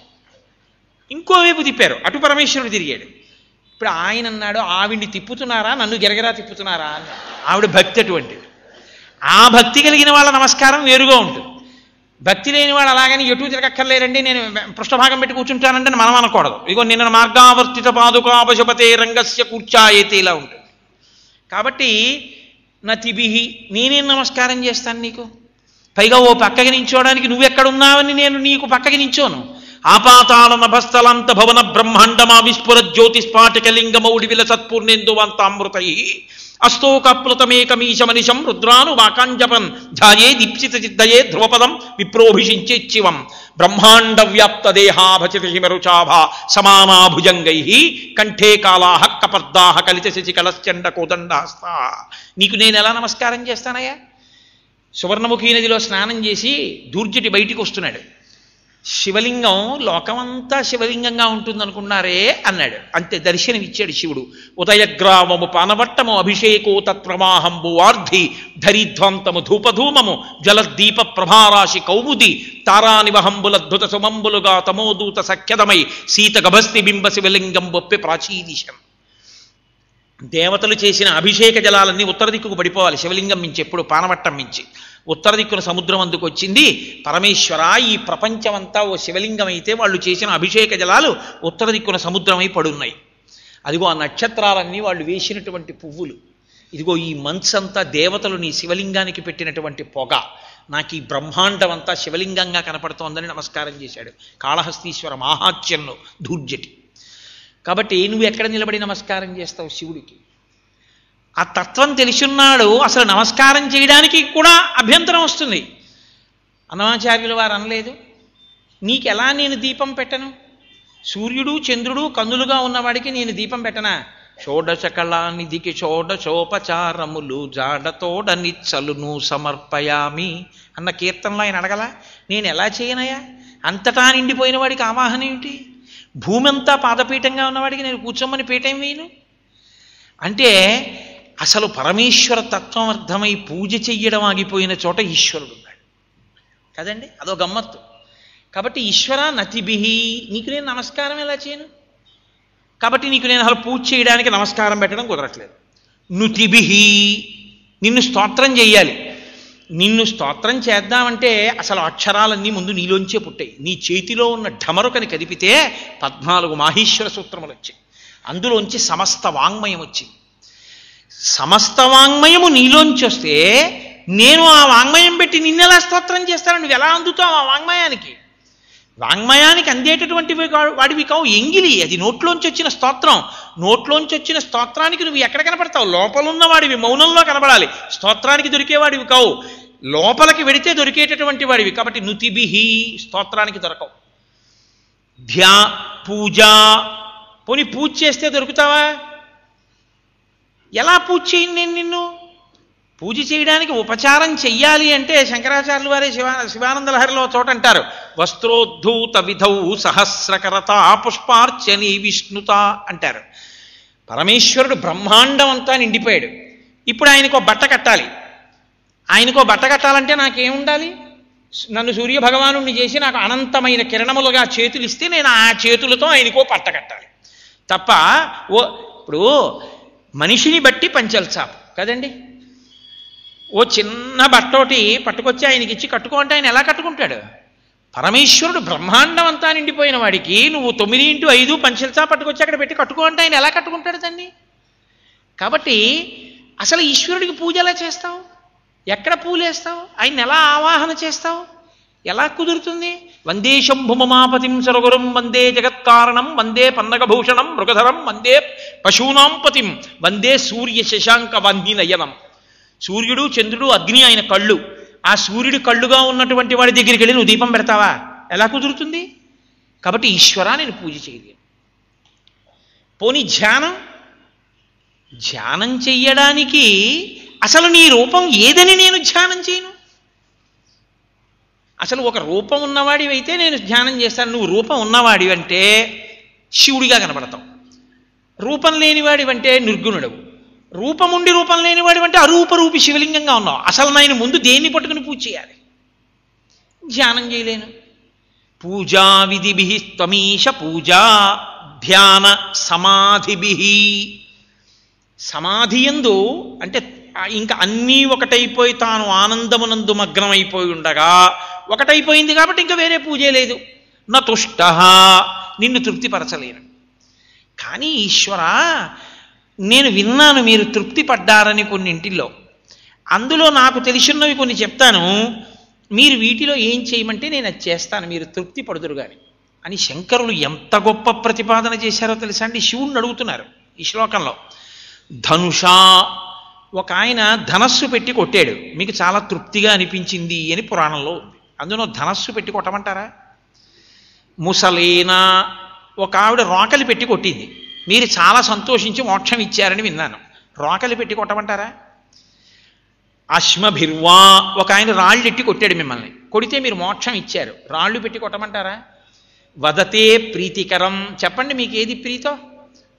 ఇంకో వైపు తిప్పారు, అటు పరమేశ్వరుడు తిరిగాడు. ఇప్పుడు ఆయన అన్నాడు, ఆవిడ్ని తిప్పుతున్నారా నన్ను గిరగిరా తిప్పుతున్నారా అని. ఆవిడ భక్తి అటువంటిది. ఆ భక్తి కలిగిన వాళ్ళ నమస్కారం వేరుగా ఉంటుంది. భక్తి లేని వాడు అలాగని ఎటు తిరగక్కర్లేరండి, నేను పృష్ఠభాగం పెట్టి కూర్చుంటానంటే మనం అనకూడదు. ఇగో నిన్న మార్గావర్తిత పాదుకాపశపతే రంగస్య కూర్చాయేతే ఇలా ఉంటుంది. కాబట్టి నతిభిహి నేనేం నమస్కారం చేస్తాను నీకు? పైగా ఓ పక్కకి నించోడానికి నువ్వెక్కడున్నావని నేను నీకు పక్కకి నించోను. ఆపాతాళ నభస్థలంత భవన బ్రహ్మాండమా విస్ఫుర జ్యోతిస్ఫాటికలింగమౌడి విలసత్పూర్ణేందువంతామృతై అస్తోకప్లుతమేకమీశమనిశం రుద్రాను వాకాంజపన్ ధ్యాయే దీప్సిత చిద్దయే ధ్రువపదం విప్రోభిషించేచ్చివం బ్రహ్మాండ వ్యాప్త దేహాభచిత హిమరుచాభా సమానాభుజంగై కంఠే కాళాహ కపర్దాహ కలిత శశికలశ్చండ కోదండాస్తా. నీకు నేను ఎలా నమస్కారం చేస్తానయ్యా? సువర్ణముఖీ నదిలో స్నానం చేసి దూర్జటి బయటికి వస్తున్నాడు. శివలింగం లోకమంతా శివలింగంగా ఉంటుందనుకున్నారే అన్నాడు. అంతే దర్శనమిచ్చాడు శివుడు. ఉదయగ్రామము పానవట్టము అభిషేకో తత్ప్రవాహంబు వార్ధి ధరిధ్వంతము ధూపధూమము జలద్దీప ప్రభారాశి కౌముది తారానివహంబులద్భుత సుమంబులుగా తమోదూత సఖ్యదమై సీత గభస్తి బింబ శివలింగం బొప్పి ప్రాచీదిశం. దేవతలు చేసిన అభిషేక జలాలన్నీ ఉత్తర దిక్కుకు పడిపోవాలి. శివలింగం మించి ఎప్పుడు పానవట్టం మించి ఉత్తర దిక్కున సముద్రం అందుకు వచ్చింది. పరమేశ్వర, ఈ ప్రపంచమంతా ఓ శివలింగం అయితే వాళ్ళు చేసిన అభిషేక జలాలు ఉత్తర దిక్కున సముద్రమై పడున్నాయి. అదిగో ఆ నక్షత్రాలన్నీ వాళ్ళు వేసినటువంటి పువ్వులు. ఇదిగో ఈ మనసంతా దేవతలు నీ శివలింగానికి పెట్టినటువంటి పొగ. నాకు ఈ బ్రహ్మాండం అంతా శివలింగంగా కనపడుతోందని నమస్కారం చేశాడు కాళహస్తీశ్వర మాహాత్యంలో దూర్జటి. కాబట్టి నువ్వు ఎక్కడ నిలబడి నమస్కారం చేస్తావు శివుడికి? ఆ తత్వం తెలిసిన్నాడు. అసలు నమస్కారం చేయడానికి కూడా అభ్యంతరం వస్తుంది. అన్నమాచార్యుల వారు అనలేదు, నీకెలా నేను దీపం పెట్టను? సూర్యుడు చంద్రుడు కన్నులుగా ఉన్నవాడికి నేను దీపం పెట్టనా? షోడశకళానిధికి షోడశోపచారములు జాడతోడ నిచ్చలును సమర్పయామి అన్న కీర్తనలో ఆయన అడగలా? నేను ఎలా చేయనయా? అంతటా నిండిపోయిన వాడికి ఆవాహన ఏమిటి? భూమి అంతా పాదపీఠంగా ఉన్నవాడికి నేను కూర్చోమని పీఠం వేయను అంటే అసలు పరమేశ్వర తత్వం అర్థమై పూజ చెయ్యడం ఆగిపోయిన చోట ఈశ్వరుడు ఉన్నాడు కదండి. అదో గమ్మత్తు. కాబట్టి ఈశ్వర నతిభిహి, నీకు నేను నమస్కారం ఎలా చేయను? కాబట్టి నీకు నేను అసలు పూజ చేయడానికి నమస్కారం పెట్టడం కుదరట్లేదు. నుతిభిహి, నిన్ను స్తోత్రం చెయ్యాలి. నిన్ను స్తోత్రం చేద్దామంటే అసలు అక్షరాలన్నీ ముందు నీలోంచే పుట్టాయి. నీ చేతిలో ఉన్న ఢమరుకని కదిపితే 14 మాహేశ్వర సూత్రములు వచ్చాయి. అందులోంచి సమస్త వాంగ్మయం వచ్చింది. సమస్త వాంగ్మయము నీలోంచి వస్తే నేను ఆ వాంగ్మయం పెట్టి నిన్నెలా స్తోత్రం చేస్తాను? నువ్వు ఎలా అందుతావు ఆ వాంగ్మయానికి? వాంగ్మయానికి అందేటటువంటి వాడివి కావు, ఎంగిలి. అది నోట్లోంచి వచ్చిన స్తోత్రం. నోట్లోంచి వచ్చిన స్తోత్రానికి నువ్వు ఎక్కడ కనపడతావు? లోపలున్న వాడివి, మౌనంలో కనపడాలి. స్తోత్రానికి దొరికేవాడివి కావు, లోపలికి వెడితే దొరికేటటువంటి వాడివి. కాబట్టి నుతిభిహి, స్తోత్రానికి దొరకవు. పూజ, పోనీ పూజ చేస్తే దొరుకుతావా? ఎలా పూజ చేయను నేను నిన్ను? పూజ చేయడానికి ఉపచారం చెయ్యాలి అంటే శంకరాచార్యులు వారే శివానంద లహరిలో చోట అంటారు, వస్త్రోద్ధూత విధౌ సహస్రకరత పుష్పార్చని విష్ణుత అంటారు. పరమేశ్వరుడు బ్రహ్మాండం అంతా నిండిపోయాడు. ఇప్పుడు ఆయనకో బట్ట కట్టాలి. ఆయనకో బట్ట కట్టాలంటే నాకేముండాలి? నన్ను సూర్య భగవానుడిని చేసి నాకు అనంతమైన కిరణములుగా చేతులు ఇస్తే నేను ఆ చేతులతో ఆయనకో బట్ట కట్టాలి తప్ప ఇప్పుడు మనిషిని బట్టి పంచల్చాపు కదండి. ఓ చిన్న బట్టోటి పట్టుకొచ్చి ఆయనకి ఇచ్చి కట్టుకో అంటే ఆయన ఎలా కట్టుకుంటాడు? పరమేశ్వరుడు బ్రహ్మాండం అంతా నిండిపోయిన వాడికి నువ్వు 9x5 పంచల్చా పట్టుకొచ్చి అక్కడ పెట్టి కట్టుకో అంటే ఆయన ఎలా కట్టుకుంటాడు దాన్ని? కాబట్టి అసలు ఈశ్వరుడికి పూజ ఎలా చేస్తావు? ఎక్కడ పూలేస్తావు? ఆయన ఎలా ఆవాహన చేస్తావు? ఎలా కుదురుతుంది? వందే శంభుమమాపతిం సరగురం వందే జగత్కారణం వందే పన్నగభూషణం మృగధరం వందే పశూనాం పతిం వందే సూర్య శశాంక వహ్నినయనం. సూర్యుడు చంద్రుడు అగ్ని ఆయన కళ్ళు. ఆ సూర్యుడి కళ్ళుగా ఉన్నటువంటి వాడి దగ్గరికి వెళ్ళి నువ్వు దీపం పెడతావా? ఎలా కుదురుతుంది? కాబట్టి ఈశ్వరా నేను పూజ చేయలేను. పోనీ ధ్యానం చెయ్యడానికి అసలు నీ రూపం ఏదని నేను ధ్యానం చేయను? అసలు ఒక రూపం ఉన్నవాడివైతే నేను ధ్యానం చేస్తాను. నువ్వు రూపం ఉన్నవాడివంటే శివుడిగా కనబడతావు, రూపం లేనివాడివంటే నిర్గుణుడవు, రూపముండి రూపం లేనివాడివంటే అరూపరూపి శివలింగంగా ఉన్నావు. అసలు నేను ముందు దేన్ని పట్టుకుని పూజ చేయాలి? ధ్యానం చేయలేను. పూజా విధిభి త్వమీశ పూజా ధ్యాన సమాధిభి. సమాధియందు అంటే ఇంకా అన్నీ ఒకటైపోయి తాను ఆనందమునందు మగ్నమైపోయి ఉండగా ఒకటైపోయింది కాబట్టి ఇంకా వేరే పూజే లేదు. నా తుష్ట, నిన్ను తృప్తిపరచలేను. కానీ ఈశ్వర నేను విన్నాను మీరు తృప్తి పడ్డారని కొన్నింటిల్లో, అందులో నాకు తెలిసినవి కొన్ని చెప్తాను, మీరు వీటిలో ఏం చేయమంటే నేను అది చేస్తాను, మీరు తృప్తి పడుదురు కానీ అని శంకరులు ఎంత గొప్ప ప్రతిపాదన చేశారో తెలుసా అండి. శివుణ్ణి అడుగుతున్నారు ఈ శ్లోకంలో. ధనుషా, ఒక ఆయన ధనస్సు పెట్టి కొట్టాడు, మీకు చాలా తృప్తిగా అనిపించింది అని పురాణంలో ఉంది. అందులో ధనస్సు పెట్టి కొట్టమంటారా? ముసలేనా, ఒక ఆవిడ రోకలి పెట్టి కొట్టింది, మీరు చాలా సంతోషించి మోక్షం ఇచ్చారని విన్నాను, రోకలి పెట్టి కొట్టమంటారా? అశ్మభిర్వా, ఒక ఆయన రాళ్ళు ఎట్టి కొట్టాడు మిమ్మల్ని, కొడితే మీరు మోక్షం ఇచ్చారు, రాళ్ళు పెట్టి కొట్టమంటారా? వదతే ప్రీతికరం, చెప్పండి మీకు ఏది ప్రీతో,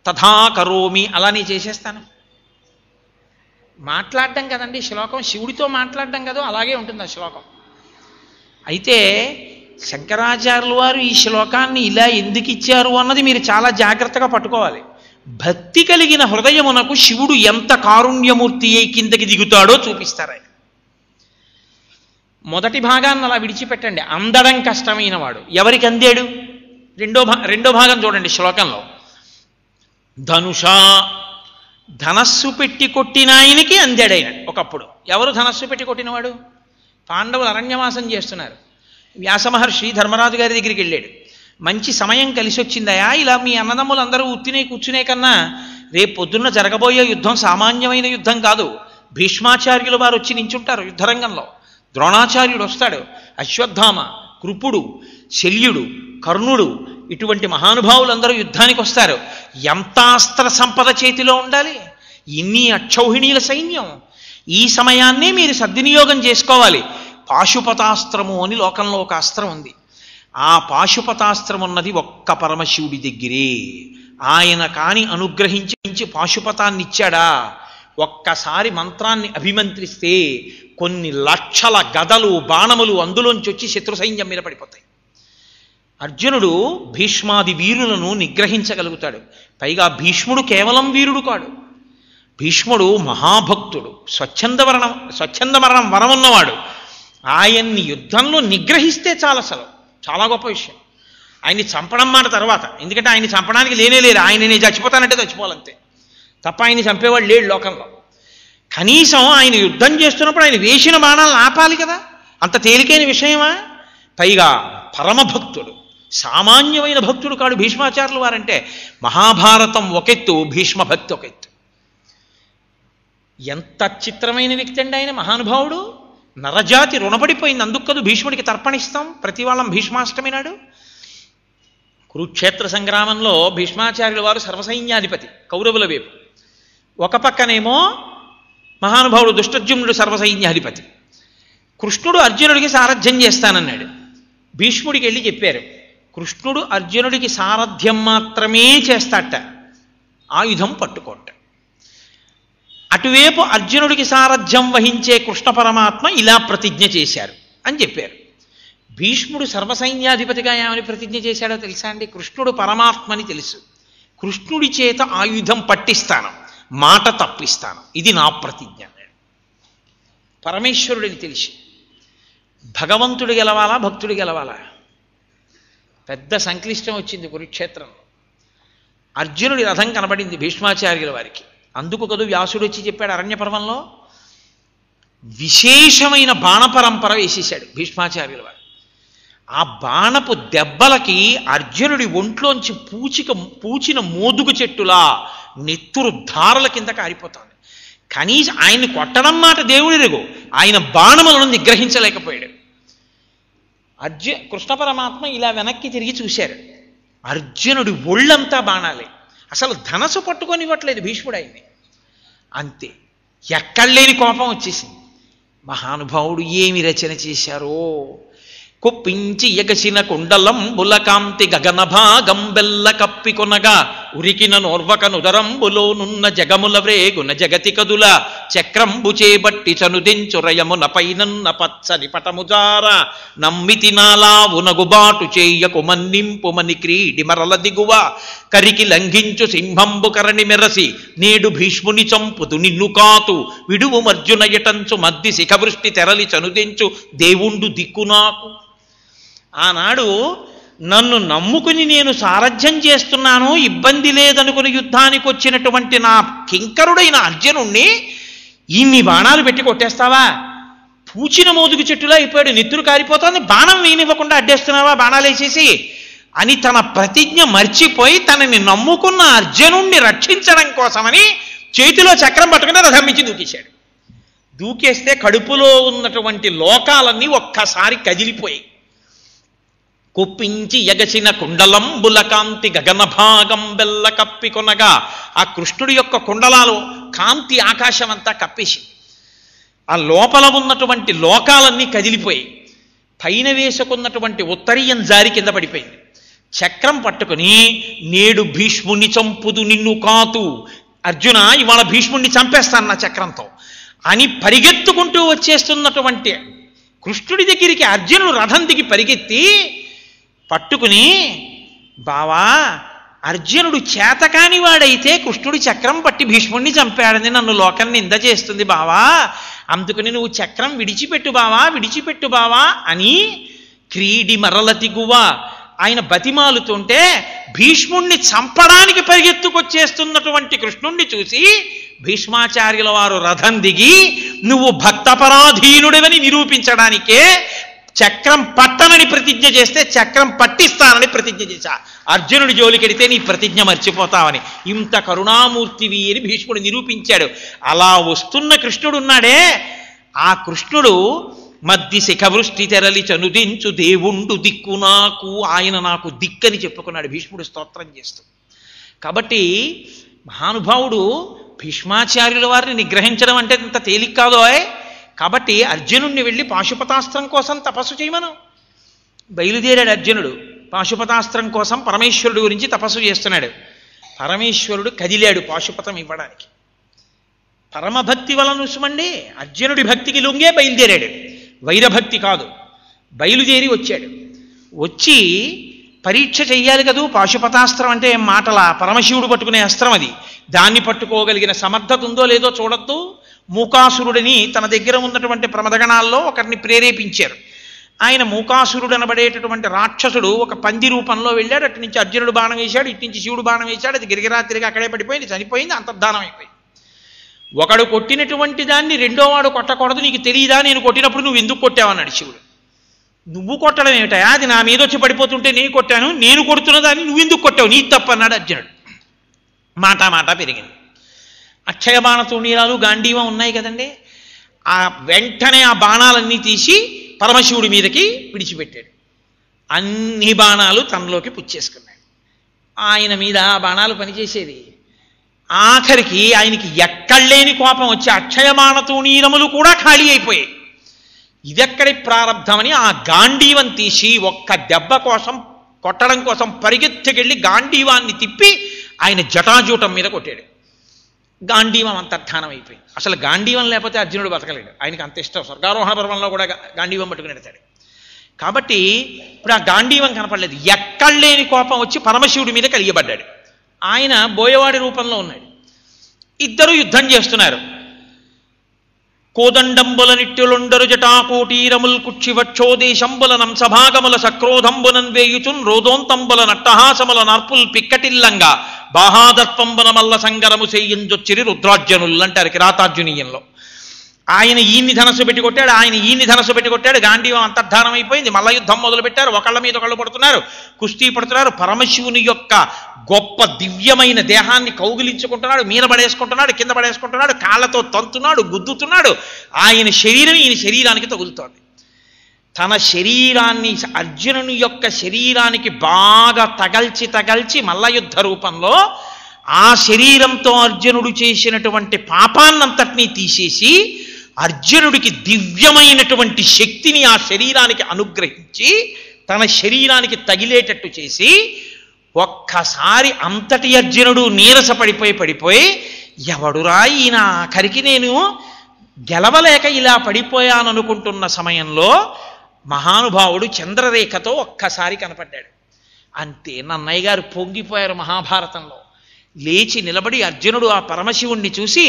తథా కరోమి, అలా నేను చేసేస్తాను. మాట్లాడడం కదండి శ్లోకం, శివుడితో మాట్లాడడం కదా, అలాగే ఉంటుంది ఆ శ్లోకం. అయితే శంకరాచార్యుల వారు ఈ శ్లోకాన్ని ఇలా ఎందుకు ఇచ్చారు అన్నది మీరు చాలా జాగ్రత్తగా పట్టుకోవాలి. భక్తి కలిగిన హృదయమునకు శివుడు ఎంత కారుణ్యమూర్తి అయి కిందకి దిగుతాడో చూపిస్తారు ఆయన. మొదటి భాగాన్ని అలా విడిచిపెట్టండి, అందడం కష్టమైన వాడు ఎవరికి అందాడు? రెండో భాగం చూడండి శ్లోకంలో. ధనుషా, ధనస్సు పెట్టి కొట్టిన ఆయనకి అందాడైన. ఒకప్పుడు ఎవరు ధనస్సు పెట్టి కొట్టినవాడు? పాండవులు అరణ్యవాసం చేస్తున్నారు. వ్యాసమహర్షి ధర్మరాజు గారి దగ్గరికి వెళ్ళాడు. మంచి సమయం కలిసి వచ్చిందయా, ఇలా మీ అన్నదమ్ములందరూ ఉత్తినే కూర్చునే కన్నా రేపు పొద్దున్న జరగబోయే యుద్ధం సామాన్యమైన యుద్ధం కాదు. భీష్మాచార్యులు వారు వచ్చి నించుంటారు యుద్ధరంగంలో, ద్రోణాచార్యుడు వస్తాడు, అశ్వత్థామ, కృపుడు, శల్యుడు, కర్ణుడు, ఇటువంటి మహానుభావులందరూ యుద్ధానికి వస్తారు. ఎంత అస్త్ర సంపద చేతిలో ఉండాలి, ఇన్ని అక్షౌహిణీల సైన్యం. ఈ సమయాన్నే మీరు సద్వినియోగం చేసుకోవాలి. పాశుపతాస్త్రము అని లోకంలో ఒక అస్త్రం ఉంది. ఆ పాశుపతాస్త్రం ఉన్నది ఒక్క పరమశివుడి దగ్గరే. ఆయన కాని అనుగ్రహించి పాశుపతాన్ని ఇచ్చాడా, ఒక్కసారి మంత్రాన్ని అభిమంత్రిస్తే కొన్ని లక్షల గదలు బాణములు అందులోంచి వచ్చి శత్రు సైన్యం మీద పడిపోతాయి. అర్జునుడు భీష్మాది వీరులను నిగ్రహించగలుగుతాడు. పైగా భీష్ముడు కేవలం వీరుడు కాడు, భీష్ముడు మహాభక్తుడు, స్వచ్ఛంద మరణం వరమున్నవాడు. ఆయన్ని యుద్ధంలో నిగ్రహిస్తే అసలు చాలా గొప్ప విషయం. ఆయన్ని చంపడం మాట తర్వాత, ఎందుకంటే ఆయన్ని చంపడానికి లేరు. నేను చచ్చిపోతానంటే చచ్చిపోవాలంతే తప్ప ఆయన్ని చంపేవాడు లేడు లోకంలో. కనీసం ఆయన యుద్ధం చేస్తున్నప్పుడు ఆయన వేసిన బాణాలను ఆపాలి కదా, అంత తేలికైన విషయమా? పైగా పరమభక్తుడు, సామాన్యమైన భక్తుడు కాడు భీష్మాచార్యులు వారంటే. మహాభారతం ఒకెత్తు, భీష్మ భక్తి ఒకెత్తు. ఎంత చిత్రమైన వ్యక్తి అండి ఆయన, మహానుభావుడు. నరజాతి రుణపడిపోయింది. అందుకు కదా భీష్ముడికి తర్పణిస్తాం ప్రతి వాళ్ళం భీష్మాష్టమి నాడు. కురుక్షేత్ర సంగ్రామంలో భీష్మాచార్యుల వారు సర్వసైన్యాధిపతి కౌరవుల వైపు, ఒక పక్కనేమో మహానుభావుడు దుష్టజుమ్నుడు సర్వసైన్యాధిపతి. కృష్ణుడు అర్జునుడికి సారథ్యం చేస్తానన్నాడు. భీష్ముడికి వెళ్ళి చెప్పారు, కృష్ణుడు అర్జునుడికి సారథ్యం మాత్రమే చేస్తాట, ఆయుధం పట్టుకోట. అటువైపు అర్జునుడికి సారథ్యం వహించే కృష్ణ పరమాత్మ ఇలా ప్రతిజ్ఞ చేశారు అని చెప్పారు. భీష్ముడు సర్వసైన్యాధిపతిగా ఏమని ప్రతిజ్ఞ చేశాడో తెలుసా అండి? కృష్ణుడు పరమాత్మని తెలుసు, కృష్ణుడి చేత ఆయుధం పట్టిస్తాను, మాట తప్పిస్తాను, ఇది నా ప్రతిజ్ఞ. పరమేశ్వరుడిని తెలిసి భగవంతుడు గెలవాలా భక్తుడు గెలవాలా? పెద్ద సంక్లిష్టం వచ్చింది కురుక్షేత్రంలో. అర్జునుడి రథం కనబడింది భీష్మాచార్యుల వారికి. అందుకు కదూ వ్యాసుడు వచ్చి చెప్పాడు అరణ్య పర్వంలో, విశేషమైన బాణపరంపర వేసేశాడు భీష్మాచార్యుల వారు. ఆ బాణపు దెబ్బలకి అర్జునుడి ఒంట్లోంచి పూచిన మోదుగు చెట్టులా నెత్తురు ధారల కింద కారిపోతాడు. కనీసం ఆయన్ని కొట్టడం మాట దేవుడిరుగు, ఆయన బాణములను నిగ్రహించలేకపోయాడు. కృష్ణ పరమాత్మ ఇలా వెనక్కి తిరిగి చూశారు. అర్జునుడి ఒళ్ళంతా బాణాలే, అసలు ధనసు పట్టుకొనివ్వట్లేదు భీష్ముడు ఆయన్ని. అంతే, ఎక్కడలేని కోపం వచ్చేసింది. మహానుభావుడు ఏమి రచన చేశారో! కుప్పించి ఎగసిన కుండలం బులకాంతి గగన భాగం బెల్ల కప్పి కొనగా ఉరికిన నోర్వకనుదరంబులోనున్న జగముల వ్రేగున జగతి కదుల చక్రంబు చేబట్టి చనుదించురయమున పైనన్న పచ్చని పటముజార నమ్మితి నాలా ఉనగుబాటు చేయకు మన్నింపుమని క్రీడి మరల దిగువ కరికి లంఘించు సింహంబు కరణి మెరసి నేడు భీష్ముని చంపుదు నిన్ను కాతు విడువు మర్జున ఎటంచు మద్ది శిఖవృష్టి తెరలి చనుదించు దేవుండు దిక్కు నాకు. ఆనాడు నన్ను నమ్ముకుని నేను సారథ్యం చేస్తున్నాను, ఇబ్బంది లేదనుకుని యుద్ధానికి వచ్చినటువంటి నా కింకరుడైన అర్జునుణ్ణి ఇన్ని బాణాలు పెట్టి కొట్టేస్తావా? పూచిన మోదుగు చెట్టులా అయిపోయాడు, నెత్తురు కారిపోతుంది, బాణం వేయనివ్వకుండా అడ్డేస్తున్నావా బాణాలు వేసేసి అని తన ప్రతిజ్ఞ మర్చిపోయి తనని నమ్ముకున్న అర్జునుణ్ణి రక్షించడం కోసమని చేతిలో చక్రం పట్టుకుని రథం మించి దూకేశాడు. దూకేస్తే కడుపులో ఉన్నటువంటి లోకాలన్నీ ఒక్కసారి కదిలిపోయి కుప్పించి ఎగసిన కుండలం బులకాంతి గగన భాగం బెల్ల కప్పి కొనగా ఆ కృష్ణుడి యొక్క కుండలాలు కాంతి ఆకాశం అంతా కప్పేసి ఆ లోపల ఉన్నటువంటి లోకాలన్నీ కదిలిపోయి పైన వేసుకున్నటువంటి ఉత్తరీయం జారి కింద పడిపోయింది. చక్రం పట్టుకుని నేడు భీష్ముణ్ణి చంపుదు నిన్ను కాతు, అర్జున ఇవాళ భీష్ముణ్ణి చంపేస్తాను నా చక్రంతో అని పరిగెత్తుకుంటూ వచ్చేస్తున్నటువంటి కృష్ణుడి దగ్గరికి అర్జునుడు రథం దిగి పరిగెత్తి పట్టుకుని, బావా అర్జునుడు చేతకాని వాడైతే కృష్ణుడి చక్రం పట్టి భీష్ముడిని చంపాడని నన్ను లోకం నింద చేస్తుంది బావా, అందుకని నువ్వు చక్రం విడిచిపెట్టు బావా అని క్రీడి మరల దిగువ ఆయన బతిమాలుతుంటే భీష్ముణ్ణి చంపడానికి పరిగెత్తుకొచ్చేస్తున్నటువంటి కృష్ణుణ్ణి చూసి భీష్మాచార్యుల వారు రథం దిగి నువ్వు భక్తపరాధీనుడివని నిరూపించడానికే చక్రం పట్టనని ప్రతిజ్ఞ చేస్తే చక్రం పట్టిస్తానని ప్రతిజ్ఞ చేశా. అర్జునుడి జోలికెడితే నీ ప్రతిజ్ఞ మర్చిపోతావని. ఇంత కరుణామూర్తివి అని భీష్ముడు నిరూపించాడు. అలా వస్తున్న కృష్ణుడు ఉన్నాడే, ఆ కృష్ణుడు మద్ది శిఖవృష్టి తెరలి చనుదించు దేవుండు దిక్కు నాకు, ఆయన నాకు దిక్కని చెప్పుకున్నాడు భీష్ముడు స్తోత్రం చేస్తూ. కాబట్టి మహానుభావుడు భీష్మాచార్యుల వారిని నిగ్రహించడం అంటే ఇంత తేలిక కాదో. కాబట్టి అర్జునుడిని వెళ్ళి పాశుపతాస్త్రం కోసం తపస్సు చేయమను. బయలుదేరాడు అర్జునుడు పాశుపతాస్త్రం కోసం పరమేశ్వరుడు గురించి తపస్సు చేస్తున్నాడు. పరమేశ్వరుడు కదిలాడు పాశుపతం ఇవ్వడానికి. పరమభక్తి వలన సుమండి అర్జునుడి భక్తికి లొంగే బయలుదేరాడు, వైరభక్తి కాదు. బయలుదేరి వచ్చాడు. వచ్చి పరీక్ష చెయ్యాలి కదూ. పాశుపతాస్త్రం అంటే మాటల పరమశివుడు పట్టుకునే అస్త్రం అది. దాన్ని పట్టుకోగలిగిన సమర్థత ఉందో లేదో చూడొద్దు. మూకాసురుడిని తన దగ్గర ఉన్నటువంటి ప్రమదగణాల్లో ఒకరిని ప్రేరేపించారు. ఆయన మూకాసురుడు అనబడేటటువంటి రాక్షసుడు ఒక పంది రూపంలో వెళ్ళాడు. అటు నుంచి అర్జునుడు బాణం వేశాడు, ఇటు నుంచి శివుడు బాణం వేశాడు. అది గిరిగిరా తిరిగి అక్కడే పడిపోయింది, చనిపోయింది, అంతర్ధానం అయిపోయింది. ఒకడు కొట్టినటువంటి దాన్ని రెండోవాడు కొట్టకూడదు, నీకు తెలియదా నేను కొట్టినప్పుడు నువ్వు ఎందుకు కొట్టావన్నాడు శివుడు. నువ్వు కొట్టడం ఏమిటయా, అది నా మీద వచ్చి పడిపోతుంటే నేను కొట్టాను, నేను కొడుతున్న దాన్ని నువ్వు ఎందుకు కొట్టావు, నీ తప్పు అన్నాడు అర్జునుడు. మాట పెరిగింది. అక్షయబాణ తూణీరాలు గాంధీవం ఉన్నాయి కదండి. ఆ వెంటనే ఆ బాణాలన్నీ తీసి పరమశివుడి మీదకి విడిచిపెట్టాడు. అన్ని బాణాలు తనలోకి పుచ్చేసుకున్నాడు. ఆయన మీద ఆ బాణాలు పనిచేసేది. ఆఖరికి ఆయనకి ఎక్కడలేని కోపం వచ్చి అక్షయమాణ తూణీరములు కూడా ఖాళీ అయిపోయాయి. ఇదెక్కడి ప్రారంధమని ఆ గాంధీవం తీసి ఒక్క దెబ్బ కోసం కొట్టడం కోసం పరిగెత్తుకెళ్ళి గాంధీవాన్ని తిప్పి ఆయన జటాజూటం మీద కొట్టాడు. గాంధీవం అంతర్ధానం అయిపోయింది. అసలు గాంధీవం లేకపోతే అర్జునుడు బతకలేడు. ఆయనకి అంత ఇష్టం. స్వర్గారోహణ పర్వంలో కూడా గాంధీవం పట్టుకుని ఎడతాడు. కాబట్టి ఇప్పుడు ఆ గాంధీవం కనపడలేదు. ఎక్కడలేని కోపం వచ్చి పరమశివుడి మీద కలియబడ్డాడు. ఆయన బోయవాడి రూపంలో ఉన్నాడు. ఇద్దరు యుద్ధం చేస్తున్నారు. కోదండంబుల నిట్టులుండరు జటాకోటీరముల్ కుక్షివక్షోదేశంబుల నంసభాగముల సక్రోధంబునన్ వేయుచున్ రోదోంతంబుల నట్టహాసముల నార్పుల్ పిక్కటిల్లంగా బాహాదర్పంబున మల్ల సంగరము చేయించొచ్చిరి రుద్రార్జనులు అంటారు కిరాతార్జునీయంలో. ఆయన ఈయన్ని ధనస్సు పెట్టి కొట్టాడు, ఆయన ఈయన్ని ధనస్సు పెట్టి కొట్టాడు. గాంధీవం అంతర్ధానం అయిపోయింది. మల్ల యుద్ధం మొదలు పెట్టారు. ఒకళ్ళ మీద ఒకళ్ళు పడుతున్నారు, కుస్తీ పడుతున్నారు. పరమశివుని యొక్క గొప్ప దివ్యమైన దేహాన్ని కౌగిలించుకుంటున్నాడు, మీద పడేసుకుంటున్నాడు, కింద పడేసుకుంటున్నాడు, కాళ్ళతో తంతున్నాడు, గుద్దుతున్నాడు. ఆయన శరీరం ఈయన శరీరానికి తగులుతోంది. తన శరీరాన్ని అర్జునుని యొక్క శరీరానికి బాగా తగల్చి మల్ల యుద్ధ రూపంలో ఆ శరీరంతో అర్జునుడు చేసినటువంటి పాపాన్నంతటినీ తీసేసి అర్జునుడికి దివ్యమైనటువంటి శక్తిని ఆ శరీరానికి అనుగ్రహించి తన శరీరానికి తగిలేటట్టు చేసి ఒక్కసారి అంతటి అర్జునుడు నీరస పడిపోయి ఎవడురా ఈయన, ఆఖరికి నేను గెలవలేక ఇలా పడిపోయాననుకుంటున్న సమయంలో మహానుభావుడు చంద్రరేఖతో ఒక్కసారి కనపడ్డాడు. అంతే నన్నయ్య గారు పొంగిపోయారు. మహాభారతంలో లేచి నిలబడి అర్జునుడు ఆ పరమశివుణ్ణి చూసి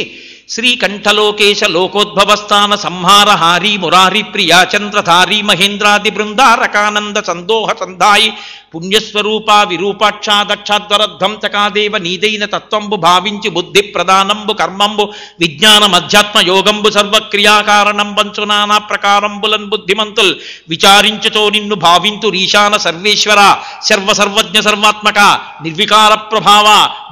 శ్రీకంఠలోకేశ లోకోద్భవస్థాన సంహారహారీ మురారి ప్రియా చంద్రధారీ మహేంద్రాది బృందారకానంద సందోహ సంధాయి పుణ్యస్వరూప విరూపాక్ష దక్షాధ్వరధ్వంసకాదేవ నీదైన తత్వంబు భావించి బుద్ధి ప్రధానంబు కర్మంబు విజ్ఞానం అధ్యాత్మ యోగంబు సర్వక్రియాకారణంబంచు నానా ప్రకారంబులన్ బుద్ధిమంతుల్ విచారించుతో నిన్ను భావింతు ఈశాన సర్వేశ్వర సర్వసర్వజ్ఞ సర్వాత్మక నిర్వికార ప్రభావ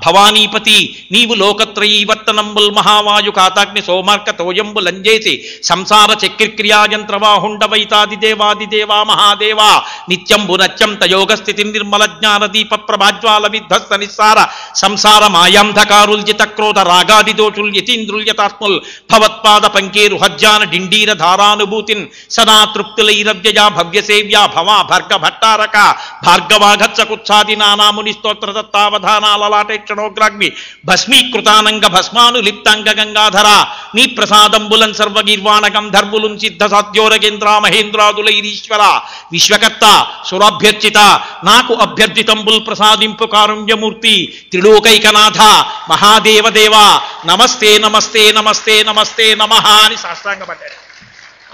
భవానీపతి నీవు లోకత్రయీవర్తనంబుల్ మహావాయు కాతాగ్ని సోమార్క తోయంబు లంజేసి సంసార చక్రిక్రియాయంత్రవాహుండ వైతాదిదేవాదిదేవా మహాదేవా నిత్యంబు నత్యం తయోగ స్థితి నిర్మల జ్ఞాన దీప ప్రభాజ్వాల విధ్వస్త నిస్సార సంసార మాయాంధకారుల్జిత క్రోధ రాగాది దోషుల్ యతీంద్రుల్యతాత్ముల్ భవత్పాద పంకేరు హజ్జాన డిండీర ధారానుభూతిన్ సదా తృప్తులైరవ్యయా భవ్యసేవ్యా భవా భర్గ భట్టారక భార్గవాఘత్సకుత్సాది నానాముని స్తోత్ర దత్తావధానాలలాటేక్షణోగ్రాగ్ని భస్మీకృతానంగ భస్మాను లిప్తాంగ గంగాధర నీ ప్రసాదంబులన్ సర్వగీర్వాణ గంధర్వులున్ సిద్ధ సాధ్యోరగేంద్ర మహేంద్రాదులైరీశ్వర విశ్వకర్త సురాభ్యర్చిత నాకు అభ్యర్థితంబుల్ ప్రసాదింపు కారుణ్యమూర్తి త్రిలోకైకనాథ మహాదేవదేవ నమస్తే నమస్తే నమస్తే నమస్తే నమః అని సాష్టాంగపడ్డాడు.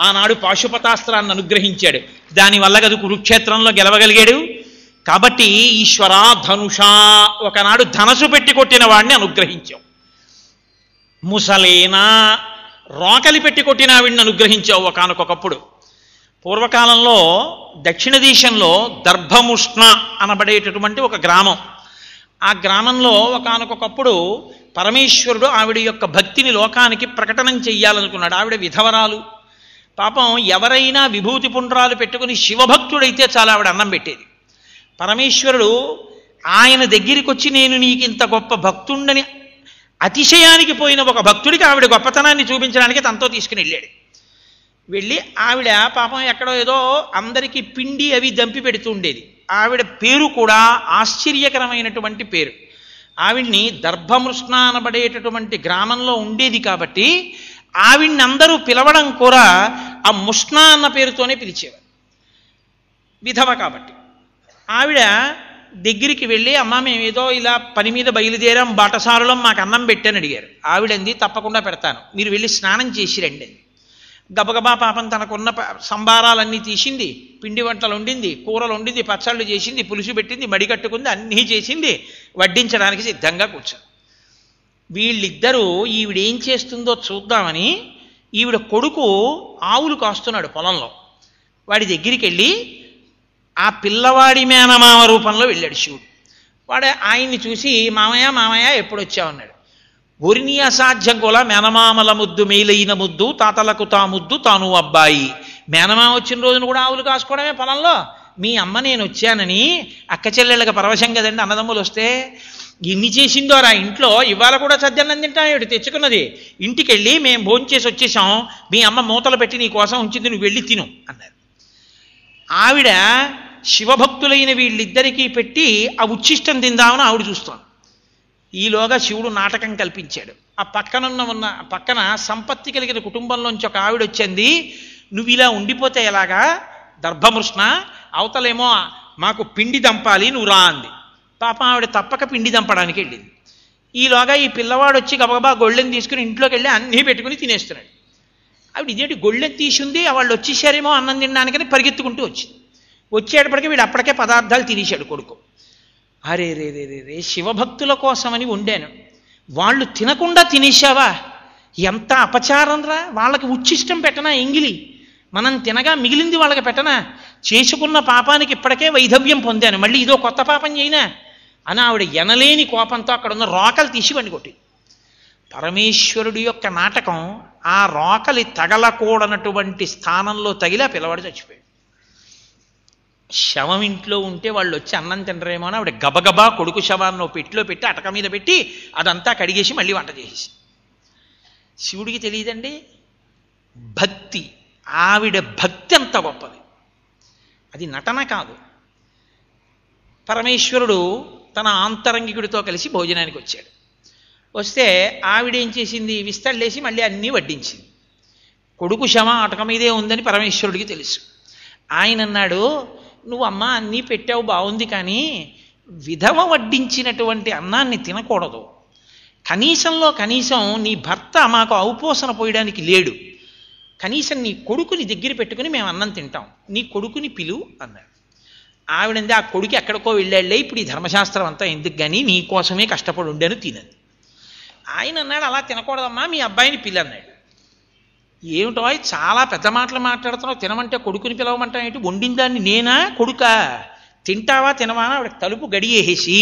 ఆనాడు పాశుపతాస్త్రాన్ని అనుగ్రహించాడు. దానివల్ల కదా కురుక్షేత్రంలో గెలవగలిగాడు. కాబట్టి ఈశ్వర ధనుష ఒకనాడు ధనసు పెట్టి కొట్టిన వాడిని అనుగ్రహించావు. ముసలేనా రోకలి పెట్టి కొట్టిన ఆవిడిని అనుగ్రహించావు ఒకానొకప్పుడు. పూర్వకాలంలో దక్షిణ దేశంలో దర్భముష్ణ అనబడేటటువంటి ఒక గ్రామం. ఆ గ్రామంలో ఒకానొకప్పుడు పరమేశ్వరుడు ఆవిడ యొక్క భక్తిని లోకానికి ప్రకటనం చెయ్యాలనుకున్నాడు. ఆవిడ విధవరాలు. పాపం ఎవరైనా విభూతి పుండ్రాలు పెట్టుకుని శివభక్తుడైతే చాలా ఆవిడ అన్నం పెట్టేది. పరమేశ్వరుడు ఆయన దగ్గరికి వచ్చి నేను నీకు ఇంత గొప్ప భక్తుండని అతిశయానికి పోయిన ఒక భక్తుడికి ఆవిడ గొప్పతనాన్ని చూపించడానికి తనతో తీసుకుని వెళ్ళాడు. వెళ్ళి ఆవిడ పాపం ఎక్కడో ఏదో అందరికీ పిండి అవి దంపి పెడుతూ ఉండేది. ఆవిడ పేరు కూడా ఆశ్చర్యకరమైనటువంటి పేరు. ఆవిడ్ని దర్భమృష్ణ అనబడేటటువంటి గ్రామంలో ఉండేది కాబట్టి ఆవిడ్ని అందరూ పిలవడం కూడా ఆ ముష్ణ అన్న పేరుతోనే పిలిచేవారు, విధవ కాబట్టి. ఆవిడ దగ్గరికి వెళ్ళి, అమ్మ మేము ఏదో ఇలా పని మీద బయలుదేరాం, బాటసారులం, మాకు అన్నం పెట్టని అడిగారు. ఆవిడంది తప్పకుండా పెడతాను, మీరు వెళ్ళి స్నానం చేసి రండి. గబగబా పాపం తనకున్న సంబారాలన్నీ తీసింది, పిండి వంటలు వండింది, కూరలు వండింది, పచ్చళ్ళు చేసింది, పులుసు పెట్టింది, మడి కట్టుకుంది, అన్నీ చేసింది, వడ్డించడానికి సిద్ధంగా కూర్చుంది. వీళ్ళిద్దరూ ఈవిడేం చేస్తుందో చూద్దామని ఈవిడ కొడుకు ఆవులు కాస్తున్నాడు పొలంలో. వాడి దగ్గరికి వెళ్ళి ఆ పిల్లవాడి మేనమామ రూపంలో వెళ్ళాడు శివుడు. వాడు ఆయన్ని చూసి మామయ్య మామయ్య ఎప్పుడొచ్చావన్నాడు. ఒరిని అసాధ్యం కూడా మేనమామల ముద్దు మేలైన ముద్దు, తాతలకు తా ముద్దు తాను అబ్బాయి. మేనమామ వచ్చిన రోజున కూడా ఆవులు కాసుకోవడమే పొలంలో. మీ అమ్మ నేను వచ్చానని అక్క చెల్లెళ్ళకి పరవశం కదండి అన్నదమ్ములు వస్తే. ఎన్ని చేసిందోరా ఇంట్లో, ఇవాళ కూడా సద్దన్నం తింటాను తెచ్చుకున్నది. ఇంటికి వెళ్ళి మేము భోంచేసి వచ్చేసాం, మీ అమ్మ మూతలు పెట్టి నీ కోసం ఉంచింది, నువ్వు వెళ్ళి తిను అన్నారు. ఆవిడ శివభక్తులైన వీళ్ళిద్దరికీ పెట్టి ఆ ఉచ్ఛిష్టం తిందామని ఆవిడ చూస్తాను. ఈలోగా శివుడు నాటకం కల్పించాడు. ఆ పక్కన సంపత్తి కలిగిన కుటుంబంలోంచి ఒక ఆవిడ వచ్చింది. నువ్వు ఇలా ఉండిపోతే ఎలాగా దర్భమృష్ణ, అవతలేమో మాకు పిండి దంపాలి, నువ్వు రా అంది. పాపం ఆవిడ తప్పక పిండి దంపడానికి వెళ్ళింది. ఈలోగా ఈ పిల్లవాడు వచ్చి గబగబా గొళ్ళెని తీసుకుని ఇంట్లోకి వెళ్ళి అన్నీ పెట్టుకుని తినేస్తున్నాడు. ఆవిడ ఇదేంటి గొళ్ళెని తీసుంది, వాళ్ళు వచ్చేసారేమో అన్నం తినడానికని పరిగెత్తుకుంటూ వచ్చింది. వచ్చేటప్పటికీ వీడు అప్పటికే పదార్థాలు తినేశాడు కొడుకు. అరే రే రే రే రే, శివభక్తుల కోసమని వండాను, వాళ్ళు తినకుండా తినేశావా, ఎంత అపచారం రా. వాళ్ళకి ఉచ్ఛిష్టం పెట్టనా ఎంగిలి, మనం తినగా మిగిలింది వాళ్ళకి పెట్టనా. చేసుకున్న పాపానికి ఇప్పటికే వైధవ్యం పొందాను, మళ్ళీ ఇదో కొత్త పాపం చేయనా అని ఆవిడ ఎనలేని కోపంతో అక్కడ ఉన్న రోకలు తీసి వండి కొట్టి. పరమేశ్వరుడి యొక్క నాటకం ఆ రోకలి తగలకూడనటువంటి స్థానంలో తగిలి ఆ పిల్లవాడు చచ్చిపోయాడు. శవం ఇంట్లో ఉంటే వాళ్ళు వచ్చి అన్నం తినరేమో అని ఆవిడ గబగబా కొడుకు శవాన్ని పెట్టులో పెట్టి అటక మీద పెట్టి అదంతా కడిగేసి మళ్ళీ వంట చేసేసి. శివుడికి తెలియదండి భక్తి, ఆవిడ భక్తి అంత గొప్పది, అది నటన కాదు. పరమేశ్వరుడు తన ఆంతరంగికుడితో కలిసి భోజనానికి వచ్చాడు. వస్తే ఆవిడేం చేసింది, విస్తళ్ళేసి మళ్ళీ అన్నీ వడ్డించింది. కొడుకు శవం అటక మీదే ఉందని పరమేశ్వరుడికి తెలుసు. ఆయన అన్నాడు, నువ్వు అమ్మ అన్నీ పెట్టావు బాగుంది, కానీ విధవ వడ్డించినటువంటి అన్నాన్ని తినకూడదు. కనీసంలో కనీసం నీ భర్త మాకు ఔపోసన పోయడానికి లేడు, కనీసం నీ కొడుకుని దగ్గర పెట్టుకుని మేము అన్నం తింటాం, నీ కొడుకుని పిలు అన్నాడు. ఆవిడంది ఆ కొడుకు ఎక్కడికో వెళ్ళాళ్లే, ఇప్పుడు ఈ ధర్మశాస్త్రం అంతా ఎందుకు కానీ నీ కోసమే కష్టపడి ఉండాను తినది. ఆయన అన్నాడు, అలా తినకూడదమ్మా, మీ అబ్బాయిని పిల్లన్నాడు. ఏమిటో చాలా పెద్ద మాటలు మాట్లాడుతున్నావు, తినమంటే కొడుకుని పిలవమంటావు ఏంటి, వండిన దాన్ని నేనా కొడుకా, తింటావా తినవా అని ఆవిడ తలుపు గడియేసి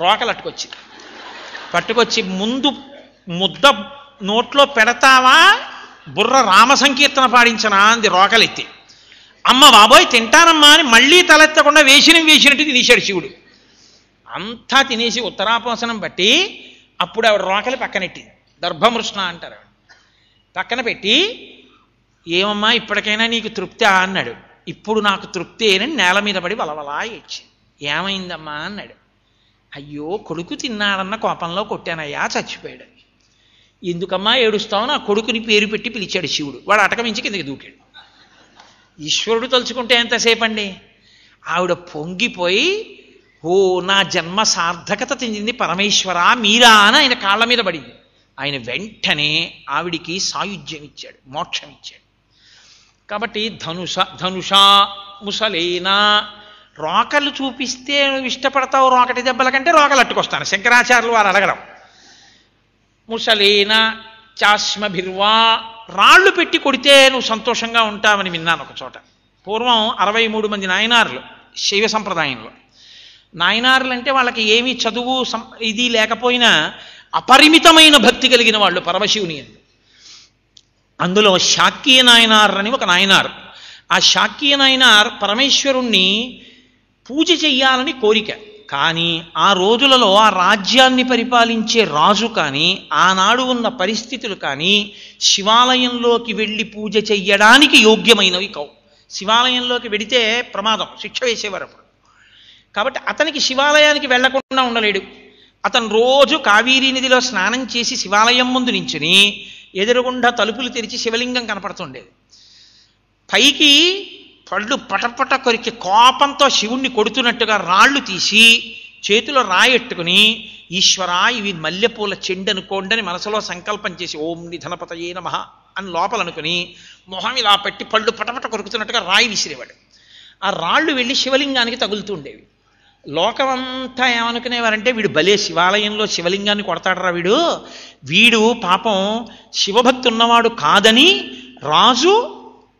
రోకలు పట్టుకొచ్చి ముందు ముద్ద నోట్లో పెడతావా బుర్ర రామ సంకీర్తన పాడించనా అంది రోకలెత్తి. అమ్మ బాబోయ్ తింటానమ్మా అని మళ్ళీ తలెత్తకుండా వేసినట్టు తినేశాడు శివుడు. అంతా తినేసి ఉత్తరాపోసనం బట్టి అప్పుడు ఆవిడ రోకలి పక్కనెట్టింది, దర్భమృష్ణ అంటారు. పక్కన పెట్టి ఏమమ్మా ఇప్పటికైనా నీకు తృప్తి అన్నాడు. ఇప్పుడు నాకు తృప్తి అని నేల మీద పడి వలవలా ఏడ్చి. ఏమైందమ్మా అన్నాడు. అయ్యో కొడుకు తిన్నాడన్న కోపంలో కొట్టానయ్యా, చచ్చిపోయాడు. ఎందుకమ్మా ఏడుస్తావు, నా కొడుకుని పేరు పెట్టి పిలిచాడు శివుడు. వాడు అటక మించి కిందకి దూకాడు. ఈశ్వరుడు తలుచుకుంటే ఎంతసేపు అండి. ఆవిడ పొంగిపోయి, ఓ నా జన్మ సార్థకత చెందింది పరమేశ్వర మీరా అని ఆయన కాళ్ళ మీద పడింది. ఆయన వెంటనే ఆవిడికి సాయుధ్యం ఇచ్చాడు, మోక్షం ఇచ్చాడు. కాబట్టి ధనుషా ముసలేనా, రోకలు చూపిస్తే నువ్వు ఇష్టపడతావు రోకటి దెబ్బల కంటే రోకలు అట్టుకొస్తాను, శంకరాచార్యులు వారు అడగడం. ముసలేనా చాస్మభిర్వా, రాళ్ళు పెట్టి కొడితే నువ్వు సంతోషంగా ఉంటావని విన్నాను ఒక చోట. పూర్వం 63 మంది నాయనారులు శైవ సంప్రదాయంలో. నాయనారులు అంటే వాళ్ళకి ఏమీ చదువు ఇది లేకపోయినా అపరిమితమైన భక్తి కలిగిన వాళ్ళు పరమశివుని. అందులో శాక్య నాయనార్ అని ఒక నాయనార్. ఆ శాక్య నాయనార్ పరమేశ్వరుణ్ణి పూజ చెయ్యాలని కోరిక. కానీ ఆ రోజులలో ఆ రాజ్యాన్ని పరిపాలించే రాజు కానీ ఆనాడు ఉన్న పరిస్థితులు కానీ శివాలయంలోకి వెళ్ళి పూజ చెయ్యడానికి యోగ్యమైనవి కావు. శివాలయంలోకి వెడితే ప్రమాదం, శిక్ష వేసేవారు అప్పుడు. కాబట్టి అతనికి శివాలయానికి వెళ్లకుండా ఉండలేడు. అతను రోజు కావేరీ నదిలో స్నానం చేసి శివాలయం ముందు నించుని ఎదురుగుండా తలుపులు తెరిచి శివలింగం కనపడుతుండేది. పైకి పళ్ళు పటపట కొరికి కోపంతో శివుణ్ణి కొడుతున్నట్టుగా రాళ్ళు తీసి చేతిలో రాయెట్టుకుని ఈశ్వరా ఇవి మల్లెపూల చెండు అనుకోండని మనసులో సంకల్పం చేసి ఓం నిధనపతయే నమః అని లోపలనుకుని మొహం ఇలా పెట్టి పళ్ళు పటపట కొరుకుతున్నట్టుగా రాయి విసిరేవాడు. ఆ రాళ్ళు వెళ్ళి శివలింగానికి తగులుతుండేవి. లోకమంతా ఏమనుకునేవారంటే వీడు భలే శివాలయంలో శివలింగాన్ని కొడతాడరా, వీడు పాపం శివభక్తి ఉన్నవాడు కాదని రాజు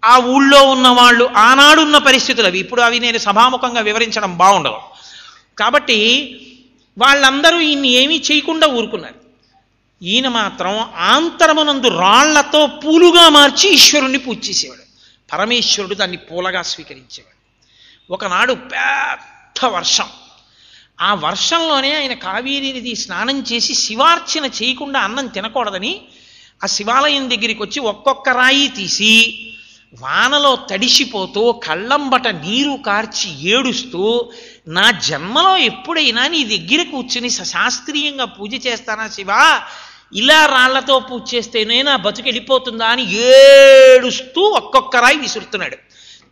ఆ ఊళ్ళో ఉన్నవాళ్ళు ఆనాడున్న పరిస్థితులు అవి. ఇప్పుడు అవి నేను సభాముఖంగా వివరించడం బాగుండదు. కాబట్టి వాళ్ళందరూ ఈయన్ని ఏమీ చేయకుండా ఊరుకున్నారు. ఈయన మాత్రం ఆంతరమునందు రాళ్లతో పూలుగా మార్చి ఈశ్వరుణ్ణి పూజ చేసేవాడు. పరమేశ్వరుడు దాన్ని పూలగా స్వీకరించేవాడు. ఒకనాడు పెద్ద వర్షం. ఆ వర్షంలోనే ఆయన కావేరీ నది స్నానం చేసి శివార్చన చేయకుండా అన్నం తినకూడదని ఆ శివాలయం దగ్గరికి వచ్చి ఒక్కొక్క రాయి తీసి వానలో తడిసిపోతూ కళ్ళంబట నీరు కార్చి ఏడుస్తూ నా జన్మలో ఎప్పుడైనా నీ దగ్గర కూర్చుని శాస్త్రీయంగా పూజ చేస్తానా శివా, ఇలా రాళ్లతో పూజ చేస్తేనే నా బతుకెళ్ళిపోతుందా అని ఏడుస్తూ ఒక్కొక్క రాయి విసురుతున్నాడు.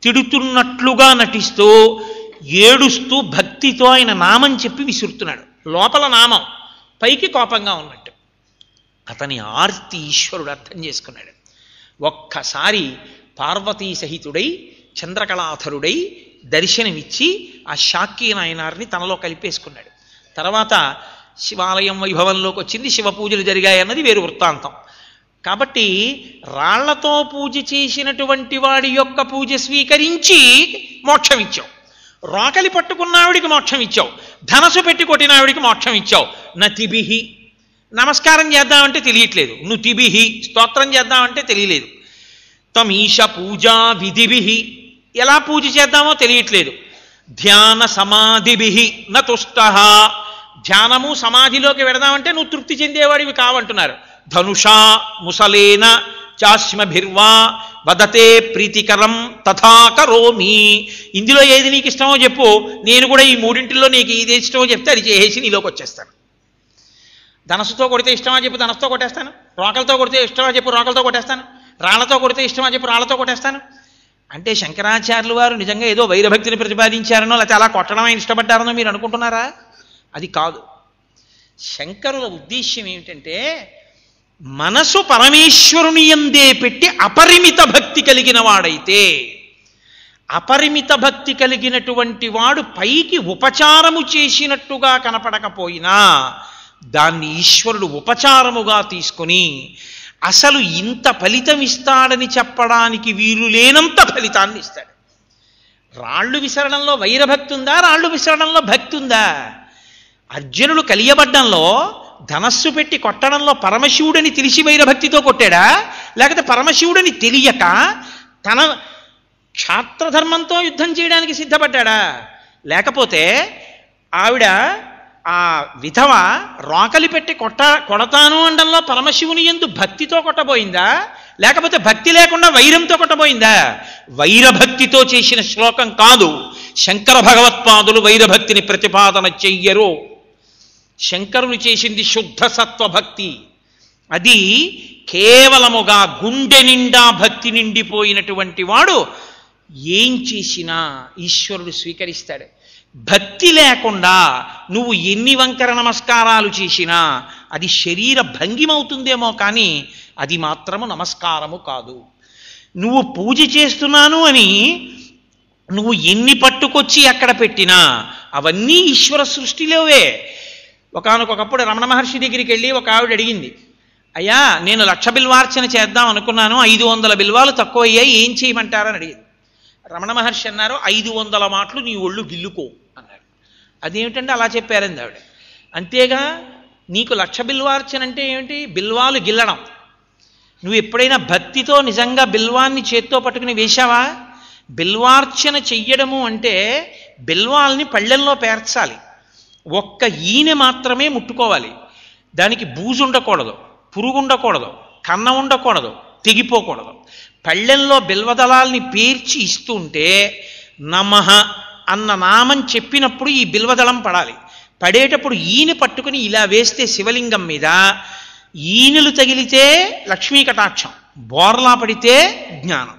తిడుతున్నట్లుగా నటిస్తూ ఏడుస్తూ భక్తితో ఆయన నామం చెప్పి విసురుతున్నాడు. లోపల నామం, పైకి కోపంగా ఉన్నట్టు. అతని ఆర్తి ఈశ్వరుడు అర్థం చేసుకున్నాడు. ఒక్కసారి పార్వతీ సహితుడై చంద్రకళాధరుడై దర్శనమిచ్చి ఆ శాక్య నాయనారిని తనలో కలిపేసుకున్నాడు. తర్వాత శివాలయం వైభవంలోకి వచ్చింది, శివ పూజలు జరిగాయన్నది వేరు వృత్తాంతం. కాబట్టి రాళ్లతో పూజ చేసినటువంటి వాడి యొక్క పూజ స్వీకరించి మోక్షం ఇచ్చావు, రోకలి పట్టుకున్నావిడికి మోక్షం ఇచ్చావు, ధనసు పెట్టి కొట్టినావిడికి మోక్షం ఇచ్చావు. నతిభిహి నమస్కారం చేద్దామంటే తెలియట్లేదు, నుతిభిహి స్తోత్రం చేద్దామంటే తెలియలేదు. తమీష పూజా విధిభిహి ఎలా పూజ చేద్దామో తెలియట్లేదు. ధ్యాన సమాధిభిహి నతుష్ట ధ్యానము సమాధిలోకి వెడదామంటే నువ్వు తృప్తి చెందేవాడివి కావంటున్నారు. ధనుషా ముసలేన చాస్మభిర్వా వదతే ప్రీతికరం తథా కరోమి. ఇందులో ఏది నీకు ఇష్టమో చెప్పు, నేను కూడా ఈ మూడింటిలో నీకు ఏది ఇష్టమో చెప్తే అది చేసేసి నీలోకి వచ్చేస్తాను. ధనస్సుతో కొడితే ఇష్టమా చెప్పు, ధనస్సుతో కొట్టేస్తాను. రోకలతో కొడితే ఇష్టమా చెప్పు, రోకలతో కొట్టేస్తాను. రాళ్లతో కొడితే ఇష్టమా చెప్పు, రాళ్లతో కొట్టేస్తాను. అంటే శంకరాచార్యులు వారు నిజంగా ఏదో వైరభక్తిని ప్రతిపాదించారనో లేకపోతే అలా కొట్టడం ఆయన ఇష్టపడ్డారనో మీరు అనుకుంటున్నారా? అది కాదు. శంకరుల ఉద్దేశ్యం ఏమిటంటే మనసు పరమేశ్వరుని యందే పెట్టి అపరిమిత భక్తి కలిగిన వాడైతే, అపరిమిత భక్తి కలిగినటువంటి వాడు పైకి ఉపచారము చేసినట్టుగా కనపడకపోయినా దాన్ని ఈశ్వరుడు ఉపచారముగా తీసుకుని అసలు ఇంత ఫలితం ఇస్తాడని చెప్పడానికి వీలు లేనంత ఫలితాన్ని ఇస్తాడు. రాళ్ళు విసరడంలో వైరభక్తి ఉందా, రాళ్ళు విసరడంలో భక్తి ఉందా? అర్జునుడు కలియబడ్డంలో ధనస్సు పెట్టి కొట్టడంలో పరమశివుడని తెలిసి వైరభక్తితో కొట్టాడా, లేకపోతే పరమశివుడని తెలియక తన క్షాత్రధర్మంతో యుద్ధం చేయడానికి సిద్ధపడ్డాడా? లేకపోతే ఆవిడ ఆ విధవ రోకలి పెట్టి కొడతాను అండంలో పరమశివుని యందు భక్తితో కొట్టబోయిందా, లేకపోతే భక్తి లేకుండా వైరంతో కొట్టబోయిందా? వైరభక్తితో చేసిన శ్లోకం కాదు. శంకర భగవత్పాదులు వైరభక్తిని ప్రతిపాదన చెయ్యరు. శంకరులు చేసింది శుద్ధ సత్వభక్తి. అది కేవలముగా గుండె నిండా భక్తి నిండిపోయినటువంటి వాడు ఏం చేసినా ఈశ్వరుడు స్వీకరిస్తాడు. భక్తి లేకుండా నువ్వు ఎన్ని వంకర నమస్కారాలు చేసినా అది శరీర భంగిమవుతుందేమో కానీ అది మాత్రము నమస్కారము కాదు. నువ్వు పూజ చేస్తున్నాను అని నువ్వు ఎన్ని పట్టుకొచ్చి అక్కడ పెట్టినా అవన్నీ ఈశ్వర సృష్టిలోవే. ఒకానొకప్పుడు రమణ మహర్షి దగ్గరికి వెళ్ళి ఒక ఆవిడ అడిగింది, అయ్యా నేను 1,00,000 బిల్వార్చన చేద్దాం అనుకున్నాను, 500 బిల్వాలు తక్కువ అయ్యాయి, ఏం చేయమంటారని అడిగింది. రమణ మహర్షి అన్నారు, 500 మాటలు నీ ఒళ్ళు గిల్లుకో అన్నారు. అదేమిటంటే అలా చెప్పారండి ఆవిడ. అంతేగా నీకు 1,00,000 బిల్వార్చన అంటే ఏమిటి? బిల్వాలు గిల్లడం. నువ్వు ఎప్పుడైనా భక్తితో నిజంగా బిల్వాన్ని చేత్తో పట్టుకుని వేశావా? బిల్వార్చన చెయ్యడము అంటే బిల్వాల్ని పళ్ళెల్లో పేర్చాలి. ఒక్క ఈనె మాత్రమే ముట్టుకోవాలి. దానికి బూజు ఉండకూడదు, పురుగు ఉండకూడదు, కన్న ఉండకూడదు, తెగిపోకూడదు. పళ్ళెంలో బిల్వదళాల్ని పేర్చి ఇస్తుంటే నమః అన్న నామం చెప్పినప్పుడు ఈ బిల్వదళం పడాలి. పడేటప్పుడు ఈనె పట్టుకుని ఇలా వేస్తే శివలింగం మీద ఈనెలు తగిలితే లక్ష్మీ కటాక్షం, బోర్లా పడితే జ్ఞానం.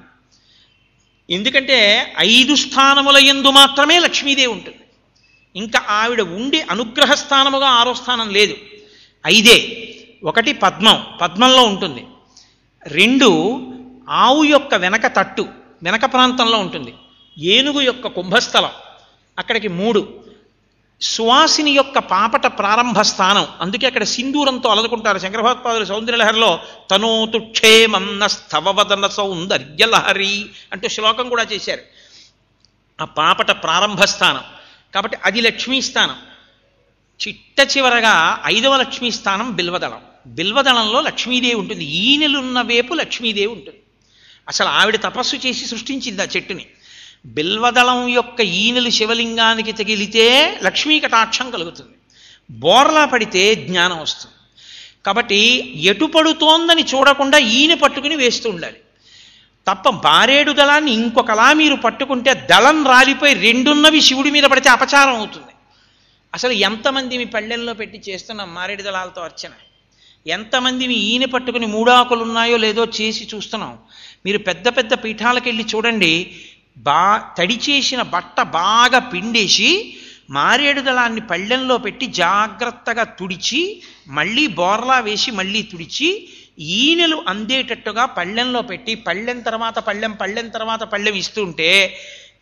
ఎందుకంటే 5 స్థానముల యందు మాత్రమే లక్ష్మీదేవి ఉంటుంది. ఇంకా ఆవిడ ఉండి అనుగ్రహ స్థానముగా 6వ స్థానం లేదు. 5. 1 పద్మం, పద్మంలో ఉంటుంది. 2 ఆవు యొక్క వెనక తట్టు, వెనక ప్రాంతంలో ఉంటుంది. ఏనుగు యొక్క కుంభస్థలం, అక్కడికి 3 సువాసిని యొక్క పాపట ప్రారంభ స్థానం, అందుకే అక్కడ సింధూరంతో అలదుకుంటారు. శంకరభగవత్పాదులు సౌందర్యలహరిలో తనోతు క్షేమన్న స్థవవదన సౌందర్యలహరి అంటూ శ్లోకం కూడా చేశారు. ఆ పాపట ప్రారంభ స్థానం కాబట్టి అది లక్ష్మీ స్థానం. చిట్ట చివరగా 5వ లక్ష్మీ స్థానం బిల్వదళం. బిల్వదళంలో లక్ష్మీదేవి ఉంటుంది. ఈనెలున్న వైపు లక్ష్మీదేవి ఉంటుంది. అసలు ఆవిడ తపస్సు చేసి సృష్టించింది ఆ చెట్టుని. బిల్వదళం యొక్క ఈనెలు శివలింగానికి తగిలితే లక్ష్మీ కటాక్షం కలుగుతుంది, బోర్లా పడితే జ్ఞానం వస్తుంది. కాబట్టి ఎటు పడుతోందని చూడకుండా ఈనె పట్టుకుని వేస్తూ ఉండాలి తప్ప బారేడు దళాన్ని ఇంకొకలా మీరు పట్టుకుంటే దళం రాలిపోయి 2 శివుడి మీద పడితే అపచారం అవుతుంది. అసలు ఎంతమంది మీ పళ్ళెల్లో పెట్టి చేస్తున్నాం మారేడు దళాలతో అర్చన? ఎంతమంది మీ ఈనె పట్టుకుని 3 ఆకులు ఉన్నాయో లేదో చేసి చూస్తున్నాం. మీరు పెద్ద పెద్ద పీఠాలకు వెళ్ళి చూడండి, తడి చేసిన బట్ట బాగా పిండేసి మారేడు దళాన్ని పళ్ళెంలో పెట్టి జాగ్రత్తగా తుడిచి మళ్ళీ బోర్లా వేసి మళ్ళీ తుడిచి ఈనెలు అందేటట్టుగా పళ్ళెంలో పెట్టి పళ్ళెం తర్వాత పళ్ళెం, పళ్ళెం తర్వాత పళ్ళెం ఇస్తుంటే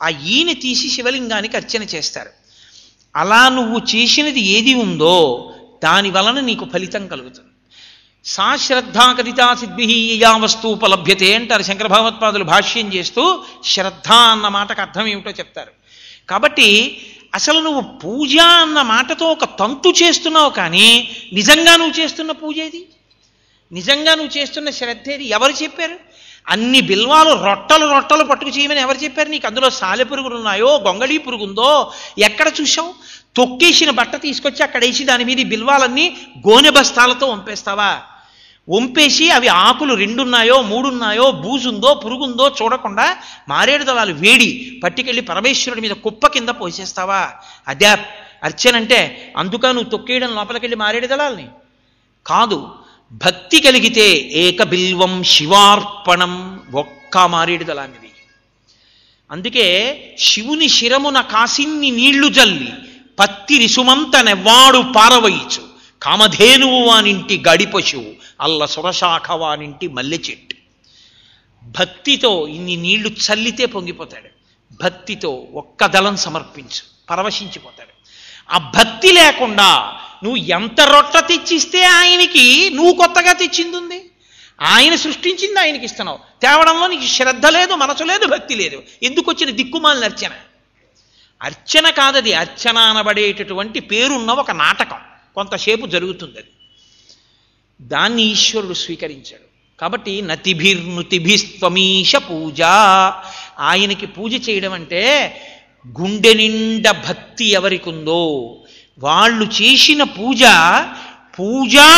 ఆ ఈనె తీసి శివలింగానికి అర్చన చేస్తారు. అలా నువ్వు చేసినది ఏది ఉందో దాని వలన నీకు ఫలితం కలుగుతుంది. సా శ్రద్ధా కరితా సిద్భి యా వస్తుపలభ్యతే అంటారు శంకర భగవత్పాదులు భాష్యం చేస్తూ. శ్రద్ధ అన్న మాటకు అర్థం ఏమిటో చెప్తారు. కాబట్టి అసలు నువ్వు పూజ అన్న మాటతో ఒక తంతు చేస్తున్నావు, కానీ నిజంగా నువ్వు చేస్తున్న పూజ ఏది? నిజంగా నువ్వు చేస్తున్న శ్రద్ధ ఏది? ఎవరు చెప్పారు? అన్ని బిల్వాలు రొట్టలు పట్టుకు చేయమని ఎవరు చెప్పారు నీకు? అందులో సాలె పురుగులు ఉన్నాయో, గొంగళీ పురుగుందో ఎక్కడ చూసావు? తొక్కేసిన బట్ట తీసుకొచ్చి అక్కడ వేసి దాని మీద బిల్వాలన్నీ గోనె బస్తాలతో వంపేస్తావా? వంపేసి అవి ఆకులు 2 ఉన్నాయో 3 ఉన్నాయో, బూజుందో పురుగుందో చూడకుండా మారేడు దళాలు వేడి పట్టుకెళ్ళి పరమేశ్వరుడి మీద కుప్ప కింద పోసేస్తావా? అదే అర్చనంటే. అందుక నువ్వు తొక్కేయడం లోపలికెళ్ళి మారేడు దళాలని కాదు. భక్తి కలిగితే ఏక బిల్వం శివార్పణం, ఒక్క మారేడు దళానిది. అందుకే శివుని శిరమున కాసిన్ని నీళ్లు జల్లి పత్తి రిసుమంత నెవ్వాడు పారవయిచు, కామధేనువు వానింటి గడి పశువు, అల్ల సురశాఖ వానింటి మల్లె చెట్టు. భక్తితో ఇన్ని నీళ్లు చల్లితే పొంగిపోతాడు. భక్తితో ఒక్క దళం సమర్పించు, పరవశించిపోతాడు. ఆ భక్తి లేకుండా నువ్వు ఎంత రొట్ట తెచ్చిస్తే ఆయనకి నువ్వు కొత్తగా తెచ్చింది ఉంది. ఆయన సృష్టించింది ఆయనకి ఇస్తున్నావు. తేవడంలో నీకు శ్రద్ధ లేదు, మనసు లేదు, భక్తి లేదు. ఎందుకు వచ్చిన దిక్కుమాలిన అర్చన? అర్చన కాదది. అర్చన అనబడేటటువంటి పేరున్న ఒక నాటకం, కొంతసేపు జరుగుతుంది. అది దాన్ని ఈశ్వరుడు స్వీకరించాడు. కాబట్టి నతిభిర్నుతిభిస్త్వమీశ పూజ. ఆయనకి పూజ చేయడం అంటే గుండె నిండా భక్తి ఎవరికి ఉందో వాళ్ళు చేసిన పూజ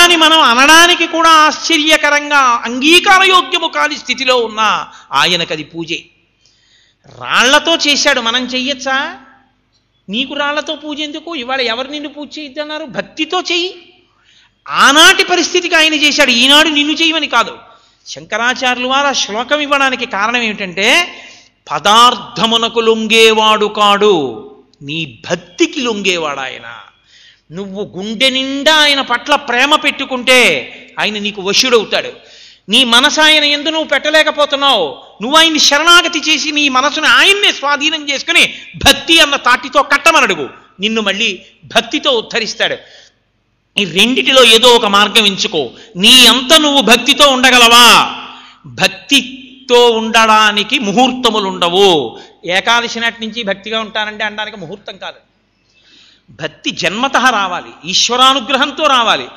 అని మనం అనడానికి కూడా ఆశ్చర్యకరంగా అంగీకారయోగ్యము కాని స్థితిలో ఉన్న ఆయనకది పూజే. రాళ్లతో చేశాడు, మనం చెయ్యొచ్చా? నీకు రాళ్లతో పూజ ఎందుకు? ఇవాళ ఎవరు నిన్ను పూజ చేయొద్దన్నారు? భక్తితో చెయ్యి. ఆనాటి పరిస్థితికి ఆయన చేశాడు, ఈనాడు నిన్ను చేయమని కాదు. శంకరాచార్యులు వారు ఆ శ్లోకం ఇవ్వడానికి కారణం ఏమిటంటే పదార్థమునకు లొంగేవాడు కాడు, నీ భక్తికి లొంగేవాడు ఆయన. నువ్వు గుండె నిండా ఆయన పట్ల ప్రేమ పెట్టుకుంటే ఆయన నీకు వశుడవుతాడు. నీ మనసు ఆయన యందు నువ్వు పెట్టలేకపోతున్నావు, నువ్వు ఆయన్ని శరణాగతి చేసి నీ మనసుని ఆయన్నే స్వాధీనం చేసుకుని భక్తి అన్న తాటితో కట్టమనడుగు, నిన్ను మళ్ళీ భక్తితో ఉద్ధరిస్తాడు. ఈ రెండిటిలో ఏదో ఒక మార్గం ఎంచుకో. నీ అంత నువ్వు భక్తితో ఉండగలవా? భక్తితో ఉండడానికి ముహూర్తములు ఉండవు. ఏకాదశి నాటి నుంచి భక్తిగా ఉంటానంటే అనడానికి ముహూర్తం కాదు. భక్తి జన్మతః రావాలి, ఈశ్వరానుగ్రహంతో రావాలి.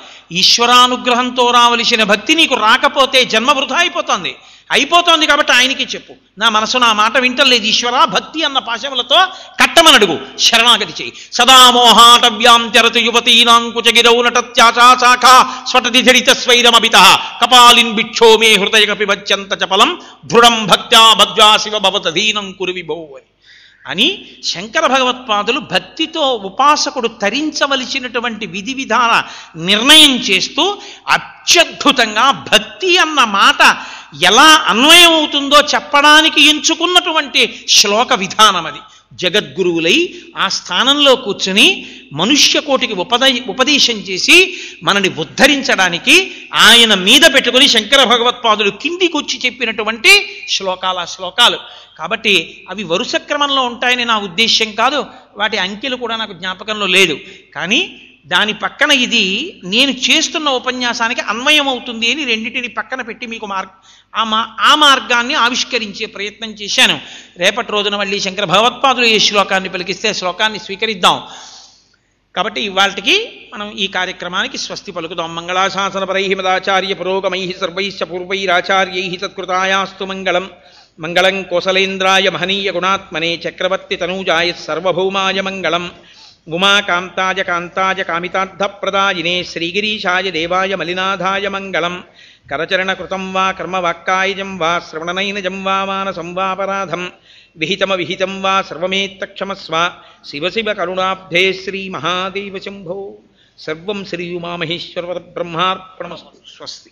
ఈశ్వరానుగ్రహంతో రావలసిన భక్తి నీకు రాకపోతే జన్మ వృధా అయిపోతుంది. అయిపోతోంది కాబట్టి ఆయనకి చెప్పు, నా మనసు నా మాట వింటలేదు ఈశ్వరా, భక్తి అన్న పాశములతో కట్టమనడుగు, శరణాగతి చేయి. సదామోహాటవ్యాం చరతు యువతీనాంకుచగిరౌ నటత్యాచాశాఖ స్వటతిధరిత స్వైరమభిత కపాలిన్ భిక్షో మే హృదయ కపివచ్చంత చపలం దృఢం భక్త్యా భద్వా శివ భవతధీనం కురు విభో అని శంకర భగవత్పాదులు భక్తితో ఉపాసకుడు తరించవలసినటువంటి విధి విధాన నిర్ణయం చేస్తూ అత్యద్భుతంగా భక్తి అన్న మాట ఎలా అన్వయం అవుతుందో చెప్పడానికి ఎంచుకున్నటువంటి శ్లోక విధానం అది. జగద్గురువులై ఆ స్థానంలో కూర్చుని మనుష్య కోటికి ఉపదేశం చేసి మనని ఉద్ధరించడానికి ఆయన మీద పెట్టుకుని శంకర భగవత్పాదులు కిందికొచ్చి చెప్పినటువంటి శ్లోకాలు. కాబట్టి అవి వరుస క్రమంలో ఉంటాయని నా ఉద్దేశ్యం కాదు, వాటి అంకెలు కూడా నాకు జ్ఞాపకంలో లేదు. కానీ దాని పక్కన ఇది నేను చేస్తున్న ఉపన్యాసానికి అన్వయం అవుతుంది అని రెండింటిని పక్కన పెట్టి మీకు ఆ మార్గాన్ని ఆవిష్కరించే ప్రయత్నం చేశాను. రేపటి రోజున మళ్ళీ శంకర భగవత్పాదులు ఏ శ్లోకాన్ని పలికిస్తే శ్లోకాన్ని స్వీకరిద్దాం. కాబట్టి ఇవాళకి మనం ఈ కార్యక్రమానికి స్వస్తి పలుకుదాం. మంగళాశాసనపరై మదాచార్య పురోగమై సర్వైశ్చ పూర్వైరాచార్యై తత్కృతాయాస్తు మంగళం. మంగళం కోసలేంద్రాయ మహనీయ గుణాత్మనే చక్రవర్తి తనూజాయ సర్వభౌమాయ మంగళం. ఉమాకాంతాయ కాంతాయ కామితార్థప్రదాయినే శ్రీగిరీశాయ దేవాయ మలినాథాయ మంగళం. కరచరణకృతం వా కర్మవాక్కాయజం వా శ్రవణనైనజం వా మానసం వాపరాధం విహితమవిహితం వా సర్వమేత్తక్షమస్వ. శివ శివ కరుణాబ్ధే శ్రీ మహాదేవ శంభో. సర్వం శ్రీ ఉమామహేశ్వర బ్రహ్మార్పణమస్తు. స్వస్తి.